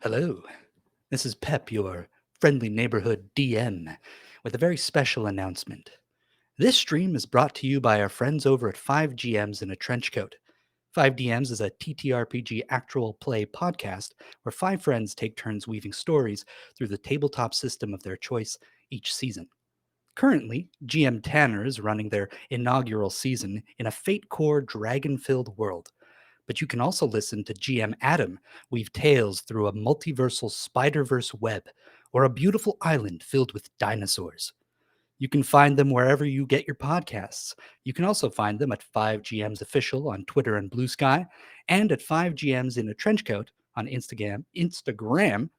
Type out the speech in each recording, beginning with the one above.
Hello, this is Pep, your friendly neighborhood DM, with a very special announcement. This stream is brought to you by our friends over at 5GMs in a Trench Coat. 5DMs is a TTRPG actual play podcast where five friends take turns weaving stories through the tabletop system of their choice each season. Currently, GM Tanner is running their inaugural season in a fate-core dragon-filled world. But you can also listen to GM Adam weave tales through a multiversal Spider-Verse web or a beautiful island filled with dinosaurs. You can find them wherever you get your podcasts. You can also find them at 5GM's Official on Twitter and Blue Sky, and at 5GM's in a Trenchcoat on Instagram,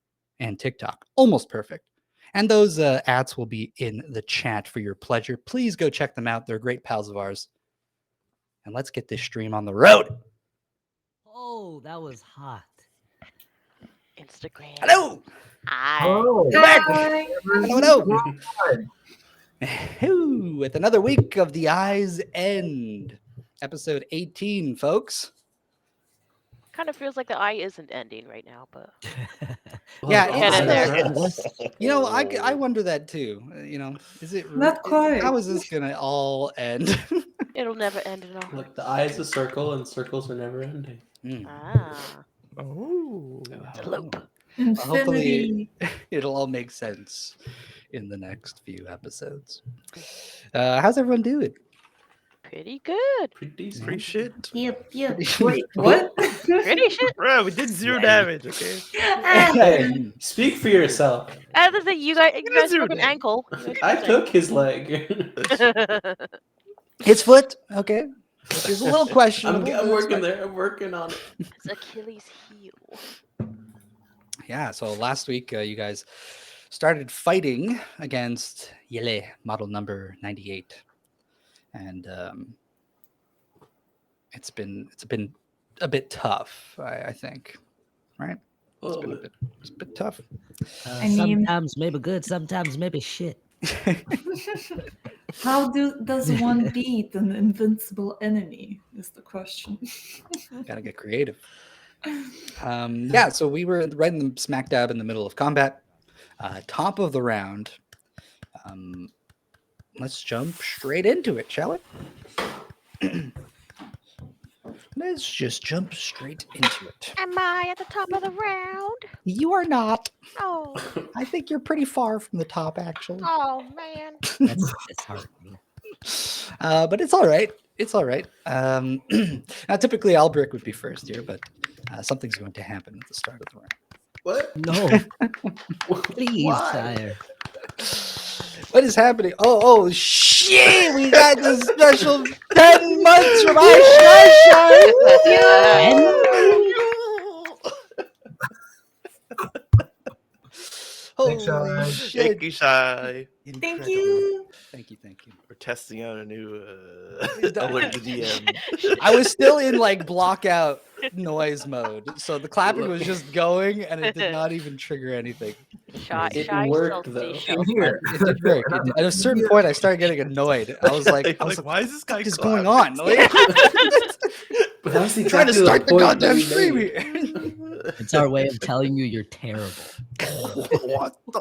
and TikTok. Almost perfect. And those ads will be in the chat for your pleasure. Please go check them out. They're great pals of ours. And let's get this stream on the road. Oh, that was hot. Instagram. Hello. Hi. Oh, Hi. Hello. Hello. With another week of The Eye's End, episode 18, folks. Kind of feels like the eye isn't ending right now, but Yeah, We'll get in there. You know, I wonder that too. You know, is it Not quite. How is this gonna all end? it'll never end at all. Look, the eye is a circle, and circles are never ending. Ah, Oh. it's a loop. Hopefully, Infinity. it'll all make sense in the next few episodes. How's everyone doing? Pretty good. Pretty decent. Free shit. Yep. Wait, what? Pretty shit. Bro, we did 0 damage, okay? Hey, speak for yourself. Other than you guys do took an that. ankle. I took his leg. His foot, okay. Which is a little I'm, questionable. I'm working there. I'm working on it. It's Achilles' heel. Yeah, so last week you guys started fighting against Jelle, model number 98. And it's been a bit tough, I think. Right? It's been a bit tough. I mean- Sometimes maybe good, sometimes maybe shit. How does one beat an invincible enemy? Is the question. Gotta get creative. Yeah, so we were right in the smack dab in the middle of combat. Top of the round. Let's jump straight into it, shall we? Let's just jump straight into it. Am I at the top of the round? You are not. Oh, I think you're pretty far from the top, actually. oh man. That's hard. But it's all right. It's all right. Now, typically, Alberich would be first here, but something's going to happen at the start of the round. What? No, please, Why? sire. What is happening? Oh, shit! We got this special 10 months from Holy Thank shit. you, Shy. Thank you. Thank you. We're testing out a new alert to DM. I was still in like block out noise mode, so the clapping was just going and it did not even trigger anything. It worked, though. Here. It did work. At a certain point, I started getting annoyed. I was like, why is this guy what is going clapping? on? Like, But that was trying to exactly start the point goddamn we stream made. here. It's our way of telling you you're terrible. What the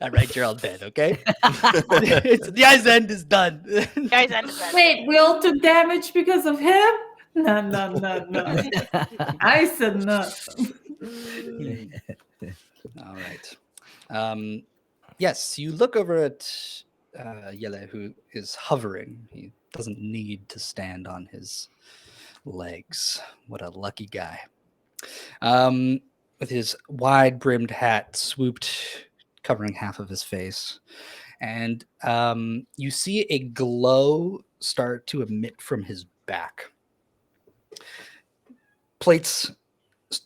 All right, you're all dead, okay? The Eye's End is done. Guys, understand. Wait, we all took damage because of him? No. I said no. All right. Yes, you look over at Jelle, who is hovering. He doesn't need to stand on his legs. What a lucky guy. With his wide-brimmed hat swooped, covering half of his face. And you see a glow start to emit from his back. Plates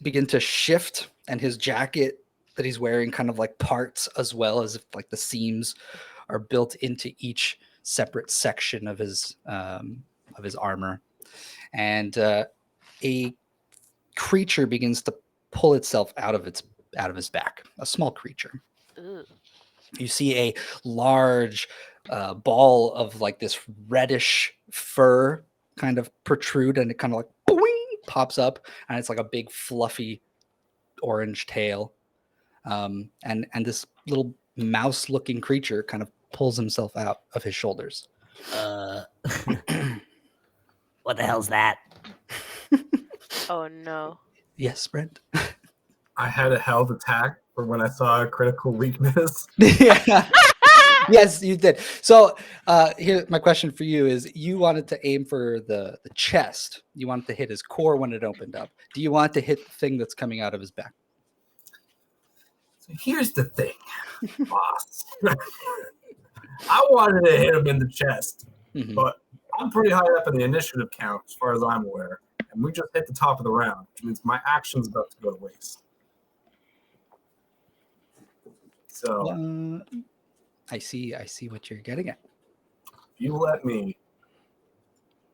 begin to shift, and his jacket that he's wearing kind of like parts as well, as if like the seams are built into each separate section of his armor. And a creature begins to pull itself out of his back, a small creature. Ugh. You see a large ball of like this reddish fur kind of protrude, and it kind of like boing, pops up, and it's like a big fluffy orange tail, and this little mouse-looking creature kind of pulls himself out of his shoulders. What the hell's that? Oh no. Yes, Brent. I had a held attack for when I saw a critical weakness. Yeah. Yes, you did. So here, my question for you is: you wanted to aim for the chest. You wanted to hit his core when it opened up. Do you want to hit the thing that's coming out of his back? So here's the thing, boss. I wanted to hit him in the chest, Mhm. but I'm pretty high up in the initiative count as far as I'm aware. And we just hit the top of the round, which means my action's about to go to waste. So I see what you're getting at. if you let me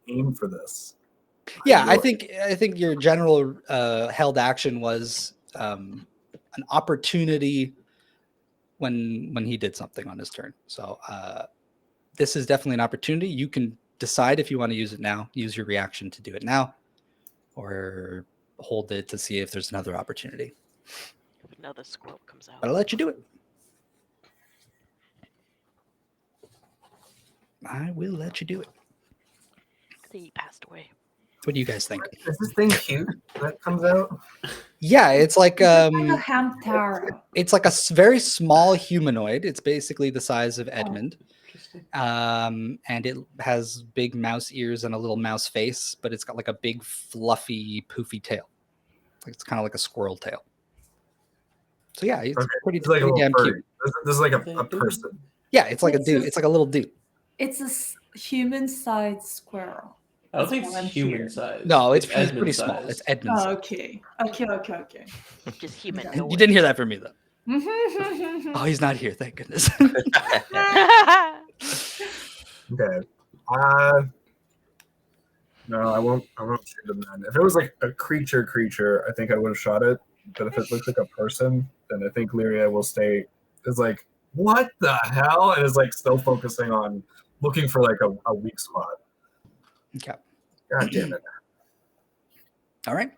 aim for this. Yeah, I will. think your general held action was an opportunity when he did something on his turn. So this is definitely an opportunity. You can decide if you want to use it now, use your reaction to do it now, or hold it to see if there's another opportunity. If another squirrel comes out. But I'll let you do it. I will let you do it. I think he passed away. What do you guys think? Is this thing cute that comes out? Yeah, it's like Like a hamtaro. it's like a very small humanoid. It's basically the size of Edmund. Interesting. And it has big mouse ears and a little mouse face, but it's got like a big fluffy poofy tail. Like it's kind of like a squirrel tail. So yeah, it's Okay, pretty, it's like a pretty little damn furry. cute. This is like a person. Yeah, it's like a It's dude. just- It's like a little dude. It's a human-sized squirrel. I don't think That's it's why I'm human here. size. No, it's pretty Edmund small. size. It's Edmund's. Oh, okay. Okay. Just human. Yeah. No You way. didn't hear that from me though. Oh, Oh, he's not here. Thank goodness. Okay. No, I won't shoot him then. If it was like a creature, I think I would have shot it. But if it looks like a person, then I think Lyria will stay. Is like, what the hell? And is like still focusing on looking for like a weak spot. Okay. God damn it. All right.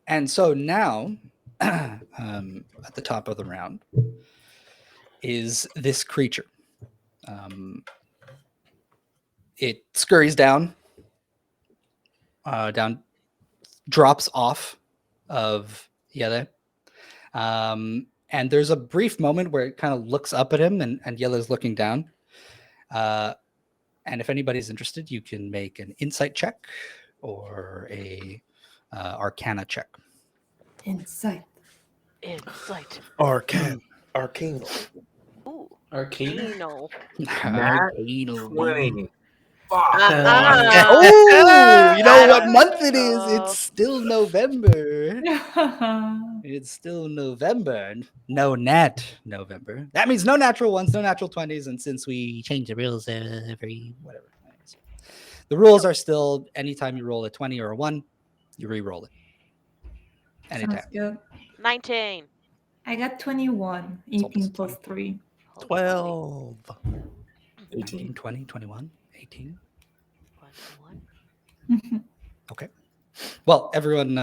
And so now, at the top of the round, is this creature. It scurries down, drops off of Jelle. And there's a brief moment where it kind of looks up at him and Jelle's looking down. And if anybody's interested, you can make an insight check or a arcana check. Insight. Insight. Arcane. Ooh. Arcane. Anal. Nat 20. Fuck. Oh, you know what month it is? Oh. It's still November. It's still November. No nat November. That means no natural ones, no natural 20s. And since we changed the rules every whatever, the rules are still anytime you roll a 20 or a 1, you re-roll it. Anytime. Sounds good. 19. I got 21. It's almost 18 plus 3. 12. 19, 20, 21, 18. 21. Okay. Well, everyone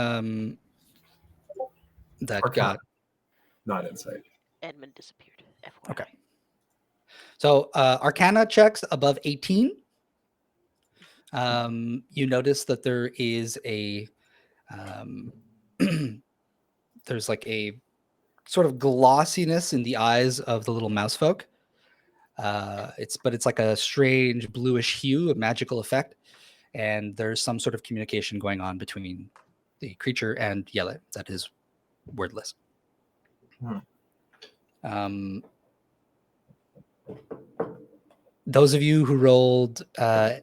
that Arcana. got Not insight. Edmund disappeared. FYI. okay. So Arcana checks above 18. You notice that there is a there's like a sort of glossiness in the eyes of the little mouse folk. It's like a strange bluish hue, a magical effect, and there's some sort of communication going on between the creature and Jelle that is wordless. Those of you who rolled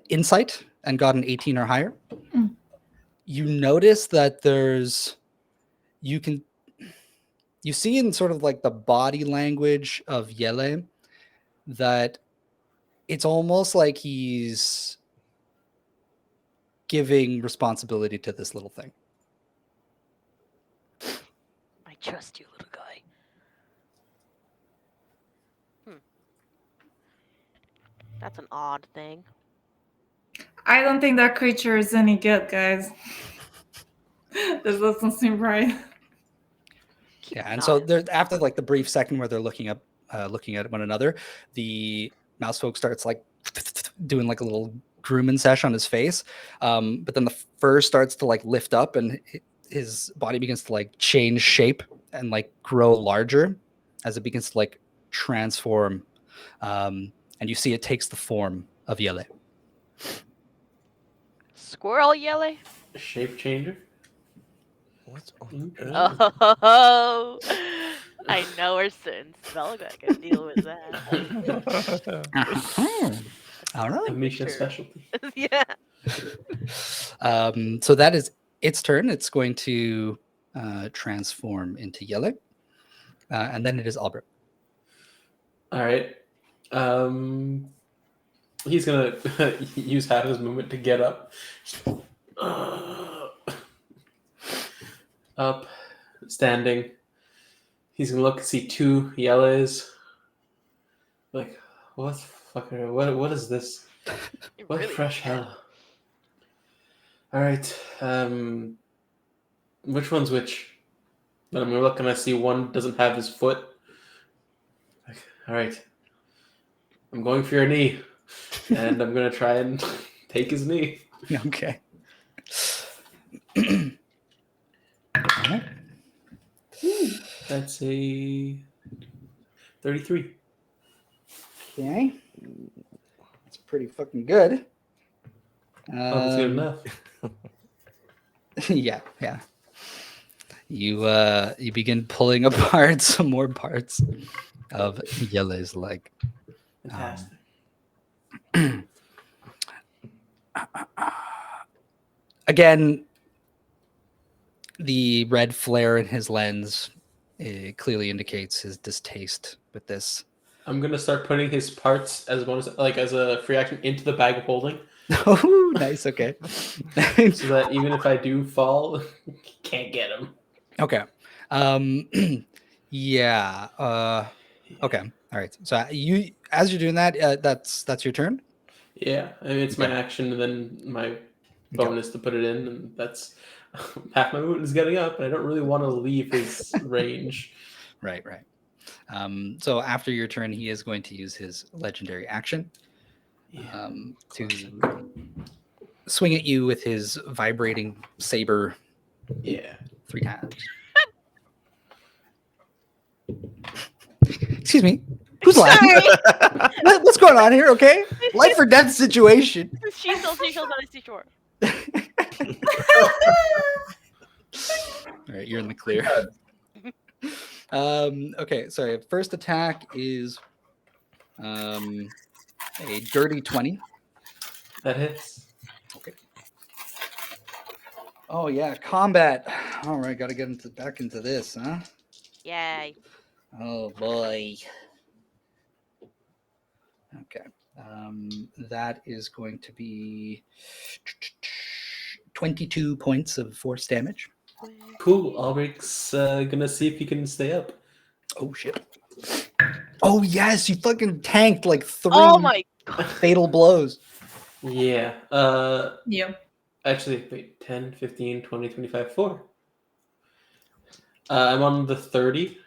insight and got an 18 or higher, you notice that you see in sort of like the body language of Jelle that it's almost like he's giving responsibility to this little thing. I trust you, little guy. That's an odd thing. I don't think that creature is any good, guys. This doesn't seem right. Yeah, and so there, after like the brief second where they're looking at one another, the mouse folk starts like doing like a little grooming sesh on his face, but then the fur starts to like lift up, and his body begins to like change shape and like grow larger as it begins to like transform, and you see it takes the form of Jelle. Squirrel Jelle? Shape changer. What's Oh, I know we're certain Svelga can deal with that. All right. Amisha's specialty. Yeah. So that is its turn. It's going to transform into Jelle, and then it is Alberich. All right. He's gonna use half his movement to get up. Up, standing. He's gonna look and see two Jelles. Like, what fucker? What is this? What Really? fresh hell? All right. Which one's which? But I'm gonna look and I see one doesn't have his foot. Like, all right. I'm going for your knee, and I'm gonna try and take his knee. Okay. That's a 33. Okay. That's pretty fucking good. Oh, that's good enough. Yeah. You begin pulling apart some more parts of Jelle's leg. Fantastic. Again, the red flare in his lens clearly indicates his distaste with this. I'm gonna start putting his parts as bonus, like as a free action, into the bag of holding, Oh, nice. Okay. so that even if I do fall, can't get him. Okay. Yeah. Okay. All right. So you, as you're doing that, that's your turn. Yeah, I mean it's my action, and then my bonus to put it in, and that's half my movement is getting up, and I don't really want to leave his range. Right. So after your turn, he is going to use his legendary action to swing at you with his vibrating saber. Yeah. 3 times. Excuse me. Who's laughing? What's going on here? Okay, life or death situation. She sells seashells on a seashore. All right, you're in the clear. Okay, sorry. First attack is a dirty 20. That hits. Okay. Oh yeah, combat. All right, got to get back into this, huh? Yay. Oh boy. Okay. That is going to be 22 points of force damage. Cool. Alberich's gonna see if he can stay up. Oh shit. Oh yes, you fucking tanked like 3 Oh my god. fatal blows. Yeah. Yeah. Actually, wait. 10, 15, 20, 25, 4. I'm on the 30,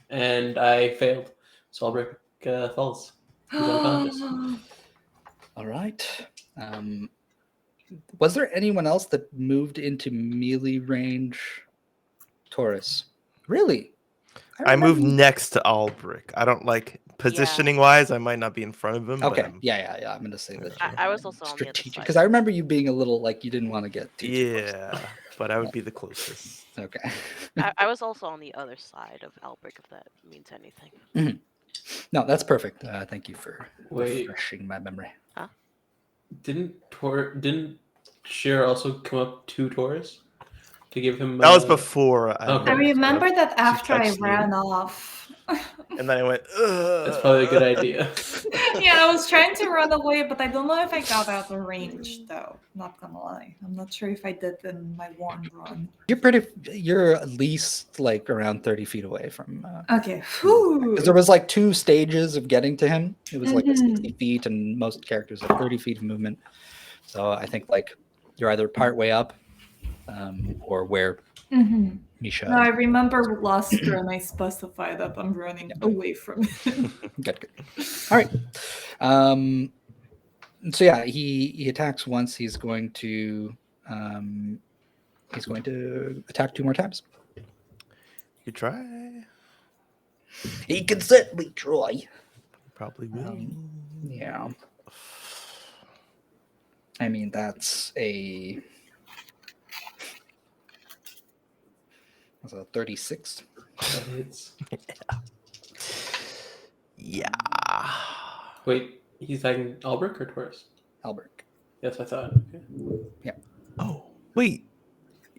and I failed. So Alberich falls. He's unconscious. All right. Was there anyone else that moved into melee range? Taurus. Really? I moved remember- next to Alberich. I don't like positioning wise. I might not be in front of him. Okay. But I'm- Yeah. I'm gonna say that. I was also on the other Strategic, side. because I remember you being a little like you didn't want to get too close. Yeah, but I would be the closest. Okay. I was also on the other side of Alberich, if that means anything. No, that's perfect. Thank you for Wait. refreshing my memory. Didn't Cher also come up to Taurus to give him? That was before. Okay. I remember that after I touched you. ran off. And then I went. Ugh. That's probably a good idea. Yeah, I was trying to run away, but I don't know if I got out of range, though. Not gonna lie. I'm not sure if I did in my warm run. You're at least like around 30 feet away from. Okay. Whew. Because there was like 2 stages of getting to him. It was like a Mhm. 60 feet, and most characters have 30 feet of movement. So I think like you're either part way up, or where Mm-hmm. Misha. No, I remember last turn I specified that I'm running away from him. Good. All right. So yeah, he attacks once. He's going to attack 2 more times. You try. He can certainly try. Probably will. Yeah. I mean, that's a 36. That hits. Yeah. Wait, he's attacking Alberich or Taurus? Alberich. Yes, I thought. Okay. Oh, wait.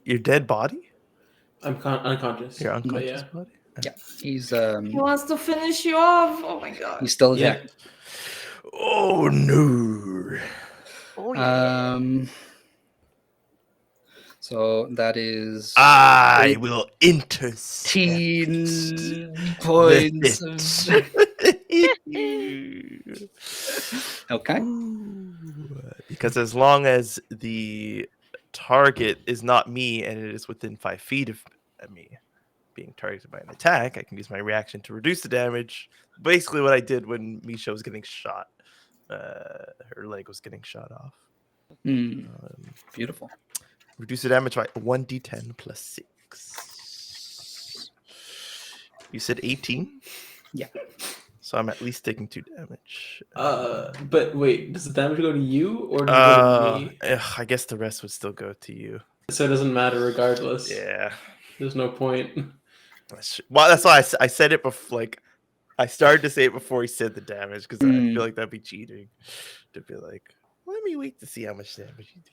Your dead body? I'm unconscious. Your but unconscious yeah. body? Yeah. He's He wants to finish you off. Oh my god. he's still Yeah. attacking. Oh no. Oh yeah. So that is I will intercept 18 points the hit. Okay. Because as long as the target is not me and it is within 5 feet of me being targeted by an attack, I can use my reaction to reduce the damage. Basically what I did when Misha was getting shot. Her leg was getting shot off. Beautiful. Reduce the damage by 1d10 plus 6. You said 18? Yeah. So I'm at taking 2 damage. But wait, does the damage go to you or does it go to me? I guess the rest would still go to you. So it doesn't matter regardless. Yeah. There's no point. Well, that's why I said it before. Like, I started to say it before he said the damage because I feel like that'd be cheating. To be like, let me wait to see how much damage you do.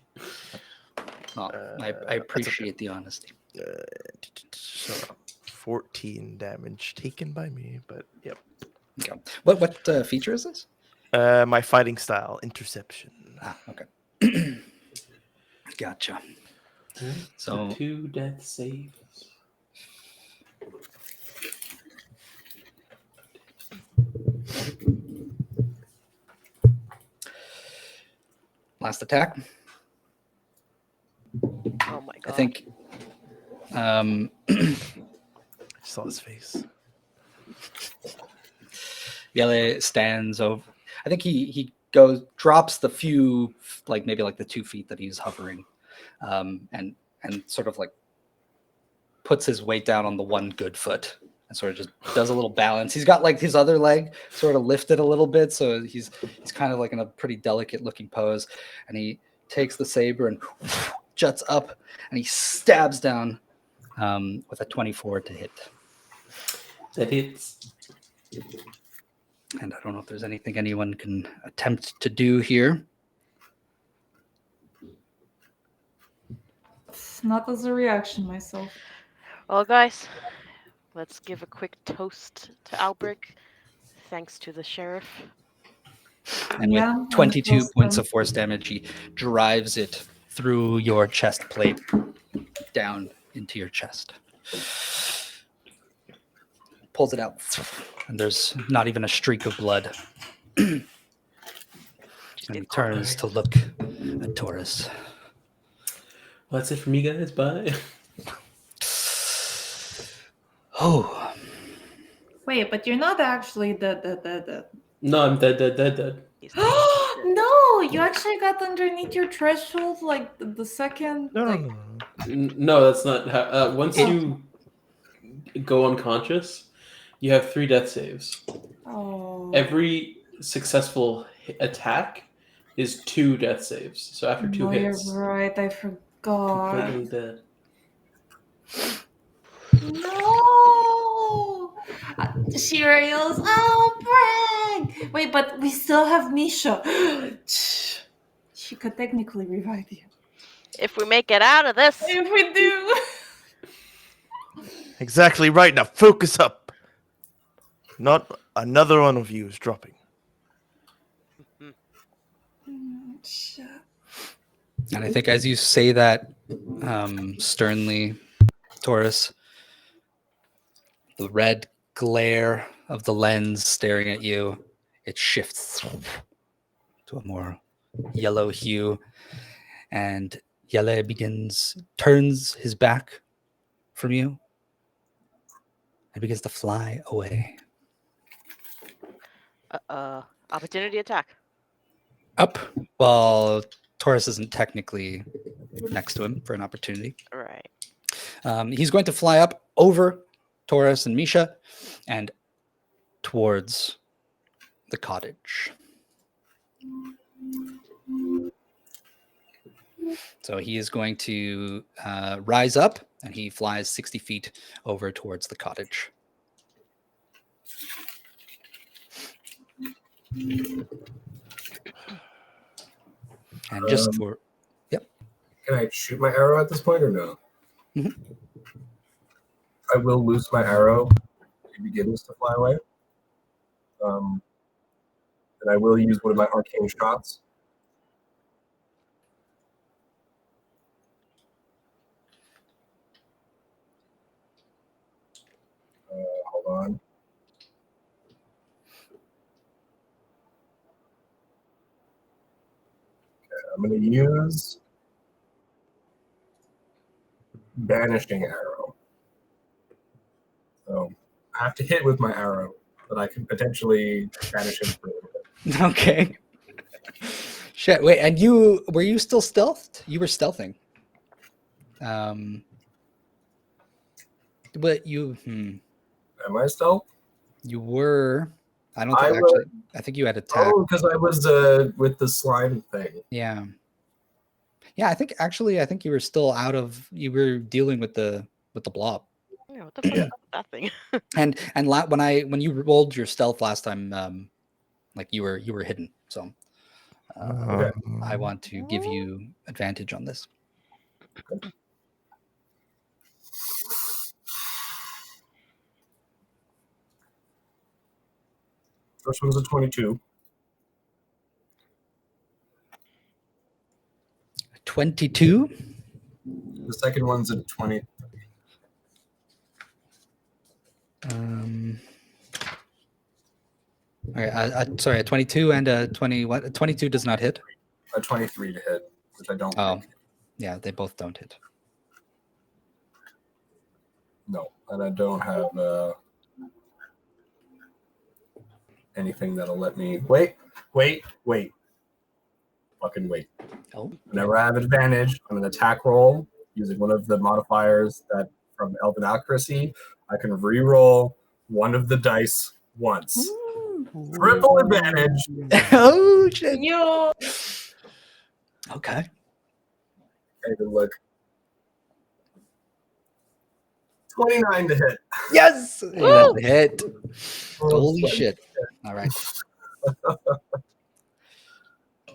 Well, I appreciate the honesty. So 14 damage taken by me, but yep. Okay. What feature is this? My fighting style, interception. Ah, okay. Gotcha. So So 2 death saves. last attack. Oh my god. I think. I saw his face. Jelle stands over. I think he drops the few, maybe the 2 feet that he's hovering, and sort of puts his weight down on the one good foot and sort of just does a little balance. He's got his other leg sort of lifted a little bit, so he's kind of in a pretty delicate looking pose, and he takes the saber and juts up, and he stabs down with a 24 to hit. That hits. And I don't know if there's anything anyone can attempt to do here. Not as a reaction myself. Well, guys, let's give a quick toast to Alberich. Thanks to the sheriff. And Yeah, with 22 and points of force damage, he drives it through your chest plate down into your chest. Pulls it out, and there's not even a streak of blood. And he turns to look at Taurus. Well, that's it for me, guys. Bye. Oh, Wait, but you're not actually dead. No, I'm dead. He's No, you actually got underneath your threshold the second. No. No, that's not how. Once you go unconscious, you have 3 death saves. Oh. Every successful attack is 2 death saves. So after 2 No, hits, you're right. I forgot. completely dead. No. Shira yells, "Oh, Brag!" Wait, but we still have Misha. She could technically revive you. If we make it out of this, If we do. Exactly right. Now focus up. Not another one of you is dropping. Shit. and I think as you say that sternly, Taurus, the red glare of the lens staring at you, it shifts to a more yellow hue, and Jelle turns his back from you and begins to fly away. Opportunity attack. Up. Well, Taurus isn't technically next to him for an opportunity. Right. He's going to fly up over Taurus and Misha and towards the cottage. So he is going to rise up, and he flies 60 feet over towards the cottage. And just for... Can I shoot my arrow at this point or no? Mhm. I will lose my arrow if he begins to fly away. And I will use one of my arcane shots. Hold on. Okay, I'm going to use banishing arrow. So I have to hit with my arrow, but I can potentially banish him for a little bit. Okay. Shit. Wait, and were you still stealthed? You were stealthing. But you Am I stealth? you were. I don't I think actually. I think you had attack. Oh, because I was with the slime thing. Yeah. Yeah, I think you were still you were dealing with the blob. Yeah, what the fuck is up with that thing? And when you rolled your stealth last time, like you were hidden. So I want to give you advantage on this. First one's a 22. 22. The second one's a 20. Okay, sorry, a 22 and a 20. What? A 22 does not hit. A 23 to hit, which I don't Oh, think. yeah, they both don't hit. No, and I don't have anything that'll let me wait. Fucking wait. Oh, Whenever I have advantage on an attack roll using one of the modifiers that from Elven Accuracy, I can re-roll one of the dice once. Triple advantage. Oh shit. Yo. Okay. Hey, look. 29 to hit. Yes. That's a hit. Oh, Holy sweaty. shit. All right.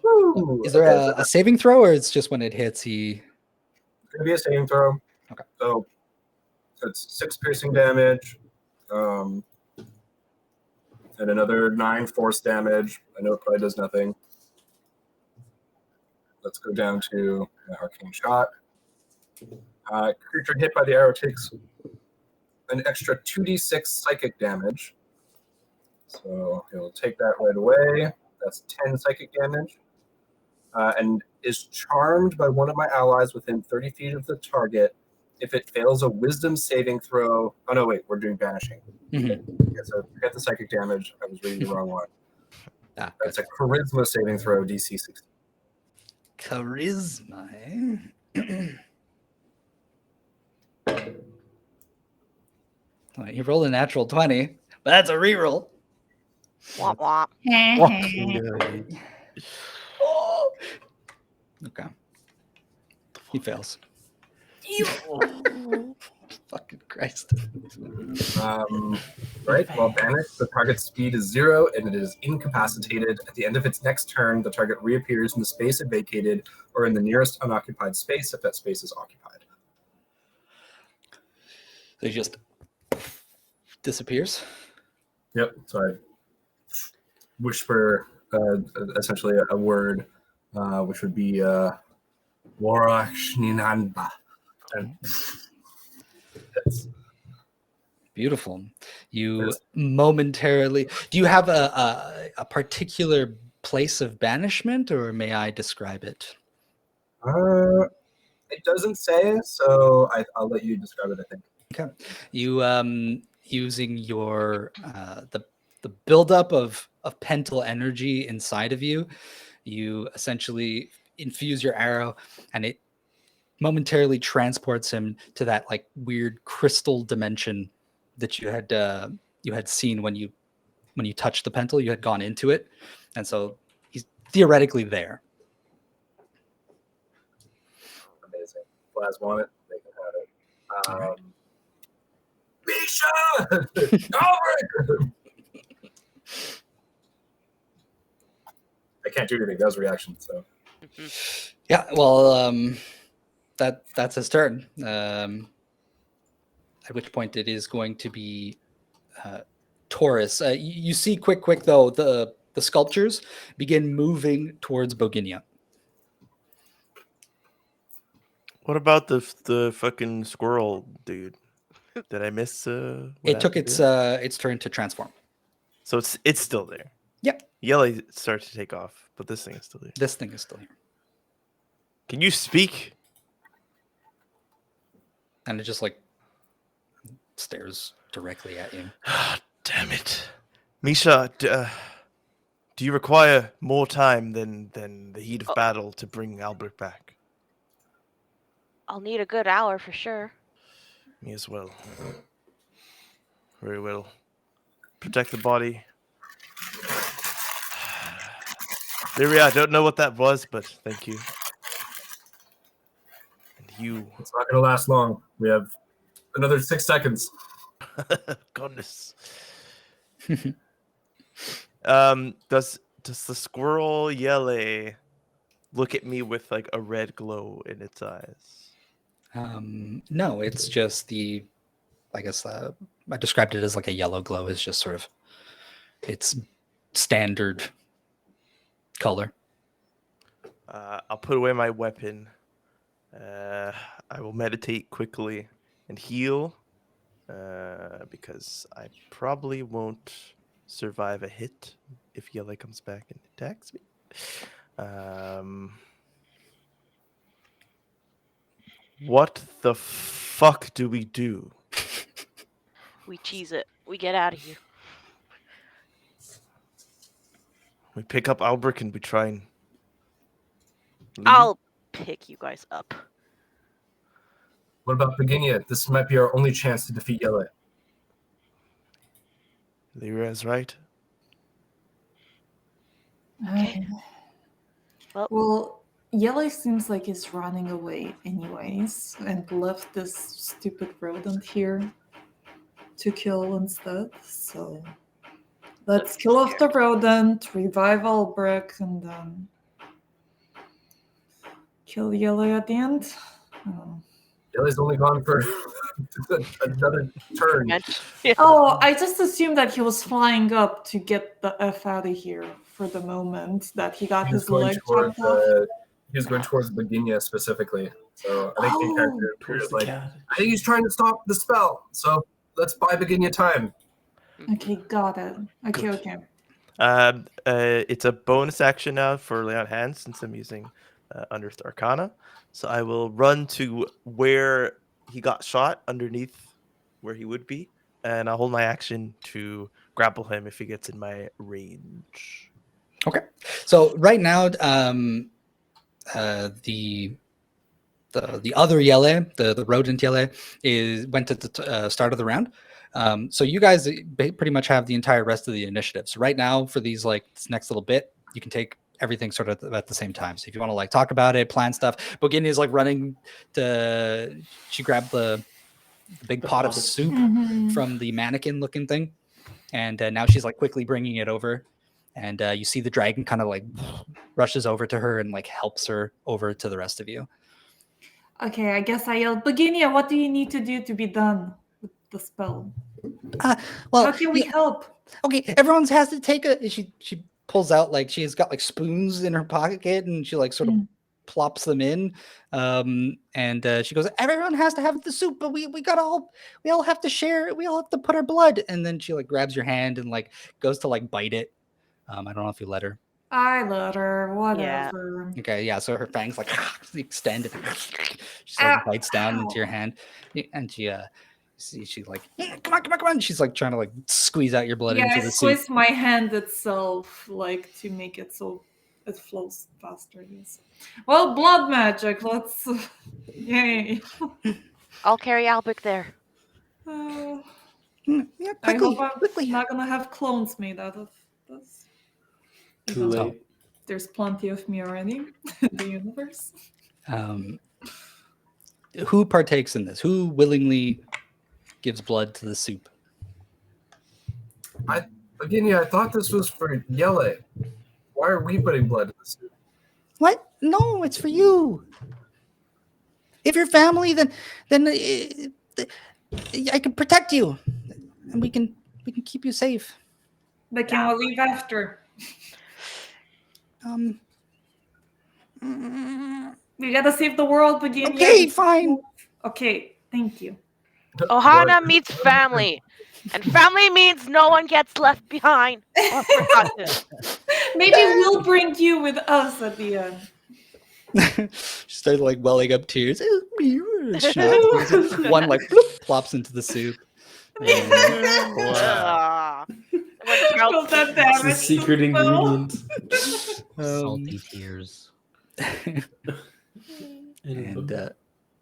Woo. Is there Okay, a saving throw, or it's just when it hits he? It's gonna be a saving throw. Okay. So it's 6 piercing damage, and another 9 force damage. I know it probably does nothing. Let's go down to my arcane shot. Creature hit by the arrow takes an extra 2d6 psychic damage. So he'll take that right away. That's 10 psychic damage. And is charmed by one of my allies within 30 feet of the target if it fails a wisdom saving throw. Oh, no, wait, we're doing banishing. Mhm. Yeah, so forget the psychic damage. I was reading the wrong one. Ah, That's a charisma saving throw, DC 16. charisma. Eh? Well, you rolled a natural 20, but that's a reroll. Womp womp. Oh. Okay. He fails. Fucking Christ. Right, while banished, the target's speed is 0 and it is incapacitated. At the end of its next turn, the target reappears in the space it vacated or in the nearest unoccupied space if that space is occupied. So he just disappears. Yep, so I whisper essentially a word, which would be Warashninanba. And that's Beautiful. You Yes. momentarily. Do you have a particular place of banishment, or may I describe it? It doesn't say, so I'll let you describe it. I think. Okay, you using your the buildup of pental energy inside of you, you essentially infuse your arrow, and it momentarily transports him to that like weird crystal dimension that you had seen when you touched the pental. You had gone into it, and so he's theoretically there. Amazing. Flash want it. They can have it. All right. Misha! Alberich! I can't do anything. That was a reaction. So Yeah, well, that's his turn. At which point it is going to be Taurus. You see, quick though, the sculptures begin moving towards Boginia. What about the fucking squirrel dude? Did I miss? What It took happened to its turn to transform. So it's still there. Yep. Yelle starts to take off, but this thing is still there. This thing is still here, Can you speak? and it just like stares directly at you. Damn it, Misha. Do you require more time than the heat of battle to bring Alberich back? I'll need a good hour for sure. Me as well. Very well. Protect the body. Irea, I don't know what that was, but thank you. And you. it's not going to last long. We have another 6 seconds. Goodness. Does the squirrel Yelle look at me with like a red glow in its eyes? No, it's just I guess I described it as like a yellow glow. Is just sort of its standard color. I'll put away my weapon. I will meditate quickly and heal, because I probably won't survive a hit if Yelle comes back and attacks me. What the fuck do we do? We cheese it. We get out of here. We pick up Alberich and we try and leave? I'll pick you guys up. What about Beginia? This might be our only chance to defeat Yelle. Lyra is right. Okay. Well, Yelle seems like he's running away anyways and left this stupid rodent here to kill instead. So let's kill off the rodent, revive Alberich, and then kill Yelle at the end. Yelle's only gone for another turn. Yeah. Oh, I just assumed that he was flying up to get the F out of here for the moment, that he got his leg chopped off. He was going towards Beginia specifically. So I think the character Towards is the like, cat. I think he's trying to stop the spell. So let's buy Beginia time. Okay, got it. Okay, Good. okay. It's a bonus action now for lay on hands since I'm using Unearthed Arcana. So I will run to where he got shot underneath where he would be, and I'll hold my action to grapple him if he gets in my range. Okay, so right now, the other Yelle, the rodent Yelle, went at the start of the round. So you guys pretty much have the entire rest of the initiative. So right now, for these this next little bit, you can take everything sort of at the same time. So if you want to talk about it, plan stuff. Boginia is running to. She grabbed the big pot of soup from the mannequin looking thing, and now she's quickly bringing it over. And you see the dragon kind of rushes over to her and helps her over to the rest of you. Okay, I guess I yelled, Beginia, what do you need to do to be done with the spell? Well, How can we help? Okay, everyone has to take a. She pulls out she's got spoons in her pocket, and she sort of plops them in, and she goes, everyone has to have the soup, but we all have to share. We all have to put our blood. And then she grabs your hand and goes to bite it. I don't know if you let her. I let her. Whatever. Okay, yeah. So her fangs like extend. She like bites down into your hand, and she like come on. She's like trying to like squeeze out your blood Yeah, into I the soup. squeeze my hand itself, like to make it so it flows faster. Yes. Well, blood magic. Let's. Yay. I'll carry Alberich there. Uh, Yeah, I quickly, hope I'm quickly. not gonna have clones made out of this. Too late. There's plenty of me already in the universe. Who partakes in this? Who willingly gives blood to the soup? I thought this was for Jelle. Why are we putting blood in the soup? What? No, it's for you. If you're family, then I can protect you, and we can keep you safe. But can we leave after? We gotta save the world, Virginia. Okay, fine. Okay, thank you. Ohana meets family, and family means no one gets left behind or forgotten. Maybe we'll bring you with us at the end. She started like welling up tears. One like bloop, plops into the soup. And, Ah. When Well, Charles- that It's damage the secret to spell. ingredient. Salty tears. and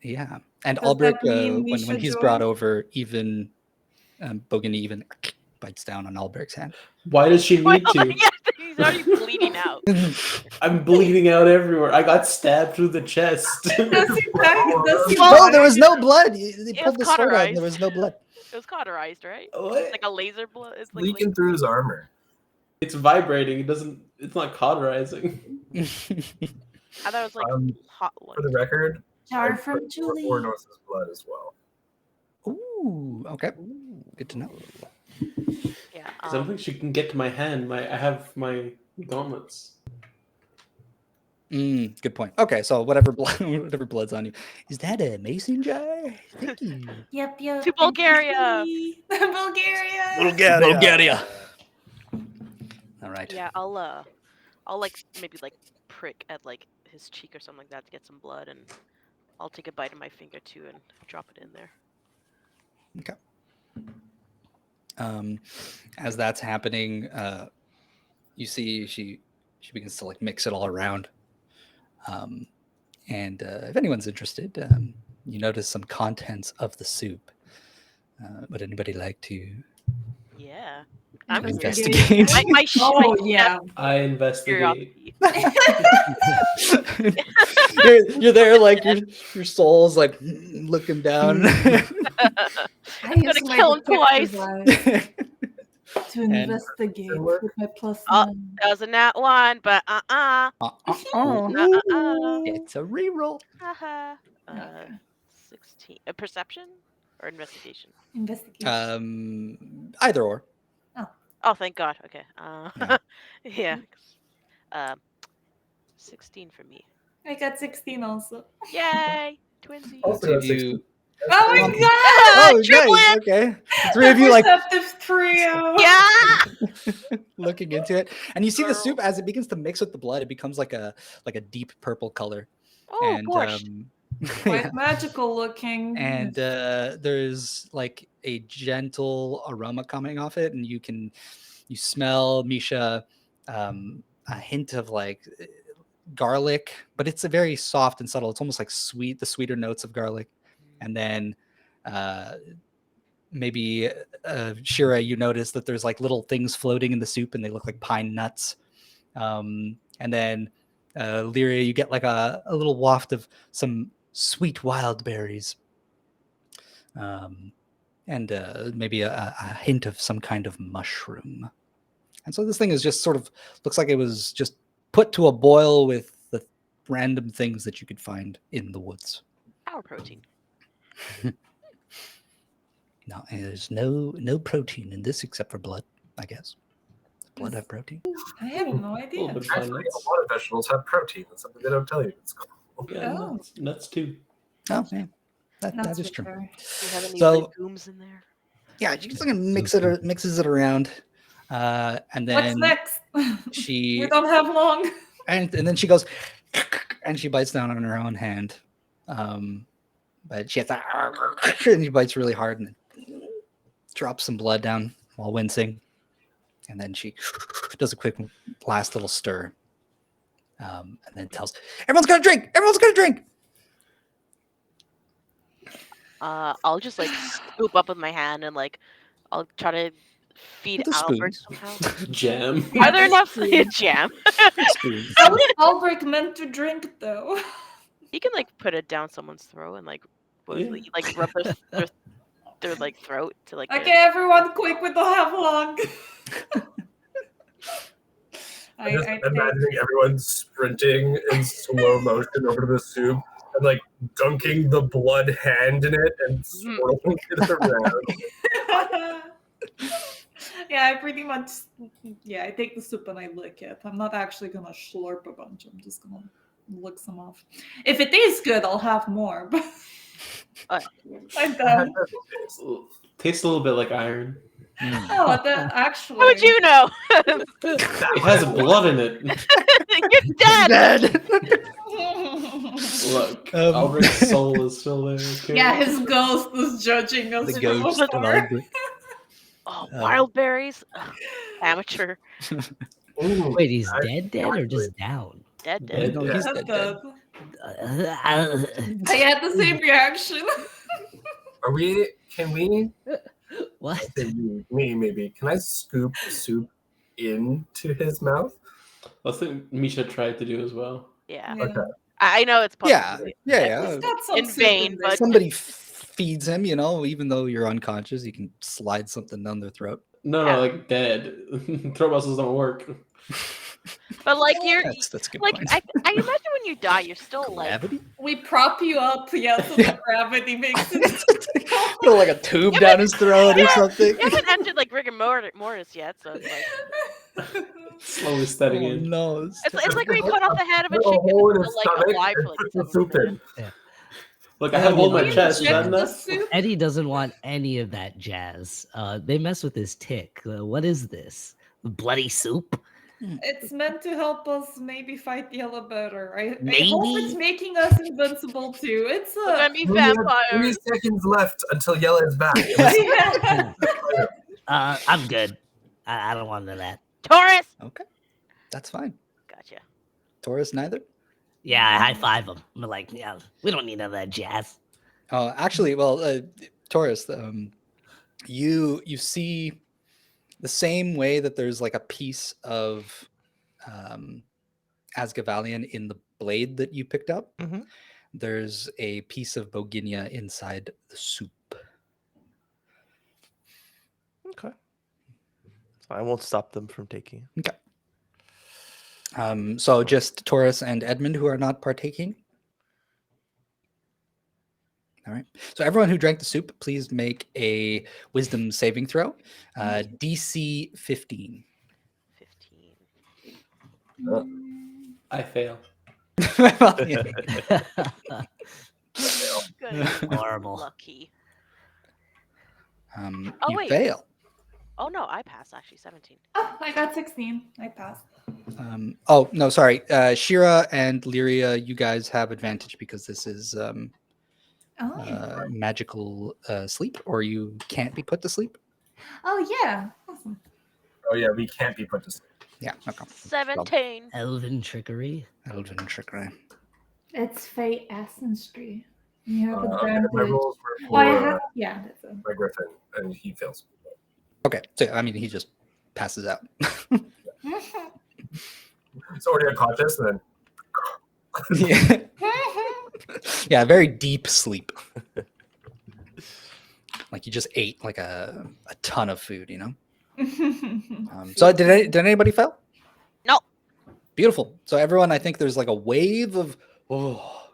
yeah, and Does Alberich, that mean we when should he's join? brought over, even Bogany even bites down on Alberich's hand. Why does she need to? Yeah, he's already bleeding out. I'm bleeding out everywhere. I got stabbed through the chest. Does he does he No, there was no blood. They It pulled was the sword out, and cauterized. there was no blood. It was cauterized, right? What? It's like a laser blood. It's like Leaking through his armor. It's vibrating. It doesn't. It's not cauterizing. I thought it was like hot one. For the record, Jar I from put Julie. Ornos' blood as well. Ooh, okay, good to know. Yeah. I don't think she can get to my hand. I have my gauntlets. Good point. Okay, so whatever blood's on you, is that a mason jar? Thank you. Yep. To Bulgaria. Bulgaria. Bulgaria. All right. Yeah, I'll like maybe like prick at like his cheek or something like that to get some blood, and I'll take a bite of my finger too and drop it in there. Okay. As that's happening, you see she begins to like mix it all around. And if anyone's interested, you notice some contents of the soup. Would anybody like to Yeah. I'm investigate? my Oh yeah. I investigate. curiosity. you're there, like your soul's like looking down. I gonna use my kill him detective twice. eyes to And- investigate Work. with my plus Oh. 9. That was a nat one, but It's a reroll. haha. Okay. 16. Perception or investigation? Investigation. Either or. Oh, thank God. Okay. Yeah. Yeah. 16 for me. I got 16 also. Yay! Twinsies. Also Three of got 16. you. Oh my Um, god! Oh, triple nice. it! Okay. Three of you like Perceptive trio. Yeah. looking into it, and you see the Girl. soup as it begins to mix with the blood. It becomes like a deep purple color. Oh, And borscht. Quite yeah. magical looking. And there's like a gentle aroma coming off it, and you smell, Misha, a hint of like garlic, but it's a very soft and subtle. It's almost like the sweeter notes of garlic. And then maybe Shira, you notice that there's like little things floating in the soup, and they look like pine nuts. And then Lyria, you get like a little waft of some sweet wild berries. And maybe a hint of some kind of mushroom. And so this thing is just sort of looks like it was just put to a boil with the random things that you could find in the woods. Our protein. No, there's no protein in this except for blood, I guess. Does blood have protein? I have no A idea. little bit fine Actually, nuts. a lot of vegetables have protein. That's something they don't tell you. It's cool. Yeah, Oh. nuts too. Oh, yeah. That Nuts is with true. berry. Do you have any So- legumes in there? Yeah, you just like mixes it around. And What's then next? she We don't have long. and then she goes and she bites down on her own hand. But she has to, and she bites really hard and drops some blood down while wincing. And then she does a quick last little stir. And then tells everyone's gonna drink. Everyone's gonna drink. I'll just like scoop up with my hand and like I'll try to feed With the Albert spoons. somehow. Jam. Are there enough jam? Spoons. How is Alberich meant to drink though? You can like put it down someone's throat and like like rub their like throat to like. Okay, everyone, quick! We don't have long. I'm just imagining everyone sprinting in slow motion over to the soup and like dunking the blood hand in it and swirling it around. Yeah, I pretty much. Yeah, I take the soup and I lick it. I'm not actually gonna slurp a bunch. I'm just gonna lick some off. If it tastes good, I'll have more. But I'm done. Tastes a little bit like iron. Oh, that actually. How would you know? It has blood in it. You're dead. Look, Alberich's soul is still there. Okay. Yeah, his ghost is judging us. The from ghost of afar. Albert. Oh, wild berries. Ugh, amateur. Wait, he's dead or just down? Dead. Dead. No, he's That's dead. I had the same reaction. Can we, What? me maybe, can I scoop soup into his mouth? That's what Misha tried to do as well. Yeah. Yeah. Okay. I know it's Yeah, possible. yeah. It's got some In soup vain, there. but- Somebody feeds him, even though you're unconscious, you can slide something down their throat. No, Yeah. like dead. Throat muscles don't work. But like you're That's a good like point. I imagine when you die, you're still like Gravity? We prop you up, so Yeah. the gravity makes it. Put like a tube Yeah, down but- his throat or Yeah. something. you haven't entered like rigor mortis yet, so it's like Slowly stepping Oh, in. no. it's like when you cut off the head of a Little chicken, hole in it's his still like stomach alive and for like put the 7 soup in. minutes. Look, I have hold my Yeah. chest. Is that Check the enough? soup. Eddie doesn't want any of that jazz. They mess with his tick. What is this? Bloody soup? It's meant to help us maybe fight Yelle better. I hope Maybe. it's making us invincible too. It's We're a gonna be We have vampires. 3 seconds left until Yella is back. yeah. I'm good. I don't want none of that. Taurus. Okay. That's fine. Gotcha. Taurus, neither? Yeah, I high five him. I'm like, yeah, we don't need none of that jazz. Oh, actually, well, Taurus, you see the same way that there's like a piece of Asgavalion in the blade that you picked up. Mhm. There's a piece of Boginia inside the soup. Okay. So I won't stop them from taking it. So just Taurus and Edmund who are not partaking. All right. So everyone who drank the soup, please make a wisdom saving throw. DC 15. 15. I fail. Well, yeah. Good. Horrible. Lucky. You Oh, wait. fail. Oh no, I passed actually 17. Oh, I got 16. I passed. Oh no, sorry. Shira and Lyria, you guys have advantage because this is magical sleep, or you can't be put to sleep. Oh yeah. Awesome. Oh yeah, we can't be put to sleep. Yeah, okay. 17. Elven trickery. Elven trickery. It's Fate Ancestry. You have Okay, advantage. my rolls were Oh, I for have, yeah, that's it. my Griffin, and he fails. Okay, so I mean, he just passes out. It's already unconscious, and then yeah. Yeah, very deep sleep. Like you just ate like a ton of food, So did anybody fail? No. Beautiful. So everyone, I think there's like a wave of oh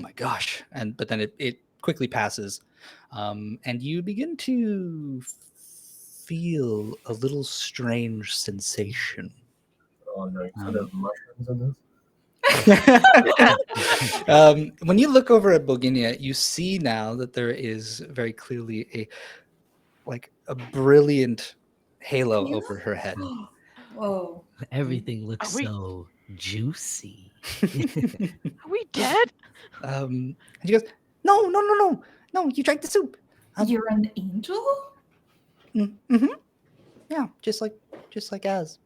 my gosh, but then it quickly passes, and you begin to feel a little strange sensation. oh no, kind of mushrooms in this. When you look over at Boginia, you see now that there is very clearly a brilliant halo You? over her head. Oh. Everything looks Are we- so juicy. Are we dead? And she goes, no, no, no, no, no, you drank the soup. You're an angel? Mm-hmm. Yeah, just like Az.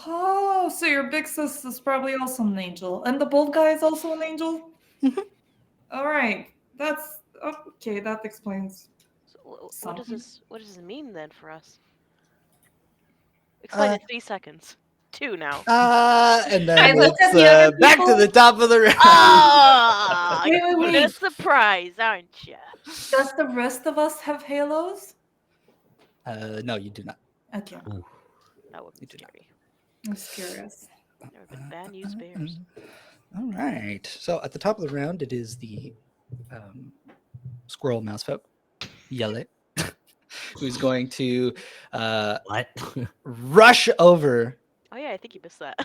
Oh, so your big sis is probably also an angel. And the bald guy is also an angel? Mhm. All right. That's okay. That explains. So, what does Something. this? What does this mean then for us? Explain Uh, in 3 seconds. 2 now. And then I look at it's the other back to people. the top of the round. Ah, Wait, you're wait, a wait. surprise, aren't you? Does the rest of us have halos? No, you do not. Okay. Ooh. That would be You do not. scary. I'm just curious. Never been bad news bears. All right. So at the top of the round, it is the squirrel mouse folk, Jelle, who's going to What? rush over Oh yeah, I think you missed that.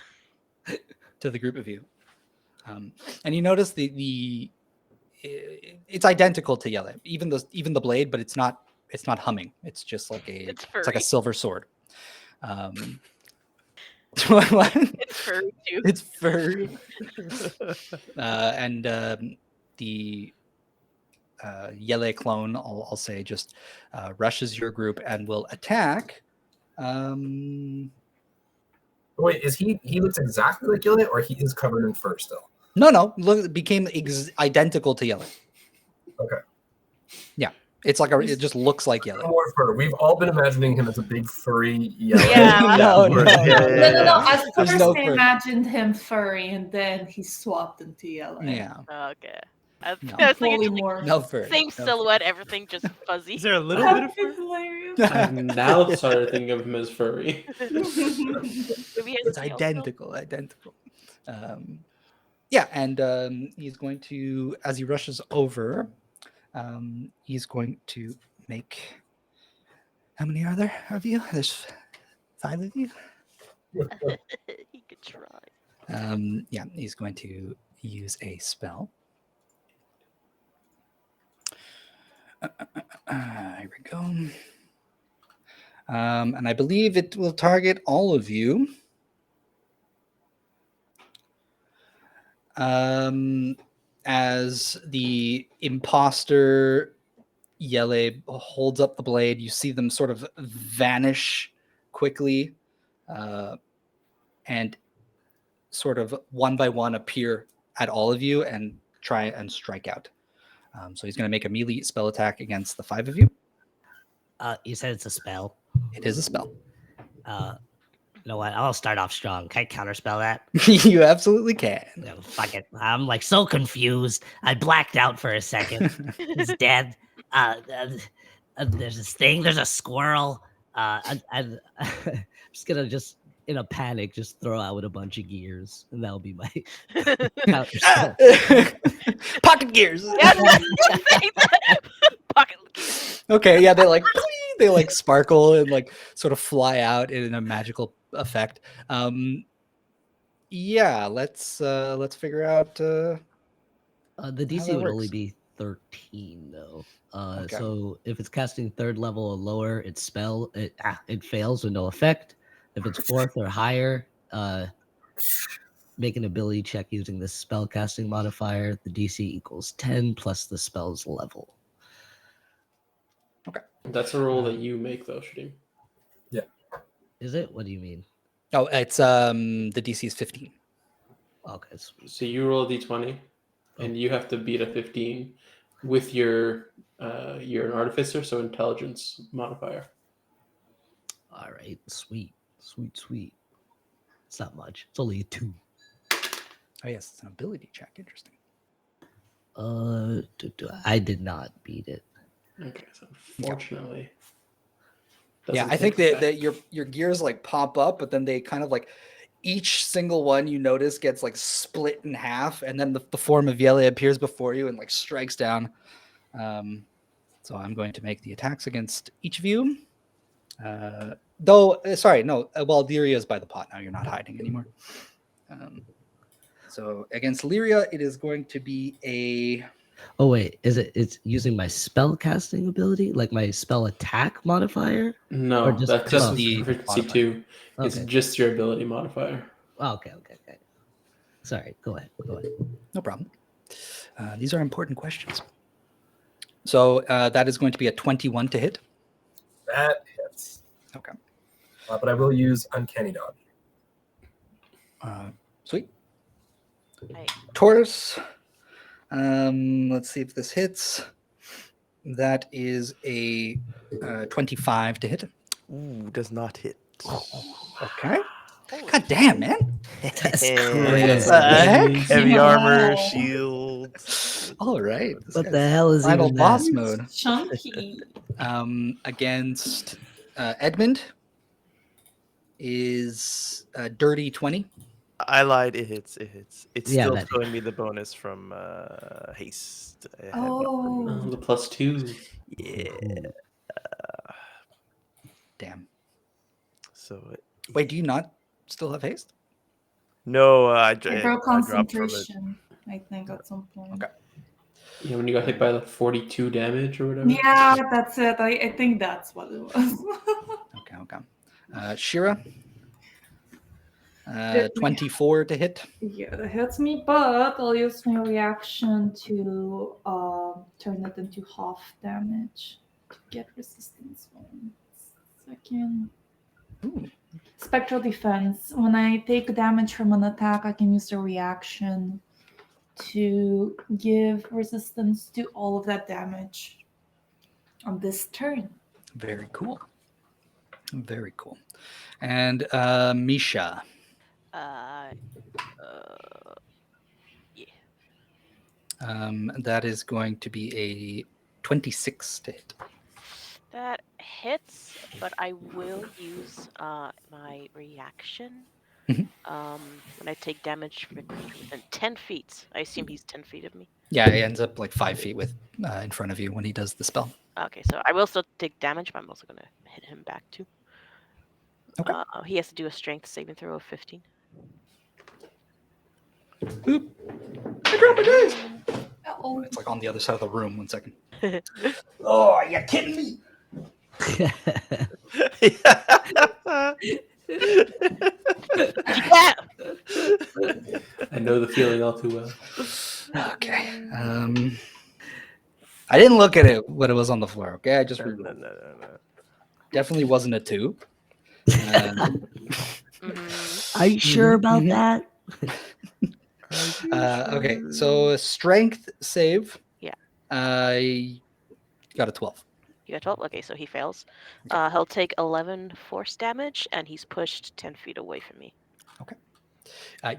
to the group of you. And you notice it's identical to Jelle, even the blade, but it's not humming. It's just like It's it's like a furry. silver sword. What? It's furry too. It's furry. And the Jelle clone, I'll say, just rushes your group and will attack. Wait, he looks exactly like Gilead, or he is covered in fur still? No, look, it became identical to Jelle. Okay. Yeah, it's like it just looks like Jelle. More fur. We've all been imagining him as a big furry yellow. Yeah, No, Yeah, no. No. At There's first, no I fur. imagined him furry, and then he swapped into yellow. Yeah, Okay. I No. was thinking Fully just, like, more. no fur. same no fur. silhouette, everything just fuzzy. Is there a little That bit of would be fur? hilarious. I've now started thinking of him as furry. Maybe he has It's a tail still. identical. Yeah, and he's going to, as he rushes over, he's going to make. How many are there of you? There's 5 of you. He could try. Yeah, he's going to use a spell. Here we go. And I believe it will target all of you. As the imposter Jelle holds up the blade, you see them sort of vanish quickly, and sort of one by one appear at all of you and try and strike out. So he's going to make a melee spell attack against the 5 of you. You said it's a spell. It is a spell. You know what? I'll start off strong. Can I counterspell that? You absolutely can. No, fuck it. I'm like so confused. I blacked out for a second. He's dead. There's this thing. There's a squirrel. I'm just gonna in a panic just throw out with a bunch of gears, and that'll be my counterspell. Pocket gears. Yeah, pocket gears. Okay, yeah, they like sparkle and like sort of fly out in a magical effect. Yeah, let's figure out The how DC that would only works. be 13 though. Okay. So if it's casting 3rd level or lower, its spell it fails with no effect. If it's 4th or higher, make an ability check using the spell casting modifier. The DC equals 10 plus the spell's level. That's a roll that you make, though, Shadim. Is it? What do you mean? Oh, it's the DC is 15. Okay, sweet. So you roll a d20, and you have to beat a 15 with you're an artificer, so intelligence modifier. All right, sweet. It's not much. It's only a 2. Oh yes, it's an ability check. Interesting. I did not beat it. Okay, so unfortunately, Yeah, doesn't I think take that effect. your gears like pop up, but then they kind of like each single one you notice gets like split in half, and then the form of Jelle appears before you and like strikes down. So I'm going to make the attacks against each of you. Well, Irea is by the pot now. You're not hiding anymore. So against Lyria, it is going to be a Oh wait, it's using my spell casting ability, like my spell attack modifier? No, Or just that's just with the proficiency modifier. 2. It's Okay. just your ability modifier. Oh, okay. Sorry, go ahead. No problem. These are important questions. So that is going to be a 21 to hit. That hits. Okay. But I will use Uncanny Dodge. Sweet. I, Taurus. Let's see if this hits. That is a 25 to hit. Ooh, does not hit. Okay. holy God damn, man. That's What crazy. the heck? Heavy armor, Wow. shields. All right. This What guy's the hell is final even boss that? mode. Chunky. Against Edmund is a dirty 20. I lied. It hits. It hits. It's Yeah, still that- showing me the bonus from haste. I had not Oh. removed. The +2. Yeah. Damn. So Wait, do you not still have haste? no, I I broke dropped from it. concentration, I think, at some point. Okay. Yeah, when you got hit by like 42 damage or whatever. Yeah, that's it. I think that's what it was. Okay. Shira. Hit me. 24 to hit. Yeah, that hits me, but I'll use my reaction to turn it into half damage to get resistance. 1 second. Ooh. Spectral defense. When I take damage from an attack, I can use the reaction to give resistance to all of that damage on this turn. Very cool. Very cool. And Misha. yeah. That is going to be a 26 to hit. That hits, but I will use my reaction. Mhm. When I take damage from a creature within 10 feet. I assume he's 10 feet of me. Yeah, he ends up like 5 feet with in front of you when he does the spell. Okay, so I will still take damage, but I'm also going to hit him back too. Okay. He has to do a strength saving throw of 15. Oop. I dropped my dice. Oh, It's like on the other side of the room. 1 second. Oh, are you kidding me? Yeah! I know the feeling all too well. Okay. I didn't look at it when it was on the floor. Okay, I just No. definitely wasn't a 2. Are you sure about Mhm. that? Okay, so a strength save. Yeah. I got a 12. You got 12? Okay, so he fails. He'll take 11 force damage, and he's pushed 10 feet away from me.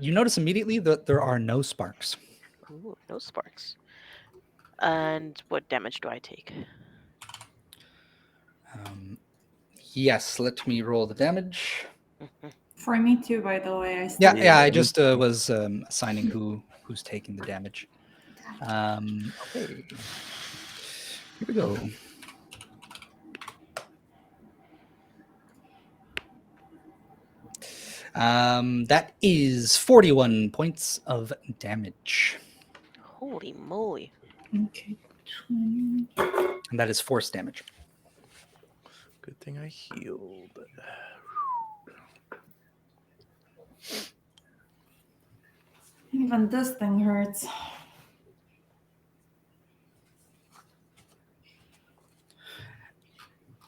You notice immediately that there are no sparks. Ooh, no sparks. And what damage do I take? Yes, let me roll the damage. for me too, by the way. I still Yeah, I just was assigning who's taking the damage. Okay, here we go. That is 41 points of damage, Holy moly. Okay. 20. and that is force damage. Good thing I healed. Even this thing hurts.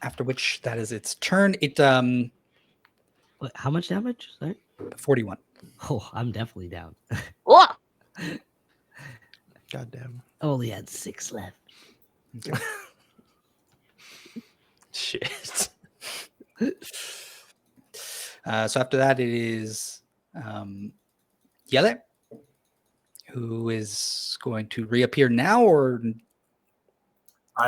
After which, that is its turn. It What, how much damage? Sorry? 41. Oh, I'm definitely down. Oh! Goddamn. I only had 6 left. Shit. So after that, it is Jelle, who is going to reappear now, or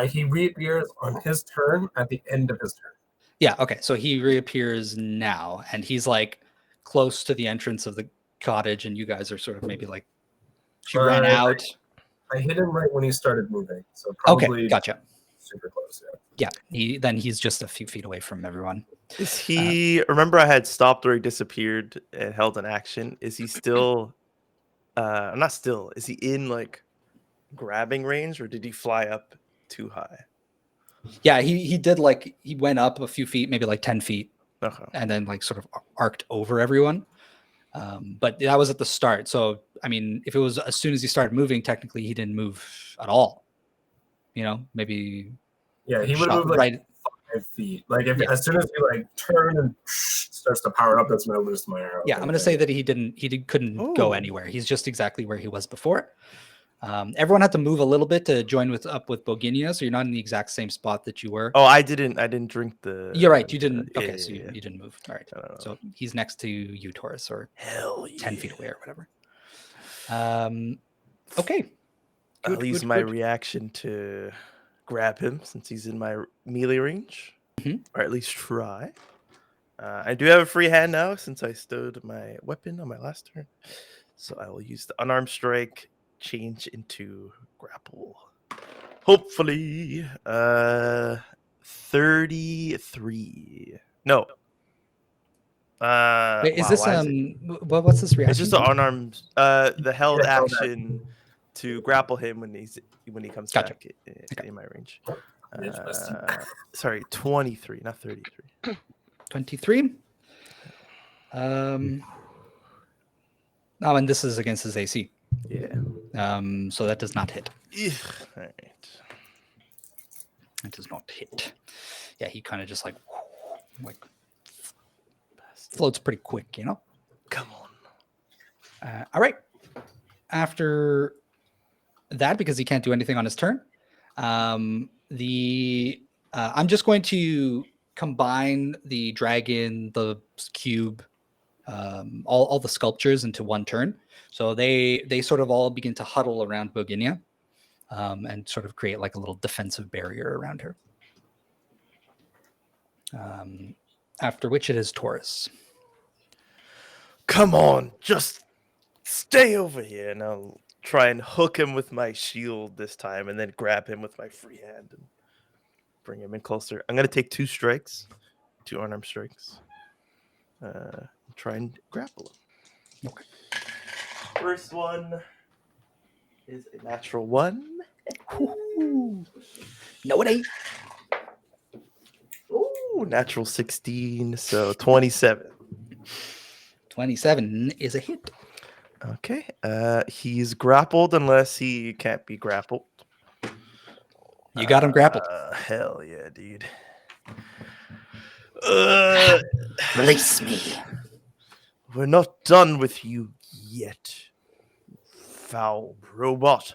He reappears on his turn at the end of his turn. yeah, okay. So he reappears now, and he's like close to the entrance of the cottage, and you guys are sort of maybe like she ran out. I hit him right when he started moving, so probably Okay, gotcha. super close. Yeah, he's just a few feet away from everyone. Is he? Remember, I had stopped or he disappeared and held an action. Is he still? Not still. Is he in like grabbing range, or did he fly up too high? Yeah, he did like he went up a few feet, maybe like 10 feet, Okay. and then like sort of arced over everyone. But that was at the start. So I mean, if it was as soon as he started moving, technically he didn't move at all. You know, maybe Yeah, he would shot move like right. 5 feet. Like if Yeah. as soon as he like turn and starts to power up, that's when I lose my arrow. Yeah, I'm gonna say that he couldn't go Oh. anywhere. He's just exactly where he was before. Everyone had to move a little bit to join up with Boginia, so you're not in the exact same spot that you were. Oh, I didn't drink the. You're right. You didn't. yeah, Okay, yeah, so yeah. you didn't move. All right. I don't know. So he's next to you, Taurus, or Hell 10 feet yeah. away or whatever. Okay. I'll Good, use good, my good. reaction to grab him since he's in my melee range, Mhm. or at least try. I do have a free hand now since I stowed my weapon on my last turn, so I will use the unarmed strike, change into grapple. Hopefully, 33. No. Wait, is wow, this why is it- what's this reaction? It's just the unarmed. The held Yeah, held action to grapple him when he comes Gotcha. back Okay. in my range. Interesting. Sorry, 23, not 33. 23. Oh, and this is against his AC. Yeah. So that does not hit. All right. It does not hit. Yeah, he kind of just like floats pretty quick, you know? Come on. All right. After that, because he can't do anything on his turn, I'm just going to combine the dragon, the cube, all the sculptures into one turn. So they sort of all begin to huddle around Boginia, and sort of create like a little defensive barrier around her. After which it is Taurus. Come on, just stay over here, and I'll try and hook him with my shield this time, and then grab him with my free hand and bring him in closer. I'm gonna take 2 strikes, 2 unarmed strikes. Try and grapple him. Okay. First one is a natural 1. No, it ain't. Ooh, natural 16, so 27. 27 is a hit. Okay. He's grappled unless he can't be grappled. You got him grappled. Hell yeah, dude. Release me. We're not done with you yet, foul robot.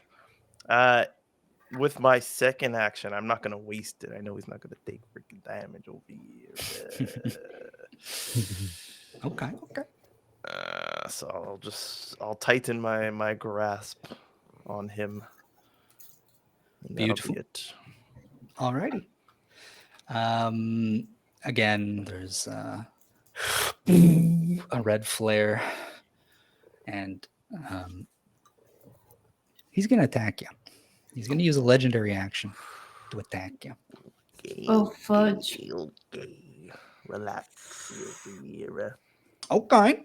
With my second action, I'm not gonna waste it. I know he's not gonna take freaking damage over here. Okay. So I'll tighten my grasp on him. And that'll be Beautiful. it. Alrighty. Again, there's a red flare, and he's gonna attack you. He's gonna use a legendary action to attack you. Oh, fudge. Okay. Relax. Okay.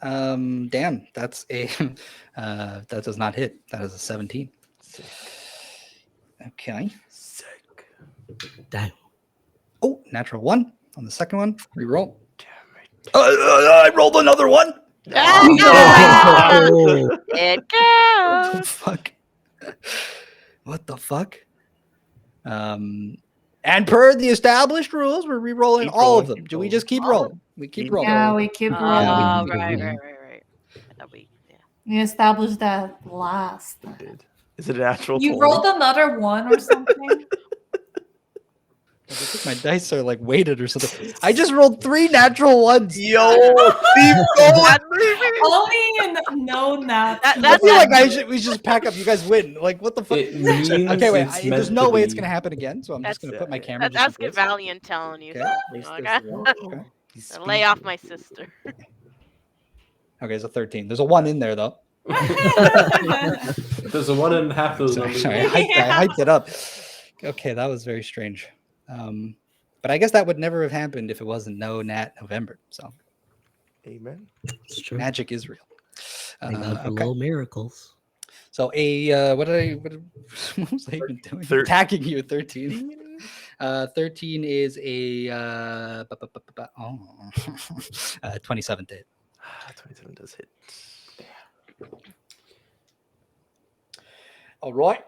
Damn, that's a that does not hit. That is a 17. Sick. Okay. Sick. Damn. Oh, natural 1 on the second one. Reroll. Damn it. I rolled another 1. Oh. It What the goes. fuck? What the fuck? And per the established rules, we're re-rolling Keep all rolling, of them. keep Do we rolling. just keep All rolling? We keep Keep rolling. Yeah, we keep Yeah, rolling. we- Right. That yeah. We established that last. Dude. Is it a natural? You 20? rolled another one or something? I think my dice are like weighted or something. I just rolled 3 natural 1s. Yo, keep going. Only in no nat. That- I that's feel it. like we should just pack up. You guys win. Like what the fuck? It means Okay, wait. it's There's meant no to way it's be. gonna happen again. So I'm just That's- gonna put my camera. That's just in good case. Valiant telling you. Okay. So, At you least know, there's one. Okay. He's lay off speaking. my sister. Okay, there's a 13. There's a 1 in there though. There's a 1 in half those Sorry, numbers. sorry, I hyped it up. Okay, that was very strange. But I guess that would never have happened if it wasn't no Nat November. So Amen. It's true. magic is real. Thank God for Okay. little miracles. So what was I even doing? Thir- Attacking you, 13. 13 is a 27 to hit. 27 does hit. All right.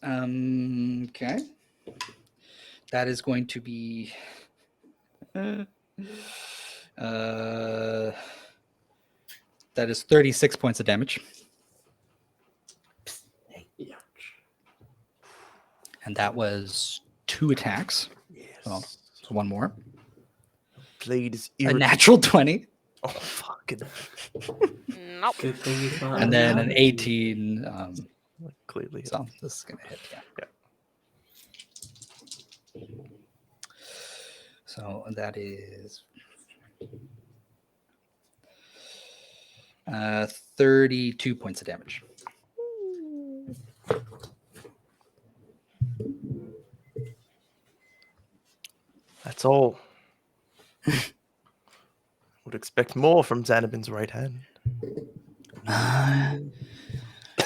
Okay. That is going to be that is 36 points of damage. And that was 2 attacks. Yes. So one more. Blade is A irritating. natural 20. Oh, fucking. Nope. Good thing he's not. And then an around. 18. Clearly. So this is going to hit. Yeah. So that is 32 points of damage. That's all. Would expect more from Xanabin's right hand.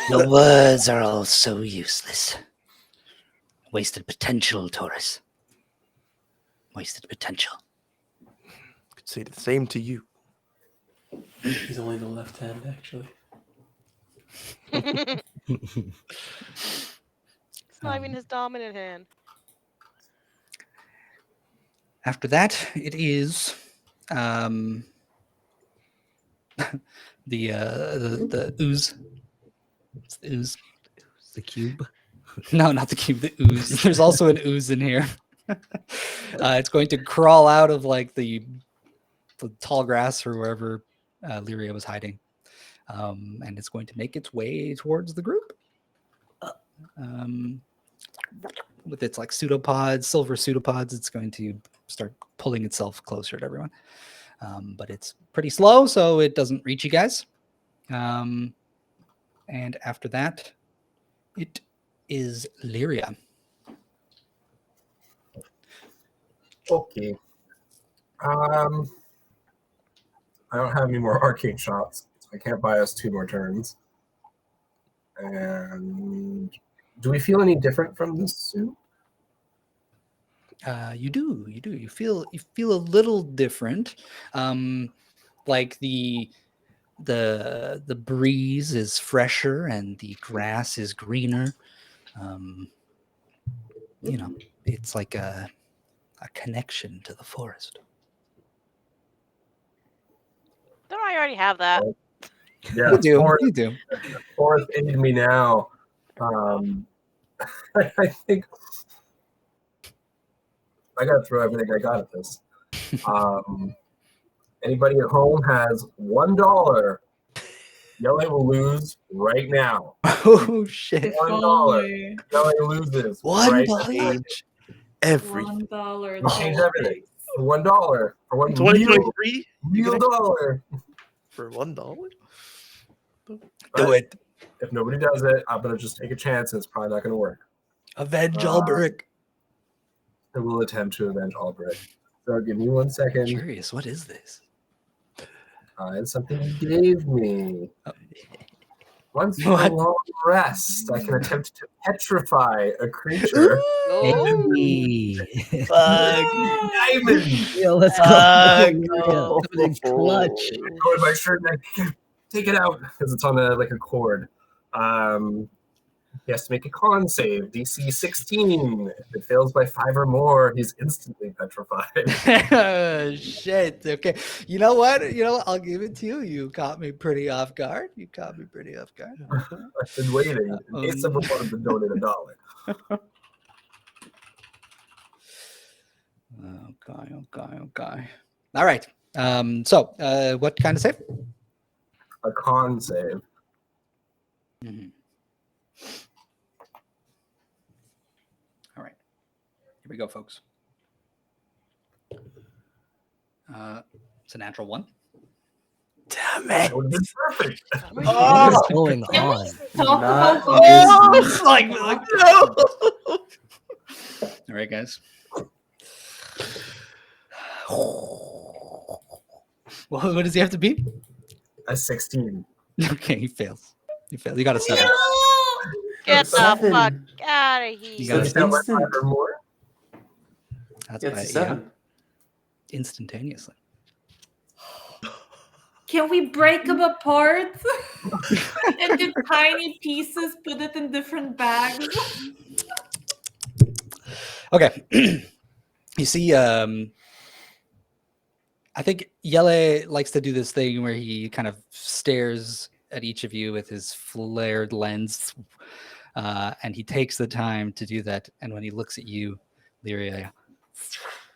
Your words are all so useless. Wasted potential, Taurus. Wasted potential. Could say the same to you. He's only the left hand, actually. It's not even his dominant hand. After that, it is the ooze. It's the ooze. The cube. No, not the cube. The ooze. There's also an ooze in here. It's going to crawl out of like the tall grass or wherever Lyria was hiding, and it's going to make its way towards the group. With its like pseudopods, silver pseudopods, it's going to start pulling itself closer to everyone. But it's pretty slow, so it doesn't reach you guys. And after that, it is Lyria. Okay. I don't have any more arcane shots, so I can't buy us 2 more turns. And do we feel any different from this suit? You do. You feel a little different. Like the breeze is fresher and the grass is greener. It's like a connection to the forest. Don't I already have that? Yeah, You do. forest, You do. forest aided me now. I think I gotta throw everything I got at this. Anybody at home has $1. Jelle will lose right now. Oh shit! $1. Jelle loses right now. Change everything. $1. We'll change everything. For $1. For one real 2023 dollar. for $1. Do it. If nobody does it, I'm gonna just take a chance and it's probably not gonna work. Avenge Alberich. I will attempt to avenge Alberich. So give me 1 second. Curious, what is this? It's something you gave me. Oh. Once in a What? long rest, I can attempt to petrify a creature. Oh, Hey. Diamond! Yo, let's go. go. Coming in clutch. I go in my shirt and I take it out because it's on a cord. He has to make a con save, DC 16. If it fails by 5 or more, he's instantly petrified. Shit. Okay. You know what? I'll give it to you. You caught me pretty off guard. I've been waiting in case someone wanted to donate $1. Okay. All right. So what kind of save? A con save. Mm-hmm. All right. Here we go, folks. It's a natural 1. Damn That it. would have been perfect. What is going on? Talk Not about this- like no. All right, guys. What does he have to beat? A 16. Okay, he fails. You fail. You got a 7. Get the Seven. fuck out of You here. got Is that like instant. 5 or more? That's Yeah, by it's a 7. instantaneously. Can we break them apart into tiny pieces, put it in different bags? Okay. You see, I think Jelle likes to do this thing where he kind of stares at each of you with his flared lens, and he takes the time to do that. And when he looks at you, Irea,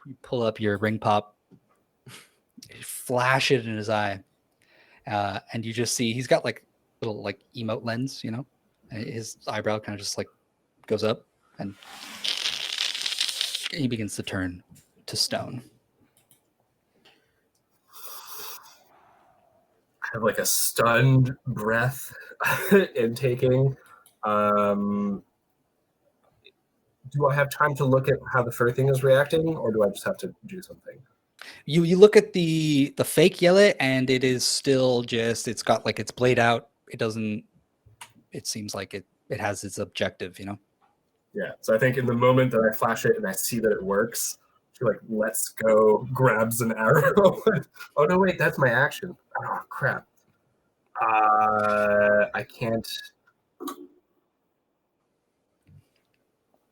you pull up your ring pop, flash it in his eye, and you just see he's got like little like emote lens, you know, and his eyebrow kind of just like goes up, and he begins to turn to stone. I have like a stunned breath intaking. Do I have time to look at how the fur thing is reacting, or do I just have to do something? You look at the fake Jelle, and it is still just, it's got like its blade out. It doesn't, it seems like it has its objective, you know? Yeah. So I think in the moment that I flash it and I see that it works, she like lets go, grabs an arrow. Oh no, wait, that's my action. Oh crap. I can't.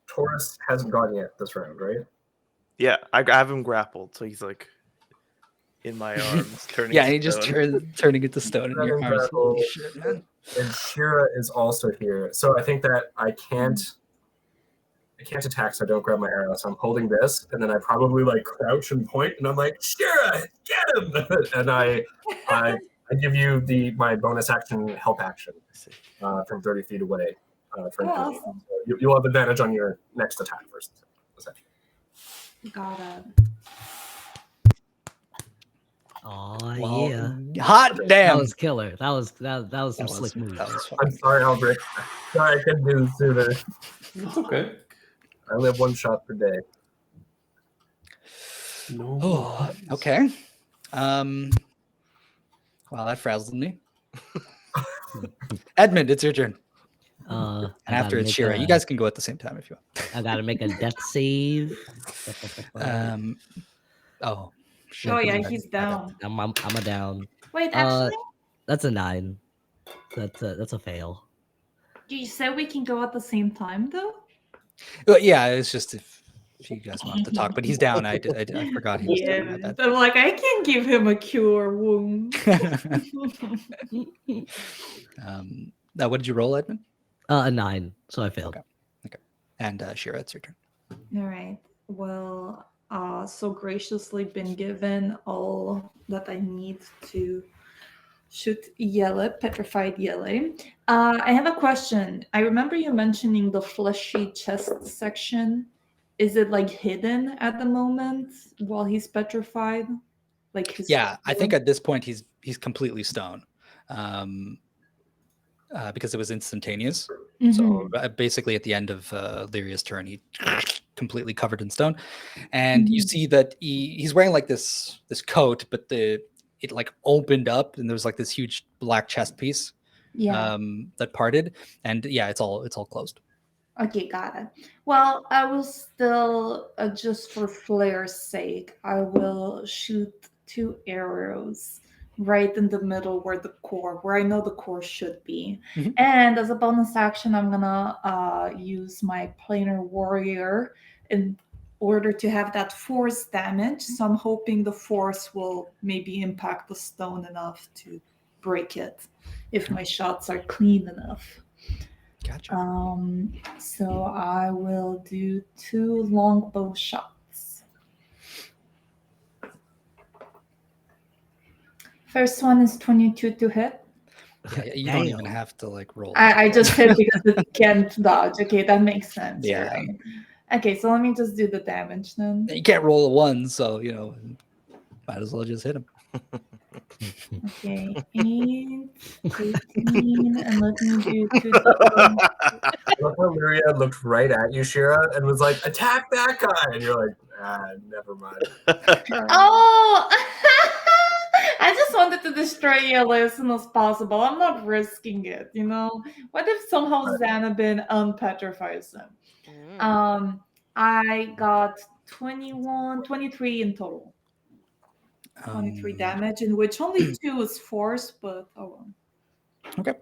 Taurus hasn't gone yet this round, right? Yeah, I have him grappled, so he's like in my arms, turning. Yeah, to he just stone. turning it to stone in your arms. Holy shit, man. And Shira is also here. So I think that I can't attack, so I don't grab my arrow. So I'm holding this, and then I probably like crouch and point, and I'm like, Shira, get him! And I give you my bonus action help action from 30 feet away. For awesome. So you'll have advantage on your next attack first. Got it. Oh Well, yeah. Hot That damn. was killer. That was some That was- slick moves. that was I'm fucking- sorry, Alberich. Sorry I couldn't do this sooner. It's okay. I only have one shot per day. No. Oh, okay. Wow, that frazzled me. Edmund, it's your turn. I And after gotta it's make Shira, you guys can go at the same time if you want. I gotta make a death save. Oh, shit. Oh yeah, My he's bad. down. I'm a down. Wait, actually, That's a 9. That's a fail. you said we can go at the same time though? Well, yeah, it's just if you guys want to talk, but he's down. I forgot he was down. My bad. I'm like, I can give him a cure wound. Now, what did you roll, Edmund? A 9, so I failed. Okay. And Shira, it's your turn. All right. Well, so graciously been given all that I need to shoot Jelle, petrified Jelle. I have a question. I remember you mentioning the fleshy chest section. Is it like hidden at the moment while he's petrified? Like his Yeah, I think shoulder? at this point he's completely stone, because it was instantaneous. Mhm. So basically, at the end of Lyria's turn, he completely covered in stone, and you Mhm. see that he's wearing like this coat, but it like opened up, and there was like this huge black chest piece Yeah. that parted, and yeah, it's all closed. Okay, got it. Well, I will still, just for flair's sake, I will shoot 2 arrows right in the middle where I know the core should be. Mhm. And as a bonus action, I'm gonna use my planar warrior in order to have that force damage. So I'm hoping the force will maybe impact the stone enough to break it if my shots are clean enough. Gotcha. So I will do 2 longbow shots. First one is 22 to hit. Yeah, you don't even Damn. have to like roll. I just hit because it can't dodge. Okay, that makes sense. Yeah. Right? Okay, so let me just do the damage then. You can't roll a 1, so might as well just hit him. Okay, 8, 18, and let me do 2. I love how Irea looked right at you, Shira, and was like, attack that guy! And you're like, never mind. Oh! I just wanted to destroy Yelle as soon as possible. I'm not risking it, you know? What if somehow Xanabin unpetrifies him? Mm. I got 23 in total. 23 damage, in which only 2 is force, but oh well. Okay.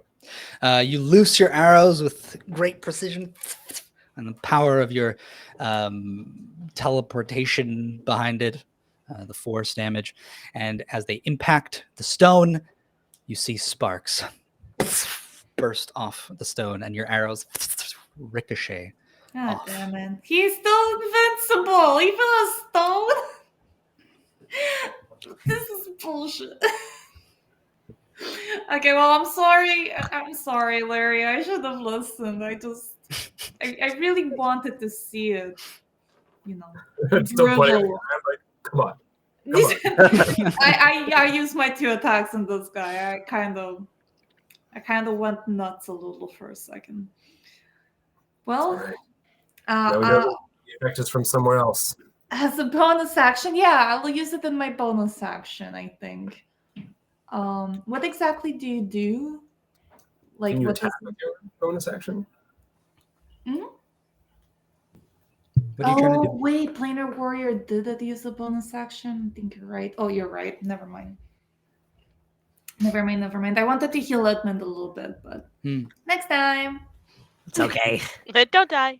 You loose your arrows with great precision and the power of your teleportation behind it, the force damage. And as they impact the stone, you see sparks burst off the stone and your arrows ricochet. God Off. damn it. He's still invincible, even a stone. This is bullshit. Okay, well, I'm sorry. I'm sorry, Larry. I should have listened. I really wanted to see it. You know, It's still playing. brutal. I'm like, come on. Come on. I used my 2 attacks on this guy. I kind of went nuts a little for a second. Well, Sorry. Now we know the effect is from somewhere else. as a bonus action, yeah, I'll use it in my bonus action, I think. What exactly do you do? Like, Can you what attack does... with your bonus action? What are you trying to do? Wait, Planar Warrior did it use a bonus action? I think you're right. Oh, you're right. Never mind. Never mind. I wanted to heal Edmund a little bit, but next time. It's okay. Don't die.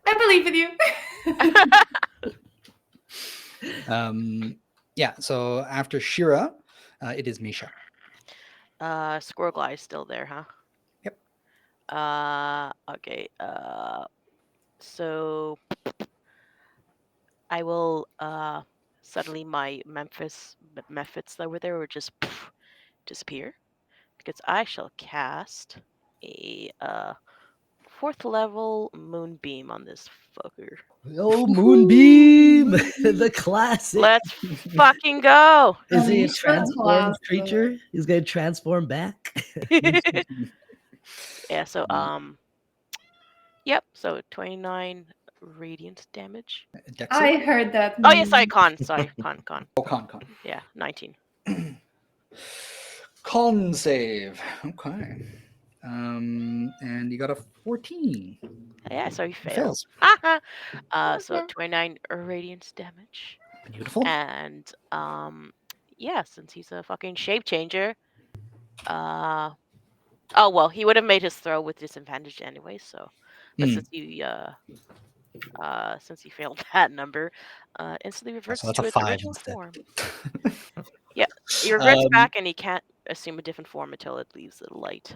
I believe in you. Yeah, so after Shira, it is Misha. Squirrel Glide is still there, huh? Yep. Okay. So I will suddenly my methods that were there will just disappear, because I shall cast a 4th level moonbeam on this fucker. Oh, Moonbeam! The classic. Let's fucking go! Is he a Unleash the transformed classic. creature? He's gonna transform back. Yeah, so yep, so 29 radiant damage. Dex I save? heard that. Oh yeah, sorry, con. Oh, con. Yeah, 19. Con save. Okay. And you got a 14. Yeah, so he Fails. fails. So 29 radiant damage. Beautiful. And yeah, since he's a fucking shape changer, oh well, he would have made his throw with disadvantage anyway, so but since he failed that number, instantly reverts So that's to a its 5 original instead. form. Yeah, he reverts back and he can't assume a different form until it leaves the light.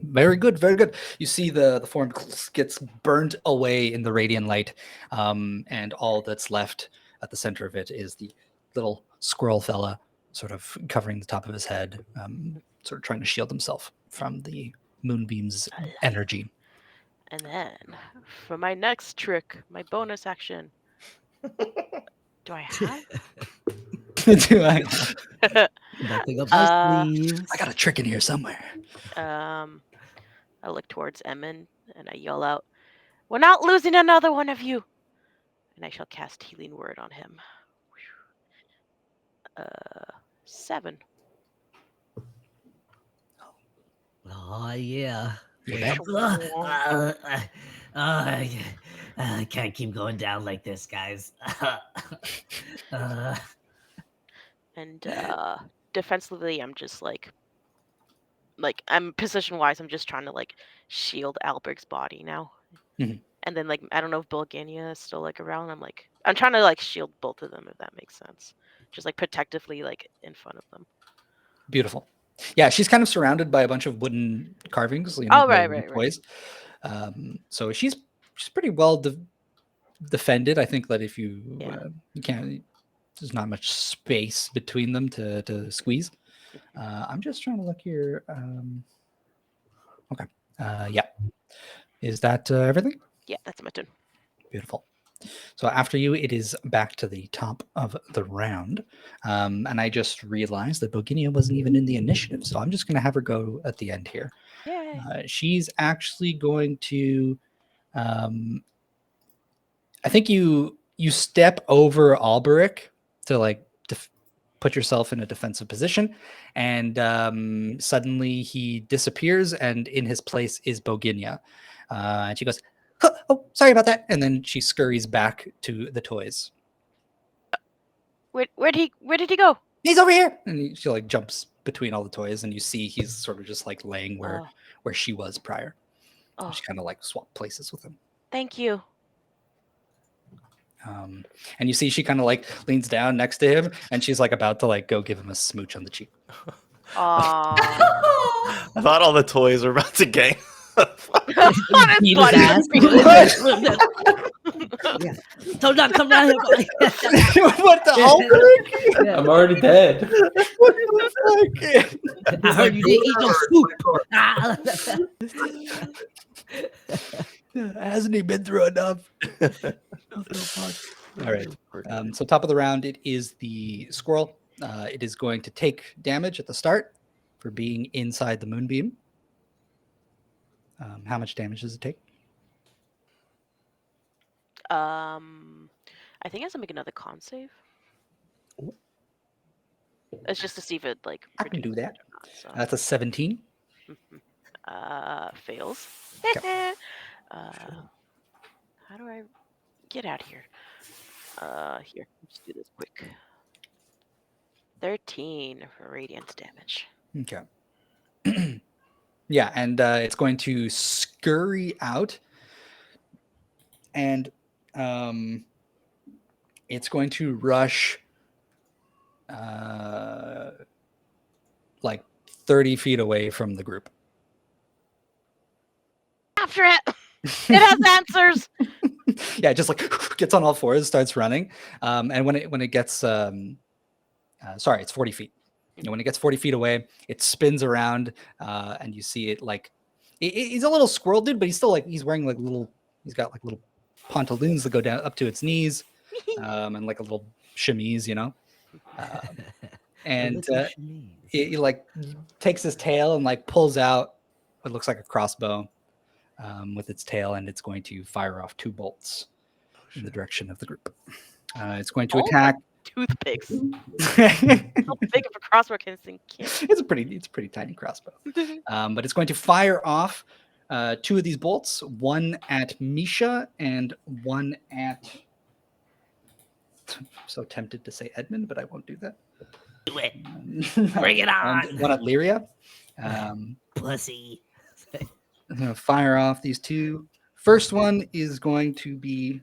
Very good, very good. You see the form gets burned away in the radiant light, and all that's left at the center of it is the little squirrel fella sort of covering the top of his head, sort of trying to shield himself from the moonbeam's energy. And then, for my next trick, my bonus action, do I have? Do I? Nothing up my sleeves. I got a trick in here somewhere. I look towards Emin and I yell out, "We're not losing another one of you!" And I shall cast Healing Word on him. 7. Oh yeah. You're back. I can't keep going down like this, guys. And defensively, I'm just like I'm position-wise, I'm just trying to like shield Alberich's body now. Mhm. And then like I don't know if Bulgania is still like around. I'm trying to like shield both of them, if that makes sense. Just like protectively like in front of them. Beautiful. Yeah, she's kind of surrounded by a bunch of wooden carvings. Right. Toys. So she's pretty well defended. I think that if you you can't, there's not much space between them to squeeze. I'm just trying to look here. Okay. Yeah. Is that everything? Yeah, that's my turn. Beautiful. So after you, it is back to the top of the round. And I just realized that Boginia wasn't even in the initiative. So I'm just going to have her go at the end here. Yay. She's actually going to... I think you step over Alberich to like put yourself in a defensive position, and suddenly he disappears, and in his place is Boginia. And she goes, "Oh, sorry about that," and then she scurries back to the toys. Where did he go? He's over here, and she like jumps between all the toys, and you see he's sort of just like laying where she was prior. Oh, She kind of like swapped places with him. thank you. And you see she kind of like leans down next to him, and she's like about to like go give him a smooch on the cheek. Aw. I thought all the toys were about to gang. Beat his ass. Yeah. Don't not come down here. buddy. What the Alberich? Yeah. I'm already dead. What the fuck? I heard you didn't eat no soup. Hasn't he been through enough? All right. So top of the round, it is the squirrel. It is going to take damage at the start for being inside the moonbeam. How much damage does it take? I think I have to make another con save. It's just to see if it like. I can do reduces that. it or not, so. That's a 17. Fails. How do I get out of here? Here, let's do this quick. 13 for radiant damage. Okay. Yeah, and it's going to scurry out, and it's going to rush like 30 feet away from the group. After it! It has answers! Yeah, it just like gets on all fours, starts running, and when it gets sorry, it's 40 feet. And when it gets 40 feet away, it spins around, and you see it like he's a little squirrel dude, but he's still like he's wearing like he's got like little pantaloons that go down up to its knees, and like a little chemise, you know. And he like takes his tail and like pulls out what looks like a crossbow with its tail, and it's going to fire off 2 bolts in the direction of the group. It's going to attack. Toothpicks. How big of a crossbow can this thing kill? It's a pretty tiny crossbow. But it's going to fire off 2 of these bolts, one at Misha and one at. I'm so tempted to say Edmund, but I won't do that. Do it. Bring it on. And one at Irea. Pussy. I'm going to fire off these 2. First one is going to be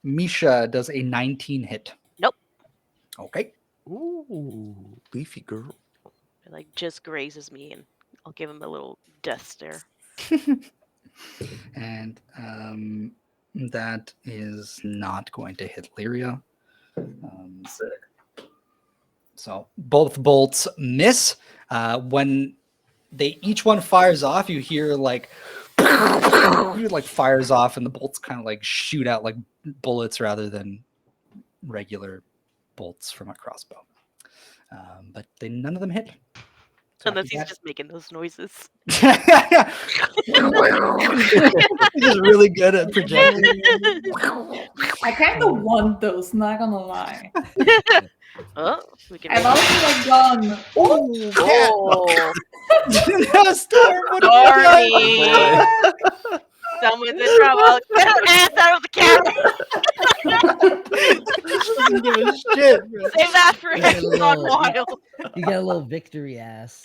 Misha does a 19 hit. Nope. Okay. Ooh, leafy girl. It like just grazes me, and I'll give him a little death stare. And that is not going to hit Lyria. Sick. So both bolts miss. When each one fires off, you hear like fires off, and the bolts kind of like shoot out like bullets rather than regular bolts from a crossbow. But none of them hit. So Unless he's just making those noises. He's just really good at projecting. I kind of want those, not gonna lie. Oh, we can I've make also like gone. Oh, No, Storm, what have you done? Stormy! Someone's in trouble. Get her ass out of the camera! Doesn't give a shit, bro. Save that for Yeah, Hexagon no. Wild. You got a little victory ass.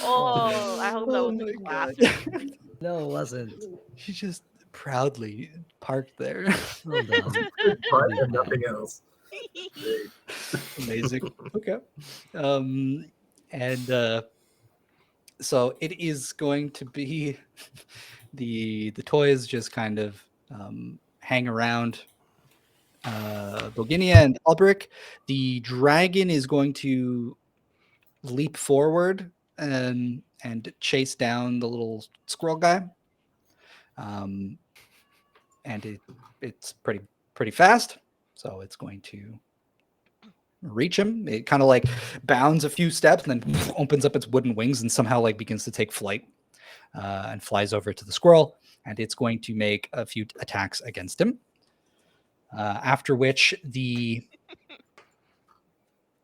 Oh, I hope that Oh was my a class. God. No, it wasn't. He just proudly parked there. Well done. But and nothing else. Amazing. Okay. And so it is going to be the toys just kind of hang around Boginia and Alberich. The dragon is going to leap forward and chase down the little squirrel guy. And it's pretty fast, so it's going to reach him. It kind of like bounds a few steps and then opens up its wooden wings and somehow like begins to take flight and flies over to the squirrel, and it's going to make a few attacks against him. After which the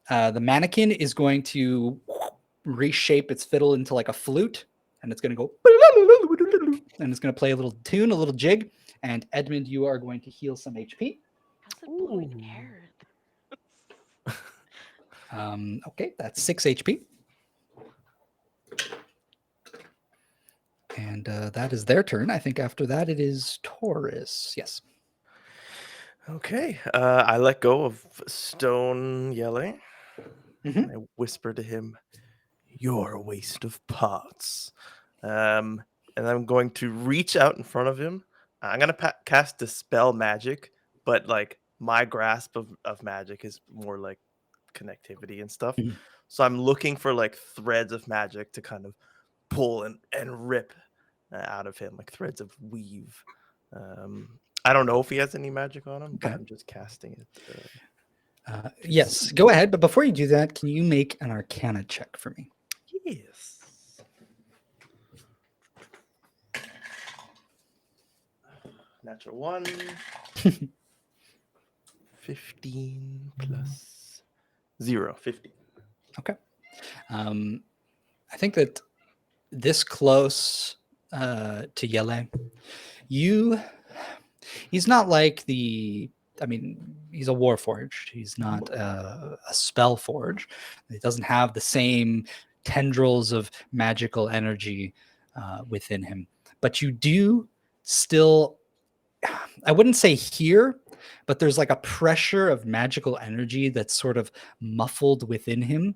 The mannequin is going to reshape its fiddle into like a flute, and it's going to go, and it's going to play a little tune, a little jig. And Edmund, you are going to heal some HP. How's it blowing air? Okay, that's 6 HP. And that is their turn. I think after that it is Taurus. Yes. Okay. I let go of Stone Yelle. Mhm. I whisper to him, "You're a waste of parts." And I'm going to reach out in front of him. I'm going to cast Dispel Magic, but like my grasp of magic is more like connectivity and stuff. Mhm. So I'm looking for like threads of magic to kind of pull and rip out of him, like threads of weave. I don't know if he has any magic on him, but Okay. I'm just casting it. Yes, go ahead. But before you do that, can you make an Arcana check for me? Yes. Natural 1. 15 plus 0. 15. Okay. I think that this close to Yelle, he's not like he's a Warforged. He's not a Spellforged. He doesn't have the same tendrils of magical energy within him. But you do still, I wouldn't say hear, but there's like a pressure of magical energy that's sort of muffled within him.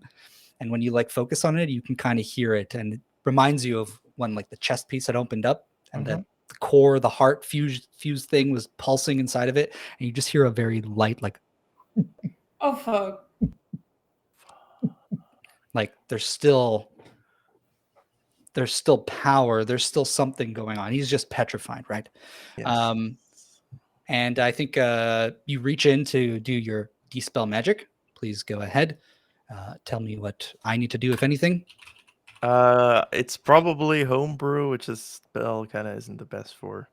And when you like focus on it, you can kind of hear it. And it reminds you of when like the chest piece had opened up and the core, the heart fused thing was pulsing inside of it. And you just hear a very light, Oh fuck. like there's still power. There's still something going on. He's just petrified, right? Yes. And I think you reach in to do your Dispel Magic. Please go ahead. Tell me what I need to do, if anything. It's probably Homebrew, which is spell kind of isn't the best for.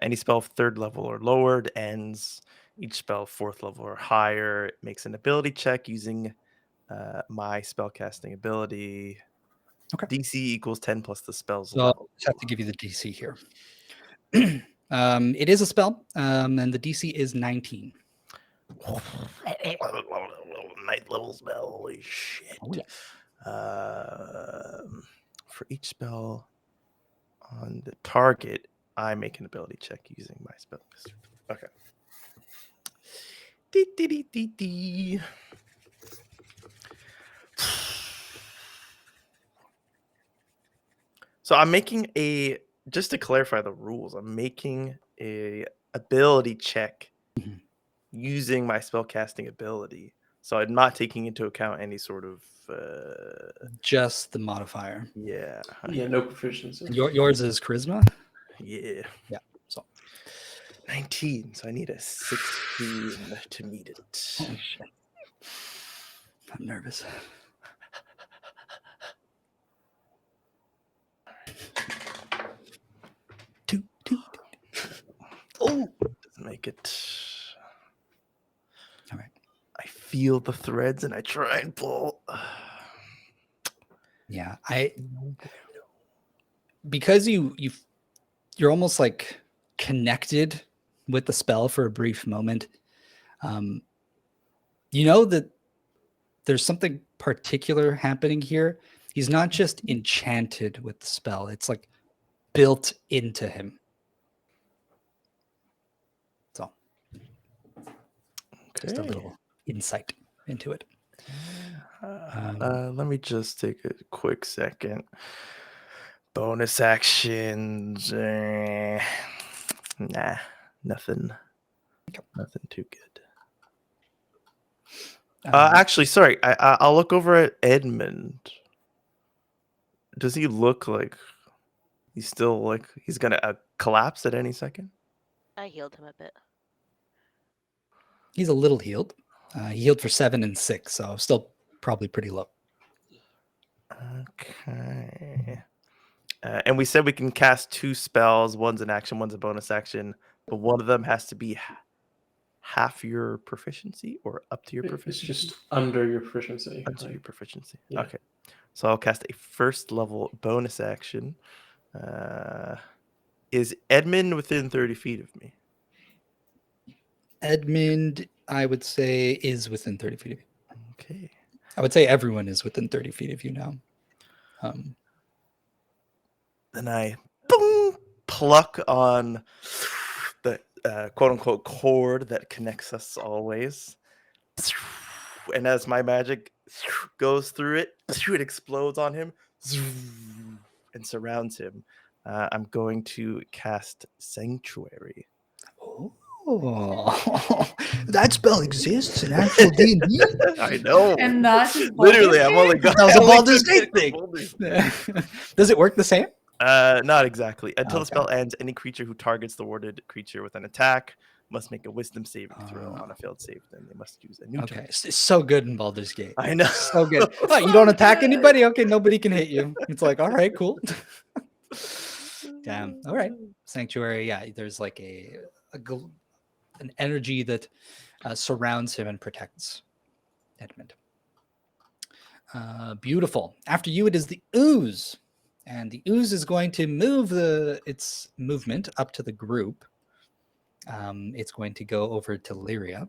Any spell 3rd level or lower ends. Each spell 4th level or higher. It makes an ability check using my spellcasting ability. Okay. DC equals 10 plus the spell's So level. I'll just have to give you the DC here. It is a spell, and the DC is 19. Night level spell. Holy shit. Oh, yeah. For each spell on the target, I make an ability check using my spell. Okay. Dee. So I'm making just to clarify the rules, I'm making a ability check Mhm. using my spellcasting ability. So I'm not taking into account any sort of Just the modifier. yeah. Yeah, no proficiency. And yours is charisma? Yeah. Yeah. So 19. So I need a 16 to meet it. holy shit. I'm nervous. Two. Oh, doesn't make it. All right. I feel the threads and I try and pull. Yeah, because you're almost like connected with the spell for a brief moment. You know that there's something particular happening here. He's not just enchanted with the spell; it's like built into him. So, just a little insight into it. Let me just take a quick second. Bonus actions. Nah, nothing. Nothing too good. Actually, sorry. I'll look over at Edmund. Does he look like he's still like he's gonna collapse at any second? I healed him a bit. He's a little healed. He healed for 7 and 6, so still probably pretty low. Okay. And we said we can cast 2 spells. One's an action, one's a bonus action, but one of them has to be half your proficiency or up to your It's proficiency? just under your proficiency. Up to like- your proficiency. yeah. Okay. So I'll cast a first level bonus action. Is Edmund within 30 feet of me? Edmund, I would say, is within 30 feet of you. Okay. I would say everyone is within 30 feet of you now. Then I boom, pluck on the quote unquote cord that connects us always. And as my magic goes through it, it explodes on him and surrounds him. I'm going to cast Sanctuary. Oh, that spell exists in actual D&D. I know. And not just Literally, Baldur's I'm only Gate? got That was a I only Baldur's took Gate it for thing. Baldur's Gate. Does it work the same? Not exactly. Until the Okay. spell ends, any creature who targets the warded creature with an attack must make a wisdom saving throw. On a failed save, then they must use a new Okay, it's so good in Baldur's Gate. I know. So good. Oh, you don't attack anybody? Okay, nobody can hit you. It's like, all right, cool. Damn. All right. Sanctuary. Yeah, there's like an energy that surrounds him and protects Edmund. Beautiful. After you, it is the ooze, and the ooze is going to move its movement up to the group. It's going to go over to Lyria,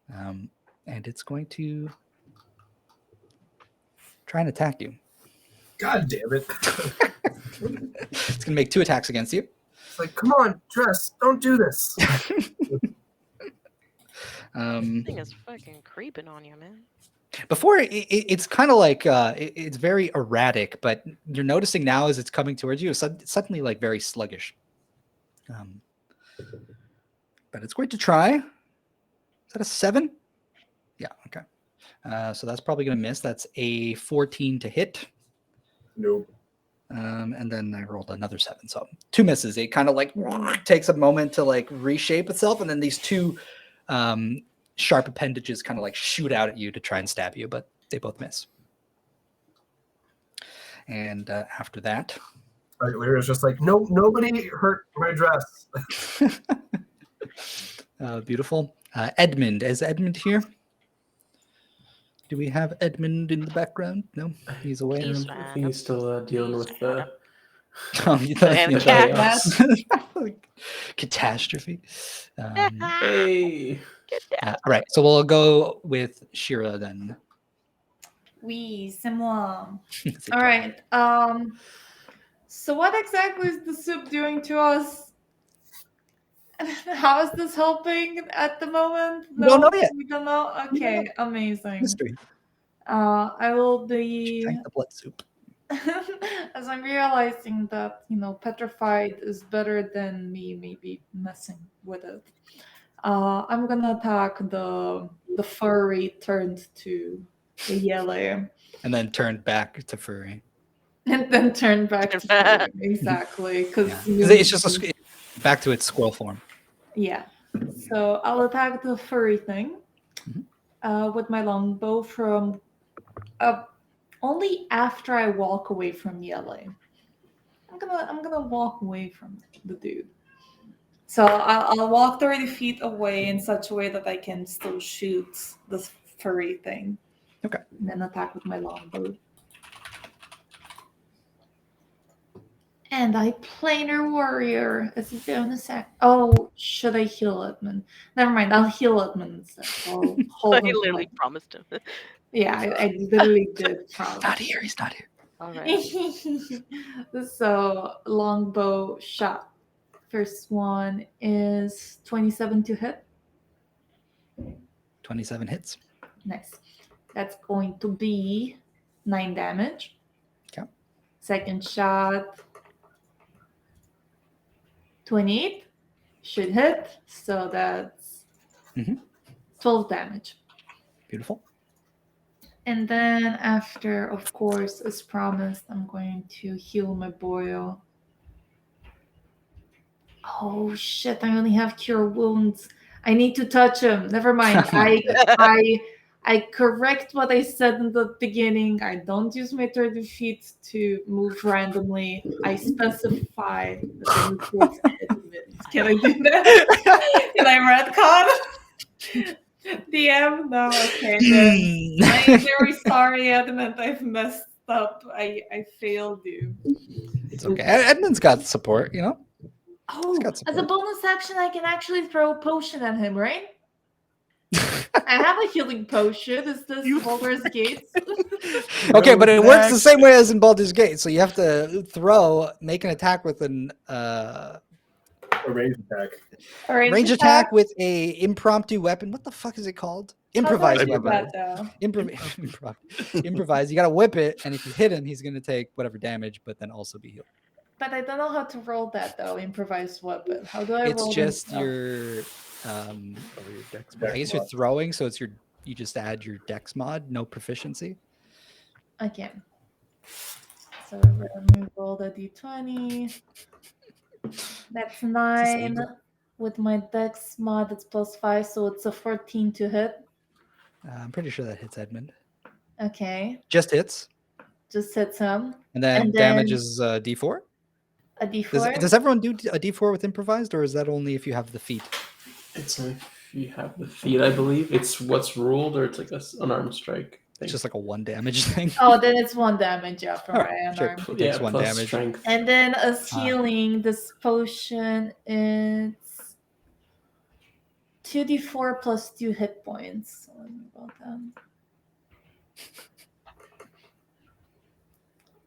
and it's going to try and attack you. God damn it. It's going to make 2 attacks against you. It's like, come on, Dress, don't do this. This thing is fucking creeping on you, man. Before it's kind of like it's very erratic, but you're noticing now as it's coming towards you, it's suddenly like very sluggish. But it's going to try. Is that a 7? Yeah. Okay. So that's probably going to miss. That's a 14 to hit. Nope. And then I rolled another 7, so 2 misses. It kind of like takes a moment to like reshape itself, and then these 2 sharp appendages kind of like shoot out at you to try and stab you, but they both miss. And after that, Like, Lyra's just like, no, nobody hurt my dress. beautiful. Edmund, is Edmund here? Do we have Edmund in the background? No, he's away. He's I mad. think he's still dealing with the Oh, you thought And you cat. catastrophe. hey. Get down. All right, so we'll go with Shira then. Oui, c'est moi. C'est All toi. right. So what exactly is the soup doing to us? How is this helping at the moment? We don't know yet. We don't know. Okay, amazing. Mystery. I will She be drank the blood soup. as I'm realizing that petrified is better than me maybe messing with it. I'm gonna attack the furry turned to the yellow. And then turned back to furry. And then turn back to furry. Exactly. Because Yeah. 'Cause it's just back to its squirrel form. yeah. So I'll attack the furry thing Mhm. with my longbow from only after I walk away from Jelle. I'm gonna walk away from the dude. So I'll walk 30 feet away in such a way that I can still shoot this furry thing. Okay. And then attack with my longbow. And I planar warrior as a bonus act. Oh, should I heal Edmund? Never mind, I'll heal Edmund instead. I'll hold I him for literally my- promised him. Yeah, I literally did promise. Not here. He's not here. All right. So longbow shot. First one is 27 to hit. 27 hits. Nice. That's going to be 9 damage. Okay. Second shot, 28. Should hit. So that's Mhm. 12 damage. Beautiful. And then after, of course, as promised, I'm going to heal my boil. Oh shit, I only have cure wounds. I need to touch him. Never mind. I correct what I said in the beginning. I don't use my 30 feet to move randomly. I specify that I move towards Edmund. Can I do that? Can I retcon? DM? No, okay. Then I'm very sorry, Edmund. I've messed up. I failed you. It's okay. Edmund's got support, you know? Oh, got as a support. bonus action, I can actually throw a potion at him, right? I have a healing potion. Is this Baldur's Gates? Okay, but it works the same way as in Baldur's Gate. So you have to make an attack with an A range attack. range attack with a impromptu weapon. What the fuck is it called? Improvised How do I do weapon. that, though? Improvised. You gotta whip it, and if you hit him, he's gonna take whatever damage, but then also be healed. But I don't know how to roll that, though. Improvised weapon. How do I It's roll just this? your I guess you're throwing, so it's you just add your dex mod, no proficiency. Okay. So let me roll the d20. That's 9. With my dex mod, it's +5, so it's a 14 to hit. I'm pretty sure that hits Edmund. Okay. Just hits. Just hits him. And then damage is D4? A d4? Does everyone do a D4 with improvised, or is that only if you have the feat? It's if you have the feat, I believe. It's what's ruled, or it's like an unarmed strike. It's just like a 1 damage thing. Oh, then it's 1 damage, yeah, from my Sure. unarmed. It takes 1 plus damage. strength. And then as healing, this potion is 2d4 plus 2 hit points. So let me roll down.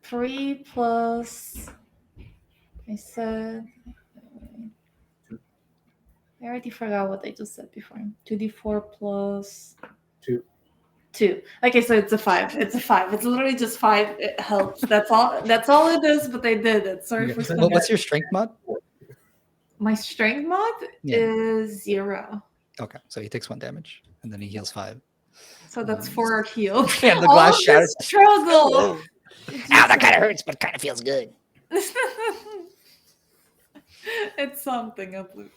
3 plus. I said. I already forgot what I just said before. 2d4 plus 2. Okay, so it's a 5. It's a 5. It's literally just 5. It helps. That's all. That's all it is. But I did it. Sorry for spending. What's your strength mod? My strength mod is 0. Okay, so he takes 1 damage, and then he heals 5. So that's 4 healed. Yeah, the glass shatters. Struggle. Ow, that kind of hurts, but kind of feels good. It's something at least.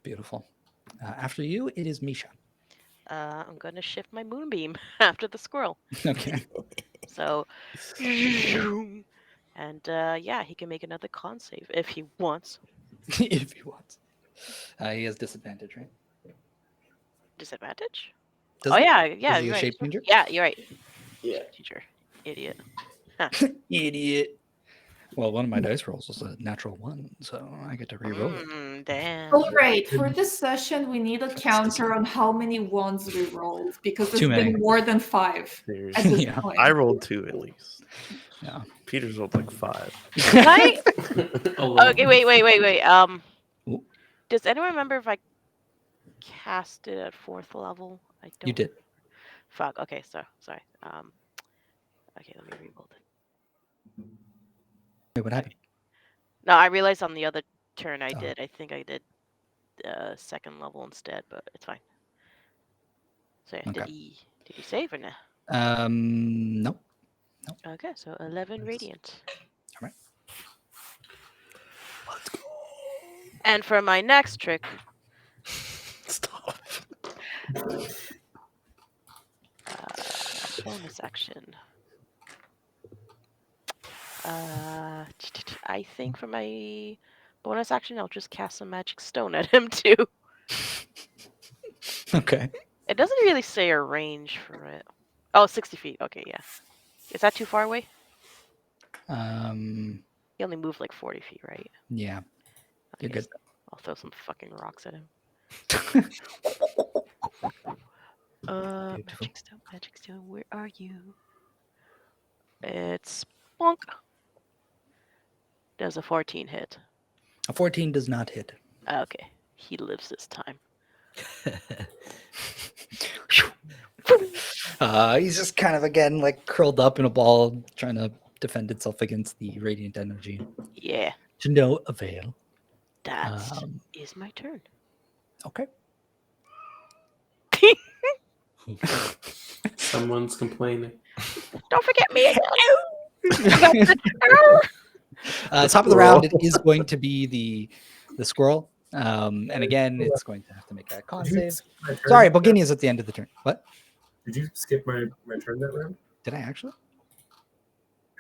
Beautiful. After you, it is Misha. I'm gonna shift my moonbeam after the squirrel. Okay. So, and yeah, he can make another con save if he wants. If he wants. He has disadvantage, right? Disadvantage? Does Oh he? yeah, Is yeah, he you're a right. shape changer? Yeah, you're right. Yeah. Teacher, idiot. Idiot. Well, one of my dice rolls was a natural 1, so I get to re-roll it. Damn. All right, for this session, we need a counter on how many ones we rolled because it's Too many. been more than 5 There's- at this Yeah. point. I rolled 2 at least. Yeah. Peter's rolled like 5. Can I? Alone. Okay, wait. Ooh. Does anyone remember if I cast it at 4th level? I don't. You did. Fuck. Okay, so sorry. Okay, let me rebuild it. Wait, what happened? No, I realized on the other turn I Oh. did. I think I did 2nd level instead, but it's fine. So yeah, Okay. did he save or no? No. Okay, so 11 radiant. All right. Let's go. And for my next trick, Stop. bonus action. I think for my bonus action, I'll just cast some magic stone at him too. Okay. It doesn't really say a range for it. Oh, 60 feet. Okay, yeah. Is that too far away? He only moved like 40 feet, right? Yeah. You're good. So I'll throw some fucking rocks at him. Beautiful. Magic stone, where are you? It's bonk. Does a 14 hit? A 14 does not hit. Okay, he lives this time. He's just kind of again like curled up in a ball, trying to defend itself against the radiant energy. Yeah, To no avail. that is my turn. Okay. Someone's complaining. Don't forget me. Top of the round, it is going to be the squirrel. And again, it's going to have to make a con save. Sorry, Bogini is at the end of the turn. What? Did you skip my turn that round? Did I actually?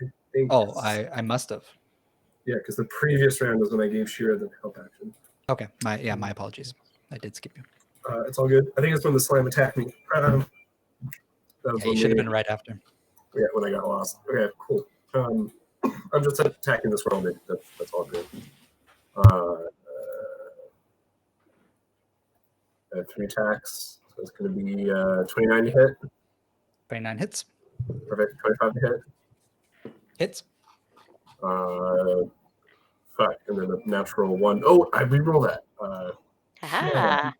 I think. Oh, I must have. Yeah, because the previous round was when I gave Shira the help action. Okay, my apologies. I did skip you. It's all good. I think it's when the slime attacked me. That was Yeah, you when should have been right after. Yeah, when I got lost. Okay, cool. I'm just attacking this roll. That's all good. I have 3 attacks. So it's going to be 29 to hit. 29 hits. Perfect. 25 to hit. Hits. Fuck. And then the natural 1. Oh, I reroll that. Ah.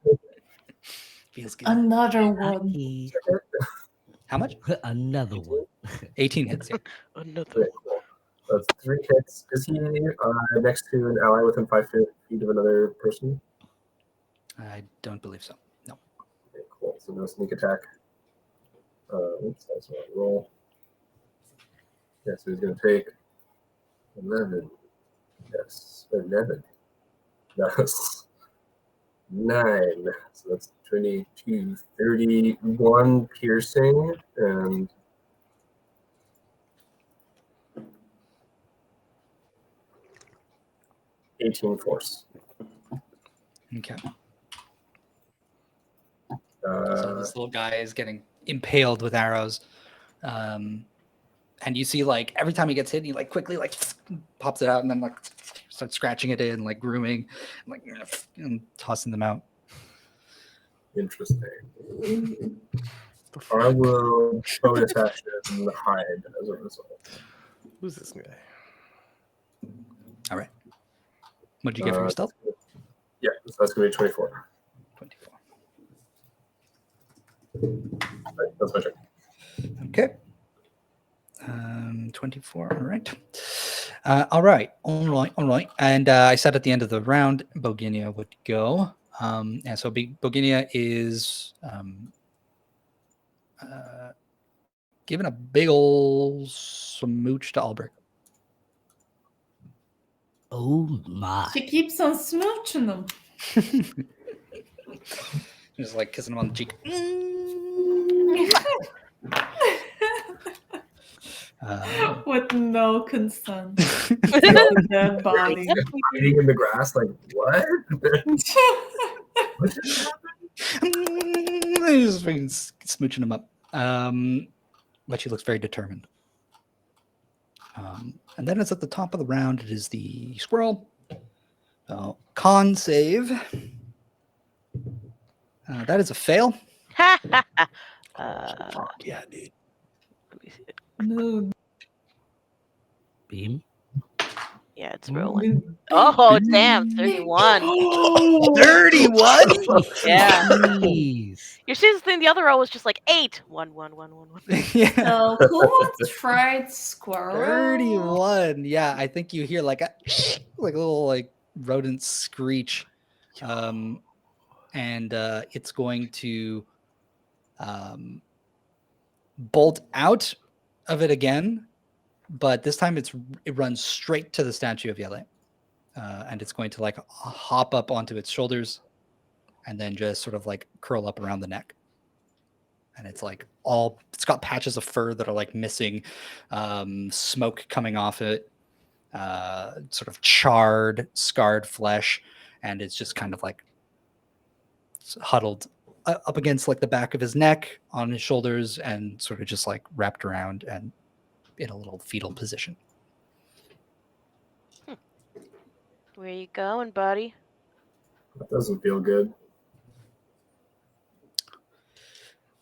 Feels good. Another one. Lucky. How much? Another one. 18 hits. Yeah. Another Okay, cool. That's 3 hits. Is he next to an ally within 5 feet of another person? I don't believe so. No. Okay, cool. So no sneak attack. Oops, that's not a roll. Yeah, so he's going to take 11. Yes, 11. That's 9. So that's 22, 31 piercing, and 18 force. Okay. So this little guy is getting impaled with arrows. And you see, like, every time he gets hit, he, like, quickly, like, pops it out and then, like, starts scratching it in, like, grooming, like, and tossing them out. Interesting. I will bonus action hide as a result. Who's this guy? All right. What did you get for your stealth? Yeah, so that's going to be 24. 24. Right, that's my turn. Okay. 24. All right. All right. And I said at the end of the round, Boginia would go. And so Boginia is giving a big ol' smooch to Alberich. Oh my. She keeps on smooching them. Just like kissing him on the cheek. With no consent. No dead body. Hiding in the grass, like, what? What just happened? Just freaking smooching him up. But she looks very determined. And then it's at the top of the round. It is the squirrel. So, con save. That is a fail. Fuck yeah, dude. Let me see. No. Beam. Yeah, it's rolling. Oh, damn, 31. 31? Yeah. Jeez. Your season's thing, the other row was just like 8. 1, 1, 1, 1, 1. Yeah. So who tried squirrel? 31. Yeah, I think you hear like a little like rodent screech. And it's going to bolt out of it again, but this time it runs straight to the statue of Jelle. And it's going to like hop up onto its shoulders and then just sort of like curl up around the neck. And it's like it's got patches of fur that are like missing, smoke coming off it, sort of charred, scarred flesh. And it's just kind of like huddled up against like the back of his neck, on his shoulders, and sort of just like wrapped around and in a little fetal position. Where you going, buddy? That doesn't feel good.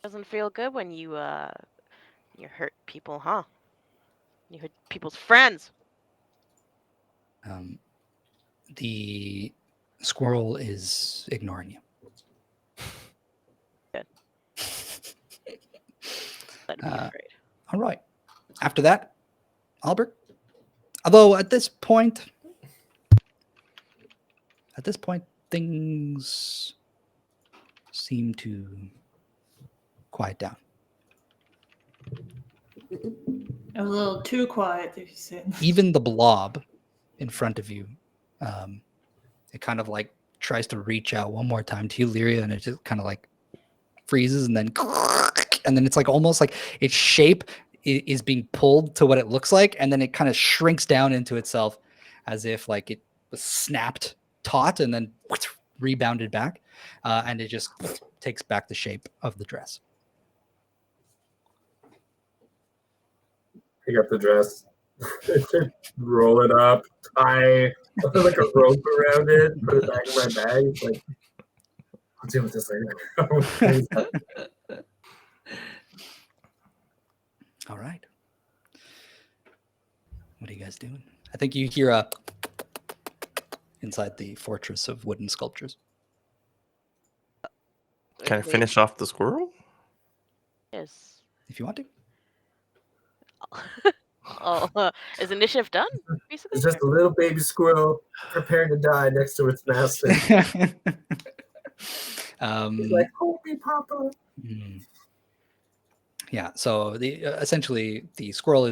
Doesn't feel good when you hurt people, huh? You hurt people's friends. The squirrel is ignoring you. Good. Let me be afraid. All right. After that, Albert. Although at this point, things seem to quiet down. A little too quiet, if you say. Even the blob in front of you, it kind of like tries to reach out one more time to you, Irea, and it just kind of like freezes and then and then it's like almost like its shape is being pulled to what it looks like, and then it kind of shrinks down into itself as if like it was snapped taut and then rebounded back, and it just takes back the shape of the dress. Pick up the dress, roll it up, tie like a rope around it, put it back in my bag. It's like, I'll deal with this later. All right. What are you guys doing? I think you hear a inside the fortress of wooden sculptures. Can I finish off the squirrel? Yes. If you want to. Is initiative done? Basically. It's just a little baby squirrel preparing to die next to its master. He's like, "Hold me, Papa." Yeah. So essentially the squirrel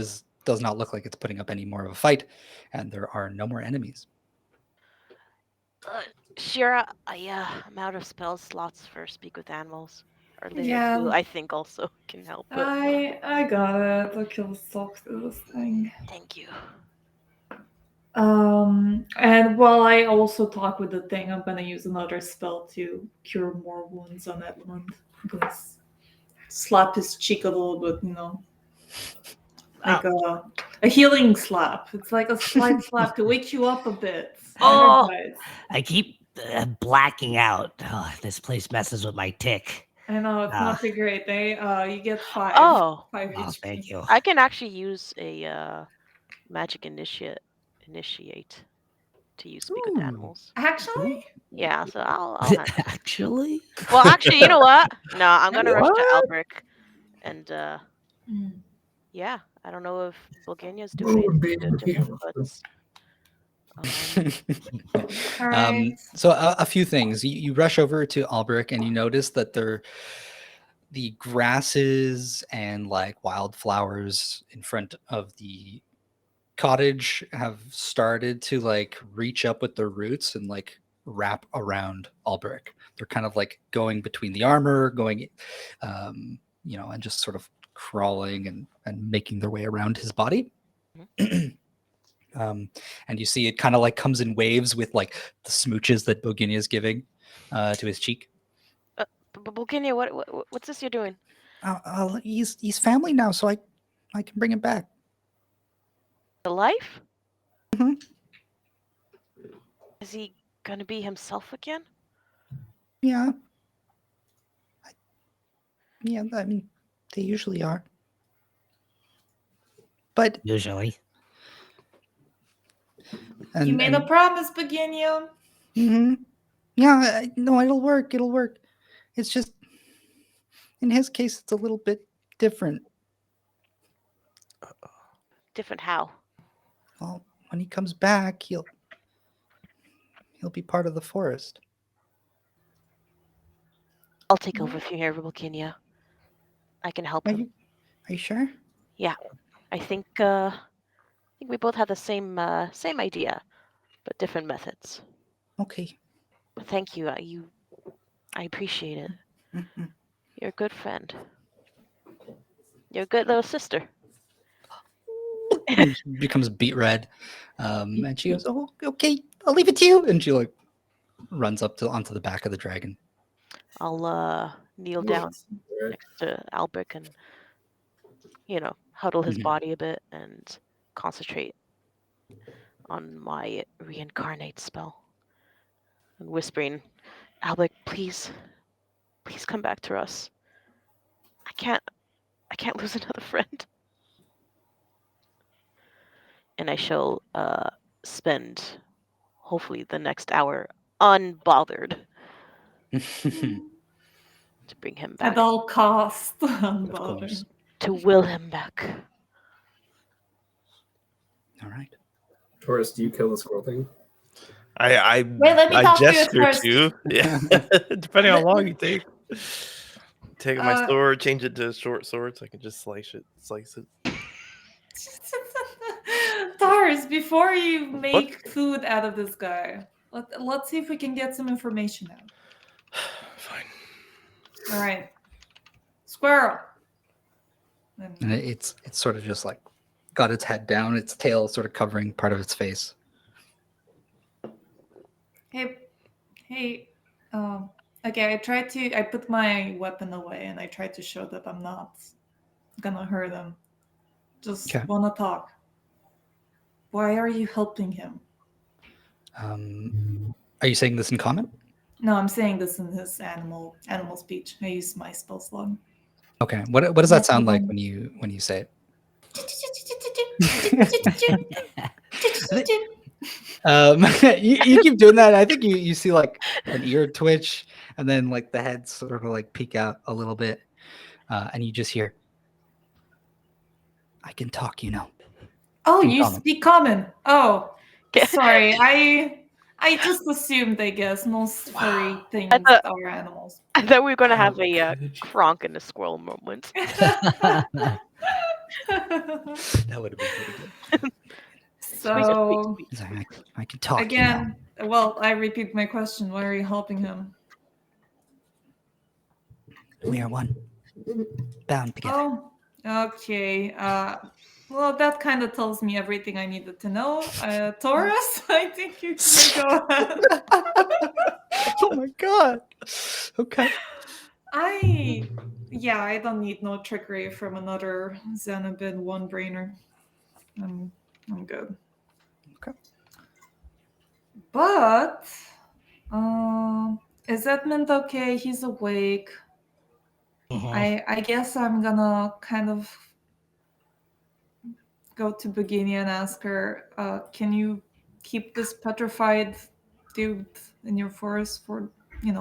does not look like it's putting up any more of a fight, and there are no more enemies. Shira, I'm out of spell slots for speak with animals. Or Lydia Yeah. too, I think also can help. But I got it. I'll kill the talk to this thing. thank you. And while I also talk with the thing, I'm gonna use another spell to cure more wounds on Edmund. Because slap his cheek a little bit, like a healing slap. It's like a slight slap to wake you up a bit. Oh! Energize. I keep blacking out. Oh, this place messes with my tick. I know it's not too great. You get 5. Oh, 5 Oh, HP. thank you. I can actually use a magic initiate to use speak with animals. Actually, Yeah, so I'll have it. Actually? Well, actually, you know what? No, I'm gonna rush to Alberich, and yeah, I don't know if Bulgaria's doing anything different, but all right. So a few things. You rush over to Alberich and you notice that the grasses and like wildflowers in front of the cottage have started to like reach up with their roots and like wrap around Alberich. They're kind of like going between the armor, and just sort of crawling and making their way around his body. And you see it kind of like comes in waves with like the smooches that Boginia is giving to his cheek. Bulgaria, what's this you're doing? He's family now, so I can bring him back. The life? Mm-hmm. Is he gonna be himself again? Yeah. I mean, they usually are. But Usually. You made a promise, Beginia. Mm-hmm. Yeah, no, it'll work. It's just, in his case, it's a little bit different. Different how? Well, when he comes back, he'll be part of the forest. I'll take over from here, Bulgaria. I can help him. Are you sure? Yeah, I think we both have the same idea, but different methods. Okay. But thank you. I appreciate it. Mm-hmm. You're a good friend. You're a good little sister. And she becomes beet red, and she goes, "Oh, okay, I'll leave it to you." And she like runs up onto the back of the dragon. I'll kneel down next to Alberich and huddle his body a bit and concentrate on my reincarnate spell. And whispering, Alberich, please come back to us. I can't lose another friend. And I shall spend hopefully the next hour unbothered to bring him back. At all costs. Of course. To will him back. All right. Taurus, do you kill the squirrel thing? Wait, let me talk to you gesture first. to. Yeah. Depending how long you take. Take my sword, change it to a short sword so I can just slice it. Tars, before you make food out of this guy, let's see if we can get some information out. Fine. All right. Squirrel, And it's sort of just like got its head down, its tail sort of covering part of its face. Hey, okay, I put my weapon away and I tried to show that I'm not gonna hurt him. Just Okay. wanna talk. Why are you helping him? Are you saying this in common? No, I'm saying this in his animal speech. I use my spell slot. Okay. What does that sound like when you say it? You keep doing that. I think you see like an ear twitch, and then like the head sort of like peek out a little bit, and you just hear, "I can talk, you know." Oh, In you common. speak common. Oh, sorry. I just assumed, I guess, most furry things are animals. I thought we were gonna have How a could you? Kronk and a squirrel moment. That would have been pretty good. So He's like, I can talk, again, well, I repeat my question. Why are you helping him? you know. We are one, bound together. Oh, okay. Well, that kind of tells me everything I needed to know. Taurus, I think you can go ahead. Oh my god. Okay. I don't need no trickery from another Xanabin one-brainer. I'm good. Okay. But is Edmund okay? He's awake. I guess I'm gonna kind of go to Beginia and ask her, can you keep this petrified dude in your forest for,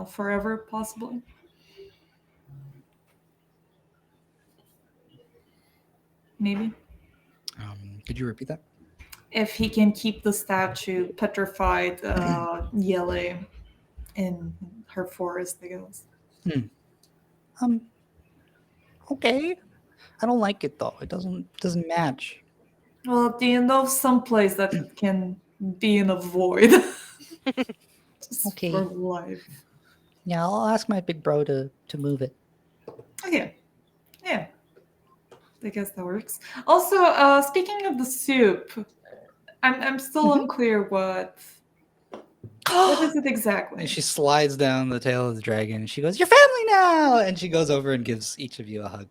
forever, possibly? Maybe. Could you repeat that? If he can keep the statue petrified, Jelle in her forest, I guess. Okay. I don't like it though. It doesn't match. Well, do you know some place that it can be in a void? Just Okay. for life. Yeah, I'll ask my big bro to move it. Okay. Yeah. I guess that works. Also, speaking of the soup, I'm still unclear what is it exactly? And she slides down the tail of the dragon and she goes, "Your family now!" And she goes over and gives each of you a hug.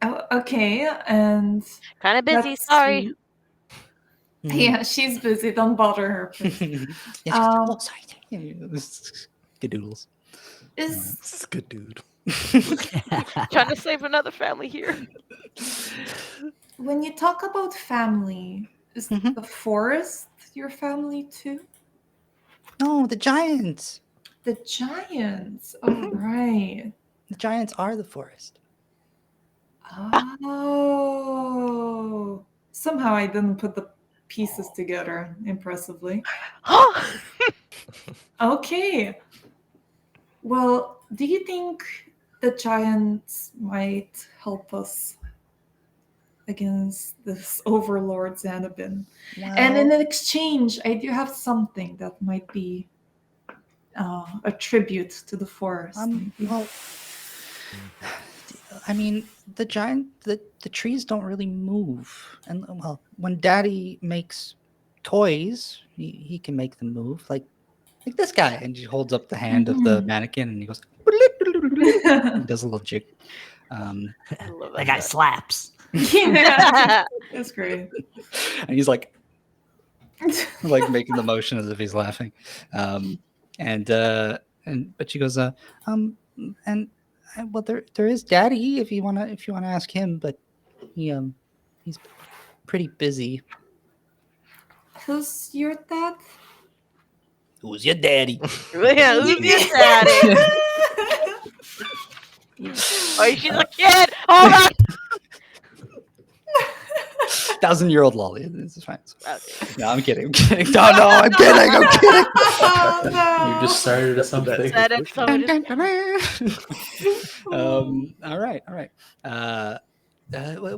Oh, okay, and Kind of busy. that's Sorry. sweet. Yeah, she's busy. Don't bother her, please. Yeah, she goes, "Oh, sorry. Skadoodles." Is It's a good dude. Trying to save another family here. when you talk about family, is the forest your family too? No, the giants. The giants. Oh, right. The giants are the forest. Oh. Somehow I didn't put the pieces together impressively. Okay. Well, do you think the giants might help us against this overlord Xanabin? And in exchange, I do have something that might be a tribute to the forest. Well, I mean, the trees don't really move, and well, when Daddy makes toys, he can make them move, like this guy. And he holds up the hand of the mannequin, and he goes, he does a little jig. That guy slaps. Yeah, that's great. And he's like making the motion as if he's laughing. But she goes, well, there is Daddy if you wanna ask him, but he's pretty busy. Who's your dad? Who's your daddy? Yeah, who's your daddy? Oh, she's a kid. Hold on. 1,000-year-old lolly. It's fine. Okay. No, I'm kidding. No, I'm kidding. Oh, no. You just started something. That episode All right.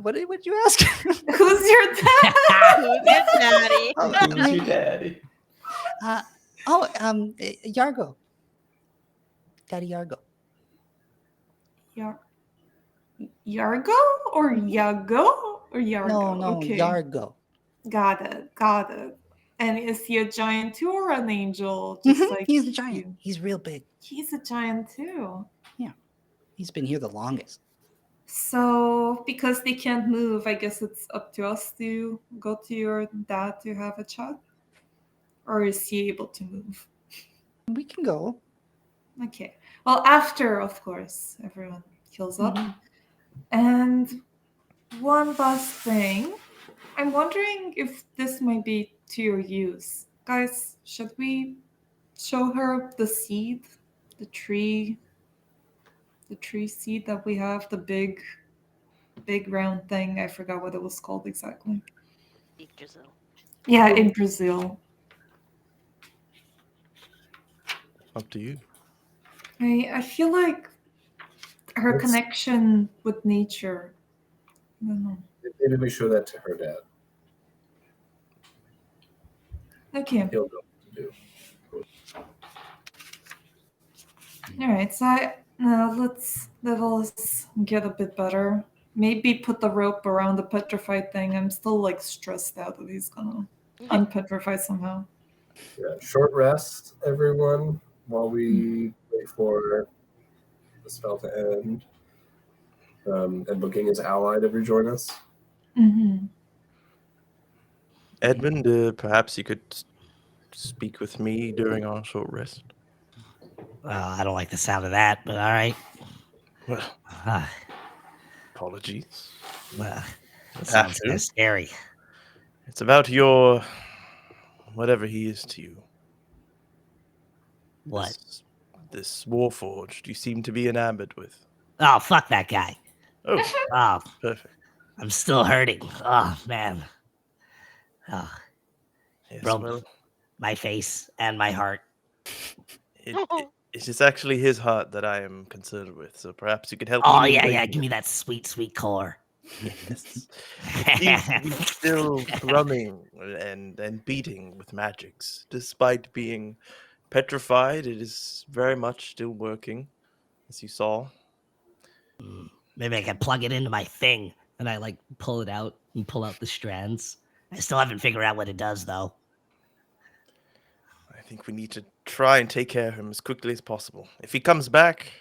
What did you ask? Who's your dad? Who's your daddy? Who's your daddy? Yargo. Daddy Yargo. Yargo or Yago or Yargo? No, Okay. Yargo. Got it. And is he a giant too or an angel? Just like He's a giant. you? He's real big. He's a giant too. He's been here the longest. So, because they can't move, I guess it's up to us to go to your dad to have a chat? Or is he able to move? We can go. Okay. Well, after, of course, everyone heals up. Mhm. And one last thing. I'm wondering if this might be to your use. Guys, should we show her the seed? The tree seed that we have, the big round thing. I forgot what it was called exactly. Yggdrasil. Yeah, in Brazil. Up to you. I feel like her Let's- connection with nature. I don't know. Maybe we show that to her dad. Okay. He'll know what to do. All right. So let's level us get a bit better. Maybe put the rope around the petrified thing. I'm still like stressed out that he's gonna unpetrify somehow. Yeah, short rest, everyone, while we wait for the spell to end. And looking his ally to rejoin us. Mm-hmm. Edmund, perhaps you could speak with me during our short rest. Well, I don't like the sound of that, but all right. Well, Uh, apologies. well, that Have sounds to. kind of scary. It's about your whatever he is to you. What? This Warforged you seem to be enamored with. Oh, fuck that guy. Oh, Oh, perfect. I'm still hurting. Oh, man. Oh, Yes, Bro. well, my face and my heart. it's just actually his heart that I am concerned with. So perhaps you could help Oh, me. yeah, break yeah. it. Give me that sweet, sweet core. Yes. It seems to be still thrumming and beating with magics. Despite being petrified, it is very much still working, as you saw. Maybe I can plug it into my thing and I like pull it out and pull out the strands. I still haven't figured out what it does, though. I think we need to try and take care of him as quickly as possible. If he comes back,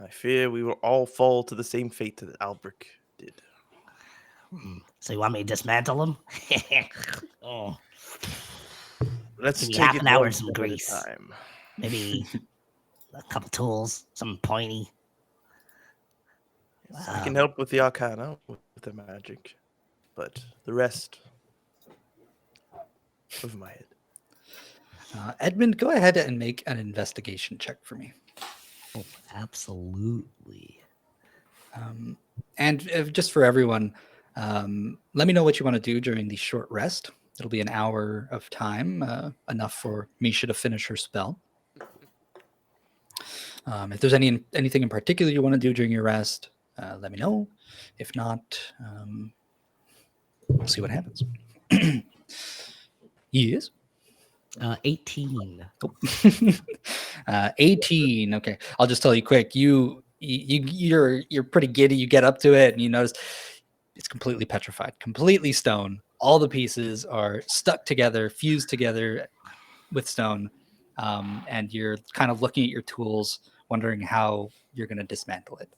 I fear we will all fall to the same fate that Alberich did. So you want me to dismantle him? Oh, Let's Give me take half it an hour one and some step at a grease. time. maybe a couple tools, something pointy. Yes, I can help with the arcana, with the magic, but the rest of my head. Edmund, go ahead and make an investigation check for me. Oh, absolutely. And just for everyone, let me know what you want to do during the short rest. It'll be an hour of time, enough for Misha to finish her spell. If there's anything in particular you want to do during your rest, let me know. If not, we'll see what happens. Yes. 18. 18. Okay, I'll just tell you quick. You're pretty giddy. You get up to it and you notice it's completely petrified, completely stone. All the pieces are stuck together, fused together with stone, and you're kind of looking at your tools, wondering how you're going to dismantle it.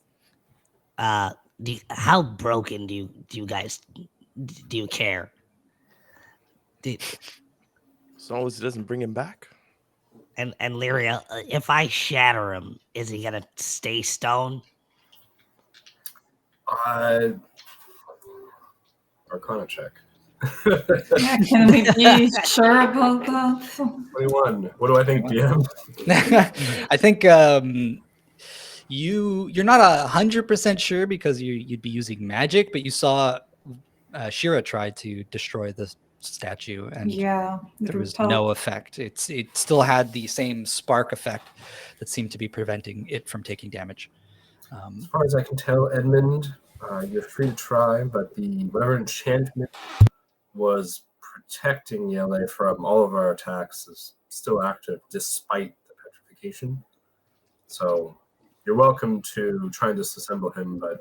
How broken do you guys do you care? As long as it doesn't bring him back. And Lyria, if I shatter him, is he gonna stay stone? Arcana check. Yeah, can we be sure about that? 21. What do I think, DM? I think you're not 100% sure because you'd be using magic, but you saw Shira tried to destroy the statue and Yeah, there was no effect. It still had the same spark effect that seemed to be preventing it from taking damage. As far as I can tell, Edmund, you're free to try, but whatever enchantment was protecting Jelle from all of our attacks is still active despite the petrification. So you're welcome to try and disassemble him, but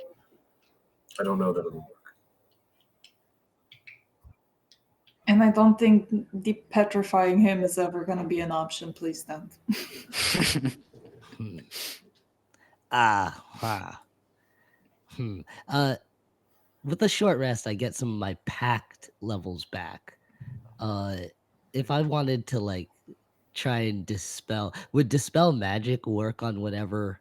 I don't know that it'll work. And I don't think depetrifying him is ever going to be an option. Please don't. With a short rest, I get some of my pact levels back. If I wanted to like try and would dispel magic work on whatever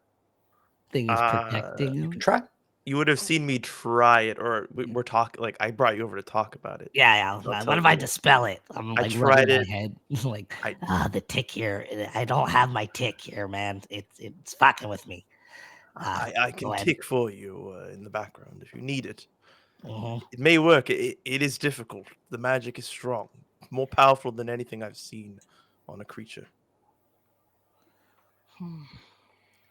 thing is protecting him? Try. You would have seen me try it, or we're talking. Like I brought you over to talk about it. Yeah. I'll What tell if I you. dispel it? I'm I like tried rubbing my it. head, like I- the tick here. I don't have my tick here, man. It's fucking with me. I can go ahead. tick for you in the background if you need it. Mhm. It may work. It is difficult. The magic is strong, more powerful than anything I've seen on a creature.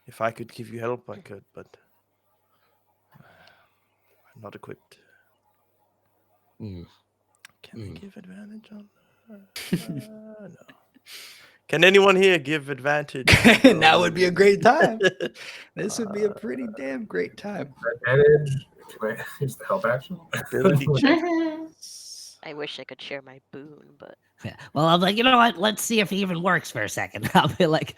If I could give you help, I could, but I'm not equipped. Mm. Can I give advantage on? No. Can anyone here give advantage? Now would be a great time. This would be a pretty damn great time. Advantage. Can I use the help action? Ability checks. I wish I could share my boon, but Yeah. Well, I'm like, you know what? Let's see if he even works for a second. I'll be like,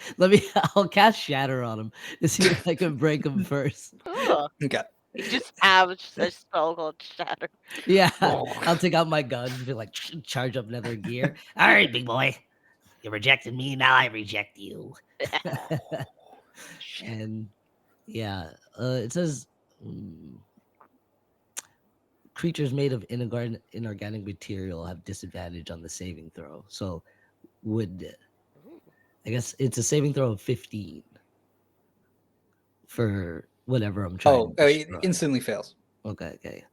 I'll cast Shatter on him to see if I can break him first. ugh, Okay. you just have a spell called Shatter. Yeah, I'll take out my gun and be like, charge up another gear. All right, big boy, you rejected me. Now I reject you. And yeah, it says creatures made of inorganic material have disadvantage on the saving throw. So I guess it's a saving throw of 15 for whatever I'm trying to it destroy. instantly fails. Okay.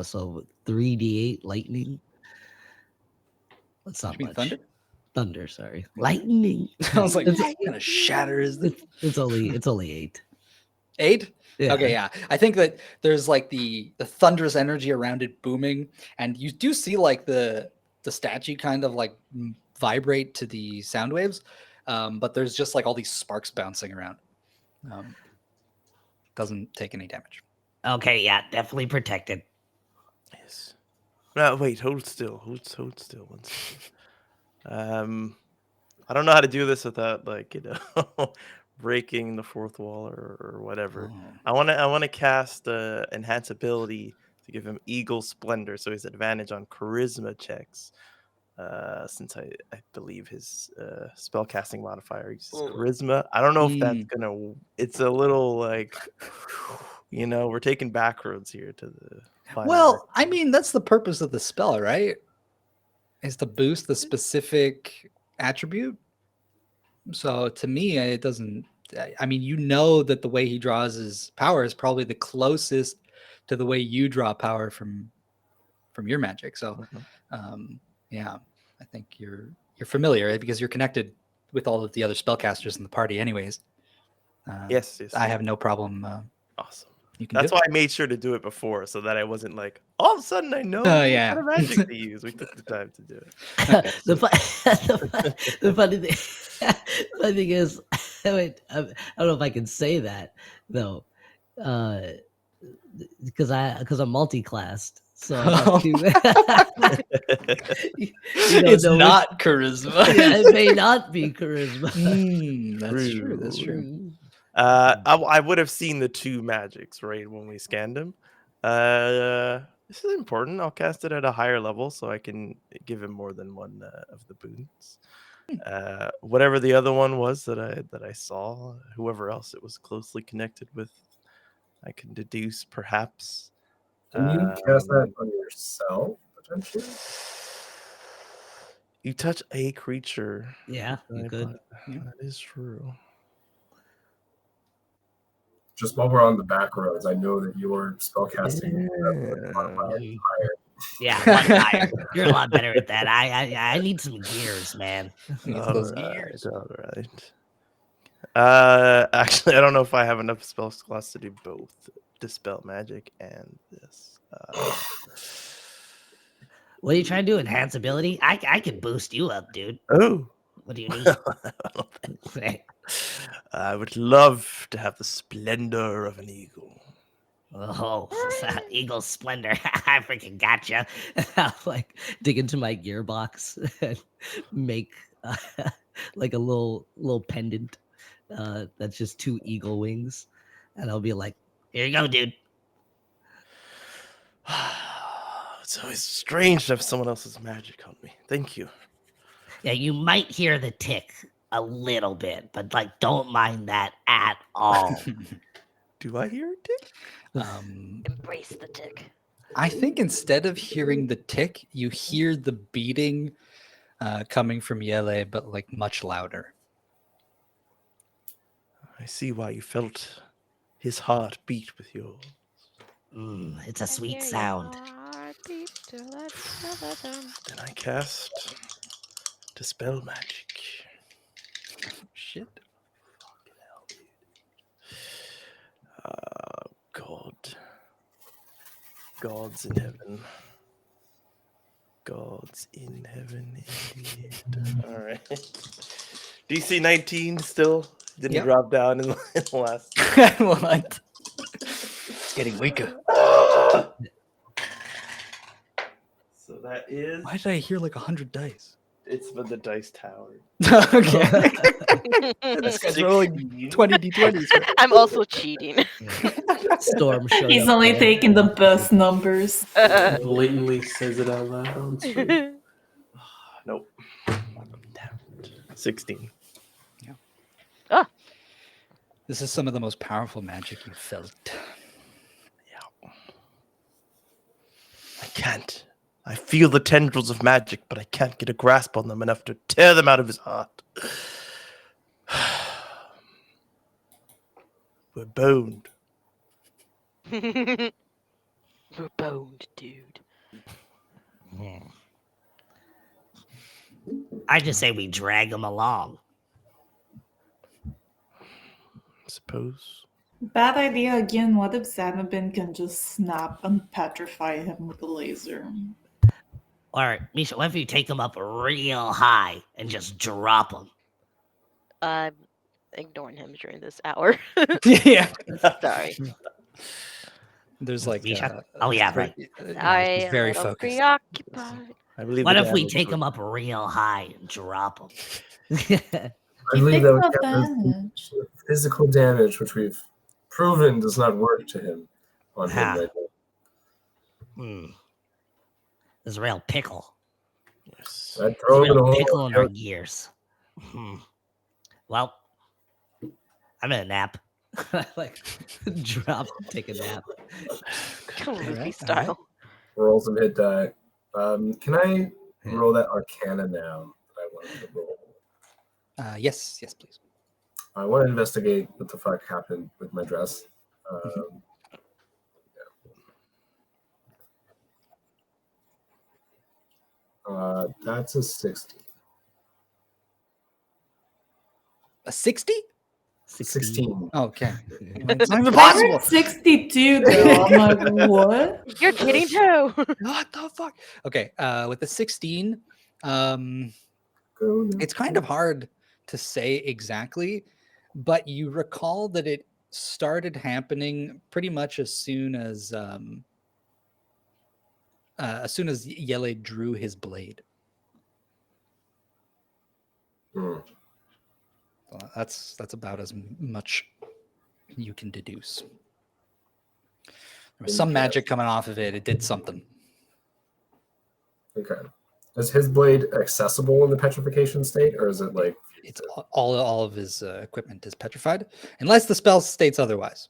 So 3d8 lightning. That's not You mean much. thunder? Thunder, sorry. Lightning. I was like, what kind of shatter is this? It's only 8. 8? Yeah. Okay, yeah. I think that there's like the thunderous energy around it booming, and you do see like the statue kind of like vibrate to the sound waves, but there's just like all these sparks bouncing around. Doesn't take any damage. Okay, yeah, definitely protected. Yes. No, wait. Hold still. Hold still. One second. I don't know how to do this without breaking the fourth wall or whatever. Oh. I want to cast enhance ability to give him Eagle Splendor, so he's advantage on charisma checks. Since I believe his spellcasting modifier uses charisma. I don't know if that's gonna. It's a little like, we're taking back roads here to the. Well, I mean, that's the purpose of the spell, right? Is to boost the specific attribute. So to me, it doesn't. I mean, that the way he draws his power is probably the closest to the way you draw power from your magic. So, yeah, I think you're familiar because you're connected with all of the other spellcasters in the party, anyways. Yes. I have no problem. Awesome. You can. That's why I made sure to do it before, so that I wasn't like, all of a sudden I know what yeah. kind of magic to use. We took the time to do it. Okay, so- The funny thing is, wait, I don't know if I can say that though, because I'm multi-classed. So I got it's not charisma. Yeah, it may not be charisma. That's true. That's true. I would have seen the 2 magics right when we scanned him. This is important. I'll cast it at a higher level so I can give him more than one of the boons. Whatever the other one was that I saw, whoever else it was closely connected with, I can deduce perhaps. Can you cast that on yourself potentially? You touch a creature. Yeah, you could. That is true. Just while we're on the back roads, I know that your spellcasting modifier is higher. Yeah, one higher. You're a lot better at that. I need some gears, man. All right. Actually, I don't know if I have enough spell slots to do both dispel magic and this. What are you trying to do? Enhance ability? I can boost you up, dude. Oh, What do you need? I would love to have the splendor of an eagle. Oh, Eagle Splendor. I freaking gotcha. I'll like dig into my gearbox and make like a little pendant that's just 2 eagle wings. And I'll be like, here you go, dude. It's always strange to have someone else's magic on me. Thank you. Yeah, you might hear the tick a little bit, but like don't mind that at all. Do I hear a tick? Embrace the tick. I think instead of hearing the tick, you hear the beating coming from Jelle, but like much louder. I see why you felt his heart beat with yours. It's a sweet sound. Then I cast Dispel Magic. Shit. Fucking hell, dude. God. Gods in heaven. Gods in heaven, indeed. All right. DC 19 still didn't Yep. drop down in the last. What? It's getting weaker. So that is. Why did I hear like 100 dice? It's for the dice tower. Okay. This guy's rolling 20 d20s. I'm also cheating. Storm showed He's up only there. taking the best numbers. Blatantly says it out loud on stream. Nope. Damn it. 16. This is some of the most powerful magic you've felt. Yeah. I can't. I feel the tendrils of magic, but I can't get a grasp on them enough to tear them out of his heart. We're boned. We're boned, dude. I just say we drag him along. I suppose. Bad idea again. What if Xanabin can just snap and petrify him with a laser? Or, Misha, what if you take him up real high and just drop him? I'm ignoring him during this hour. Yeah. Sorry. There's like. Misha? Oh, yeah, right. I he's am very a little focused. preoccupied. I believe. What the if we damage take was- him up real high and drop him? I You believe think that we of have damage. physical damage, which we've proven does not work to him on him Ah. right now. There's a real pickle. Yes. I'd There's throw a him in a real hole. pickle in our gears. Well, I'm in a nap. Like, drop, take a nap. Luffy style. Roll some hit die. Can I roll that Arcana now that I wanted to roll? Yes, please. I want to investigate what the fuck happened with my dress. That's a 60. A 60? 16. Okay. Yeah. It's not even I possible. heard 62 though. I'm like, what? You're kidding too. What the fuck? Okay, with the 16, Go it's kind of hard to say exactly, but you recall that it started happening pretty much as soon as Jelle drew his blade. Hmm. Well, that's about as much you can deduce. There was some magic coming off of it. It did something. Okay. Is his blade accessible in the petrification state, or is it like It's all of his equipment is petrified, unless the spell states otherwise.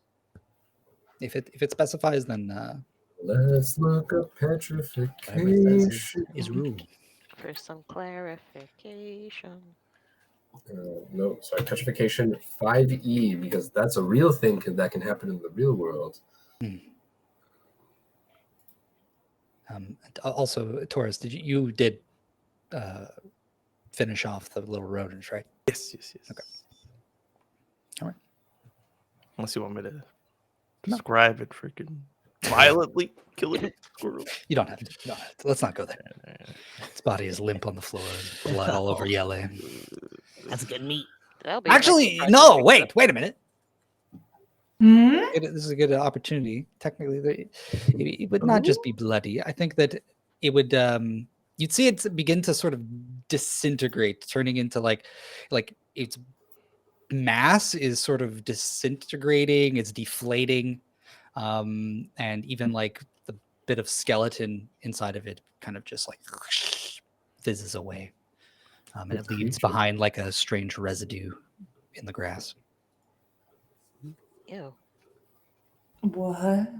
If it specifies, then let's look up whatever it says petrification? is rule. For some clarification. No, sorry, petrification 5e, because that's a real thing that can happen in the real world. And also, Taurus, you did finish off the little rodents, right? Yes. Okay. All right. Unless you want me to describe it freaking violently killing a squirrel. You don't have to. Let's not go there. Its body is limp on the floor, and blood all over Jelle. That's good meat. That'll be Actually, nice no. surprise. Wait a minute. Hmm? This is a good opportunity. Technically, it would not just be bloody. I think that it would. You'd see it begin to sort of disintegrate, turning into like its mass is sort of disintegrating. It's deflating, and even like the bit of skeleton inside of it kind of just like fizzes away, and it leaves behind like a strange residue in the grass. Ew. What?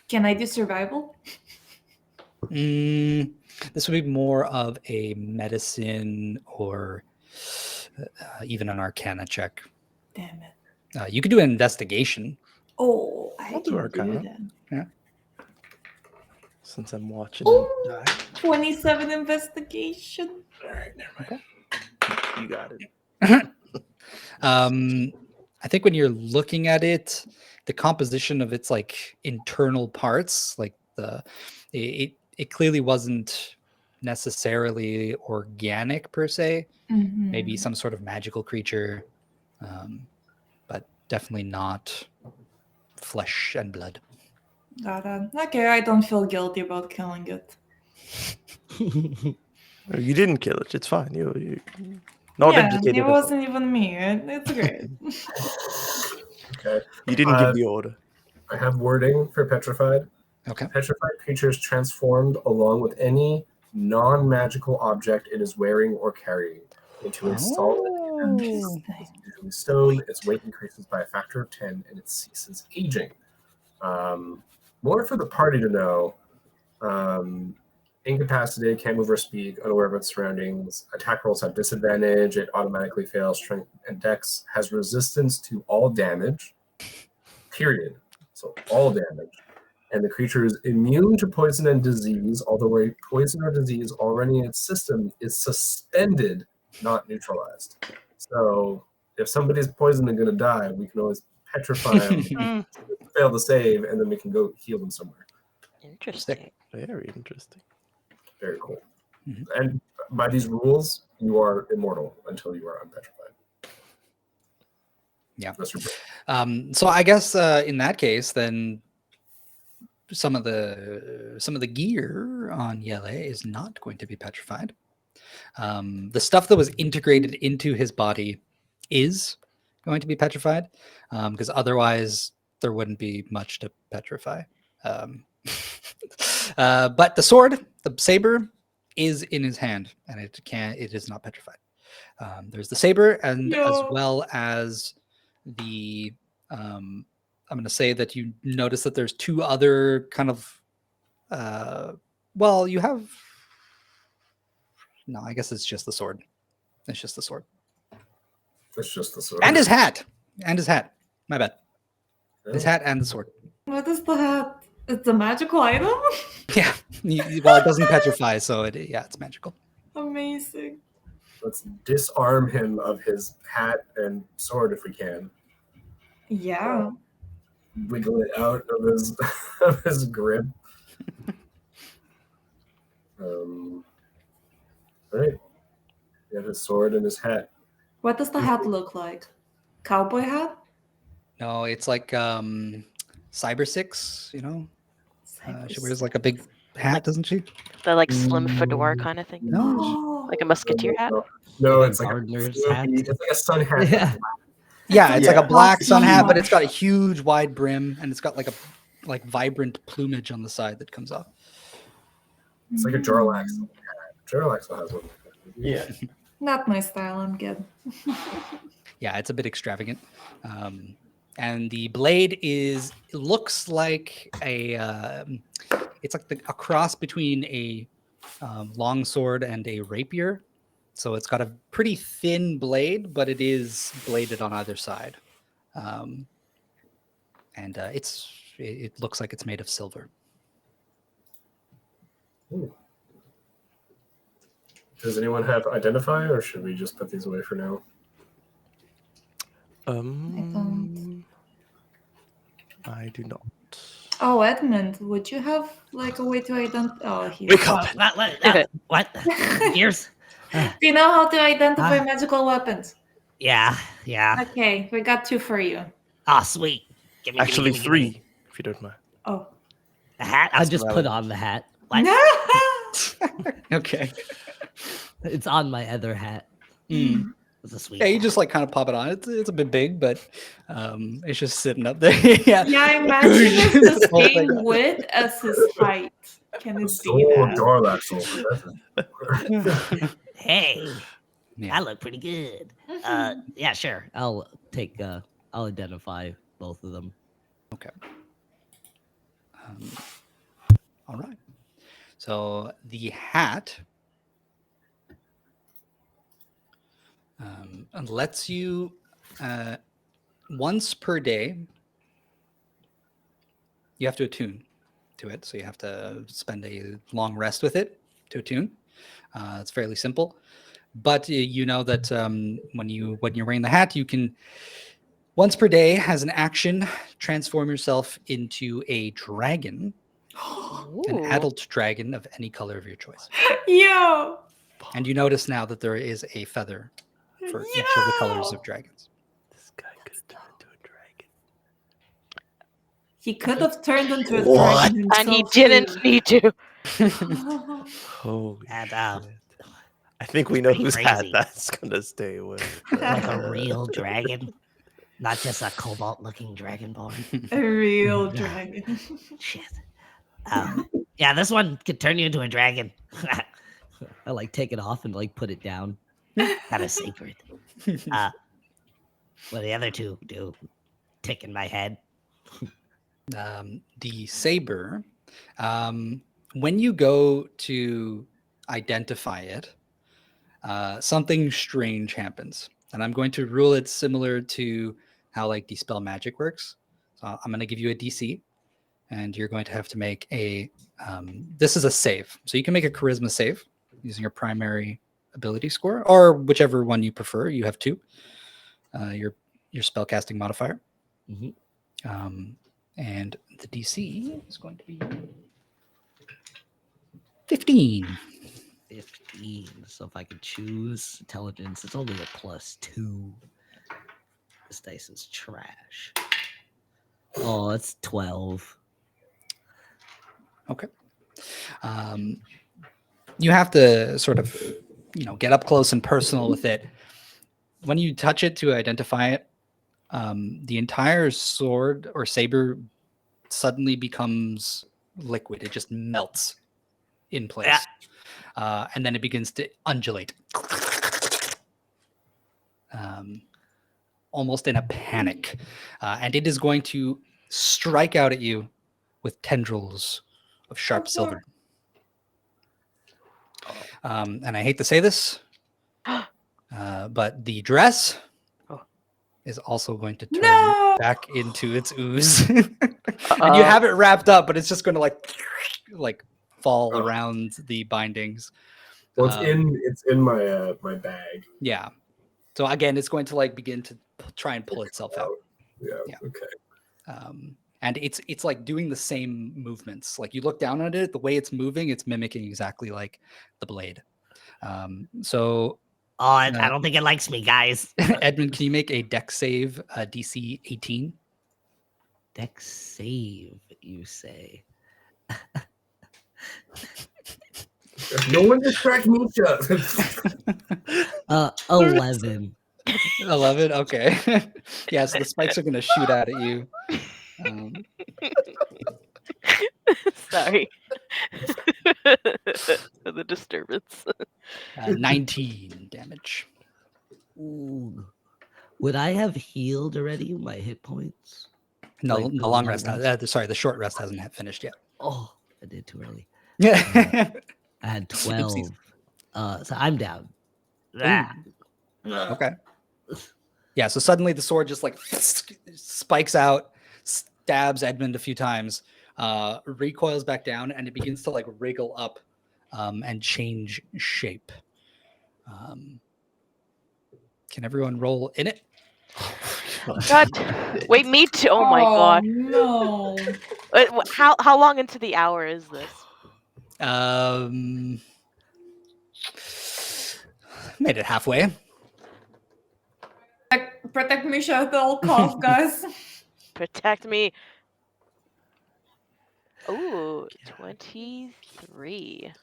Can I do survival? This would be more of a medicine or even an arcana check. Damn it. You could do an investigation. Oh, I I'll do can Arcana. do that. Yeah. Since I'm watching Oh, him die. 27 investigation. All right, never mind. You got it. I think when you're looking at it, the composition of its like internal parts, like it clearly wasn't necessarily organic per se. Mhm. Maybe some sort of magical creature, but definitely not flesh and blood. Got it. Okay, I don't feel guilty about killing it. No, you didn't kill it. It's fine. You not Yeah, educated. it wasn't even me. It's great. Okay. You didn't give the order. I have wording for petrified. Okay. Petrified creatures transformed along with any non-magical object it is wearing or carrying into a solid and Interesting. usually stone. Its weight increases by a factor of 10 and it ceases aging. More for the party to know. Incapacitated, can't move or speak, unaware of its surroundings. Attack rolls have disadvantage. It automatically fails strength and dex. Has resistance to all damage. Period. So all damage. And the creature is immune to poison and disease, although a poison or disease already in its system is suspended, not neutralized. So if somebody's poisoned and going to die, we can always petrify them, fail the save, and then we can go heal them somewhere. Interesting. Very interesting. Very cool. Mhm. And by these rules, you are immortal until you are unpetrified. Yeah. That's your So I guess in that case, then some of the gear on Jelle is not going to be petrified. The stuff that was integrated into his body is going to be petrified, because otherwise there wouldn't be much to petrify. But the sword, the saber, is in his hand, and it is not petrified. There's the saber, and as well as the I'm going to say that you notice that there's two other kind of well, you have no, I guess it's just the sword. It's just the sword. It's just the sword. And his hat. And his hat. My bad. His Yeah. hat and the sword. What is the hat? It's a magical item? Yeah. Well, it doesn't petrify, so it's magical. Amazing. Let's disarm him of his hat and sword if we can. Yeah. Wiggle it out of his of his grip. Right. He had his sword and his hat. What does the hat look like? Cowboy hat? No, it's like Cyber Six, you know? She wears like a big hat, Like- doesn't she? The like slim fedora kind of thing. No. Oh. Like a musketeer hat. No, it's like Gardener's a hat. It's like a sun hat. Yeah. Yeah, it's like Yeah. a black sun hat, Oh but my it's got a huge wide brim and it's got like a vibrant plumage on the side that comes off. It's like a Jarlax hat. Jarlax has one. Yeah. Not my style, I'm good. Yeah, it's a bit extravagant. And the blade looks like it's like a cross between a long sword and a rapier. So it's got a pretty thin blade, but it is bladed on either side. And it looks like it's made of silver. Does anyone have identify, or should we just put these away for now? I do not. Oh, Edmund, would you have like a way to identify? Oh, he's Wake up! What? Ears? Do you know how to identify magical weapons? Yeah. Okay, we got 2 for you. Ah, sweet. Give me, Actually, give me. 3, if you don't mind. Oh. The hat? I'll That's just what I put would- on the hat. What? No! Okay. It's on my other hat. Mm. It's a sweet Yeah, you hat. just like kind of pop it on. It's a bit big, but it's just sitting up there. Yeah. Yeah, I imagine it's the Whole same thing. width as his height. Can it be So that? Darlaxle. Hey, Yeah. I look pretty good. Yeah, sure. I'll identify both of them. Okay. All right. So the hat lets you once per day. You have to attune to it, so you have to spend a long rest with it to attune. It's fairly simple, but you know that when you're wearing the hat, you can once per day, as an action, transform yourself into a dragon, an Ooh. adult dragon of any color of your choice. Yo! And you notice now that there is a feather for each of the colors of dragons. This guy could have turned into a dragon. He could have turned into a What? dragon And he himself, didn't too. need to. Holy And shit. I think we know pretty whose hat crazy. that's gonna stay with. like a real dragon, not just a cobalt-looking dragonborn. A real dragon. Shit. Yeah, this one could turn you into a dragon. I like take it off and like put it down. Kind of sacred. What do the other two do? Tick in my head. The saber, when you go to identify it, something strange happens. And I'm going to rule it similar to how like Dispel Magic works. So I'm going to give you a DC, and you're going to have to make a, this is a save. So you can make a charisma save using your primary ability score, or whichever one you prefer. You have 2. Your spellcasting modifier. Mm-hmm. And the DC is going to be 15. 15. So if I could choose intelligence, it's only a +2. This dice is trash. Oh, it's 12. Okay. You have to sort of, get up close and personal with it. When you touch it to identify it, the entire sword or saber suddenly becomes liquid. It just melts in place. And then it begins to undulate. Almost in a panic. And it is going to strike out at you with tendrils of sharp silver. And I hate to say this, but the dress is also going to turn back into its ooze. And you have it wrapped up, but it's just going to like fall around the bindings. Well, it's in my my bag. Yeah. So again, it's going to like begin to try and pull itself out. Yeah. Okay. And it's like doing the same movements. Like you look down at it, the way it's moving, it's mimicking exactly like the blade. So I don't think it likes me, guys. Edmund, can you make a dex save, DC 18? Dex save, you say? No one distract Misha. 11. 11. Okay. Yeah. So the spikes are going to shoot out at you. Sorry. The disturbance. 19 damage. Ooh. Would I have healed already my hit points? No, Like the the long long rest. Sorry, the short rest hasn't finished yet. Oh, I did too early. Yeah. I had 12. So I'm down. Okay. Yeah, so suddenly the sword just like spikes out, stabs Edmund a few times, recoils back down, and it begins to like wriggle up and change shape. Can everyone roll in it? God, wait, me too. Oh my god. No. How long into the hour is this? Made it halfway. Protect Misha at all costs, guys. Protect me. Ooh, 23.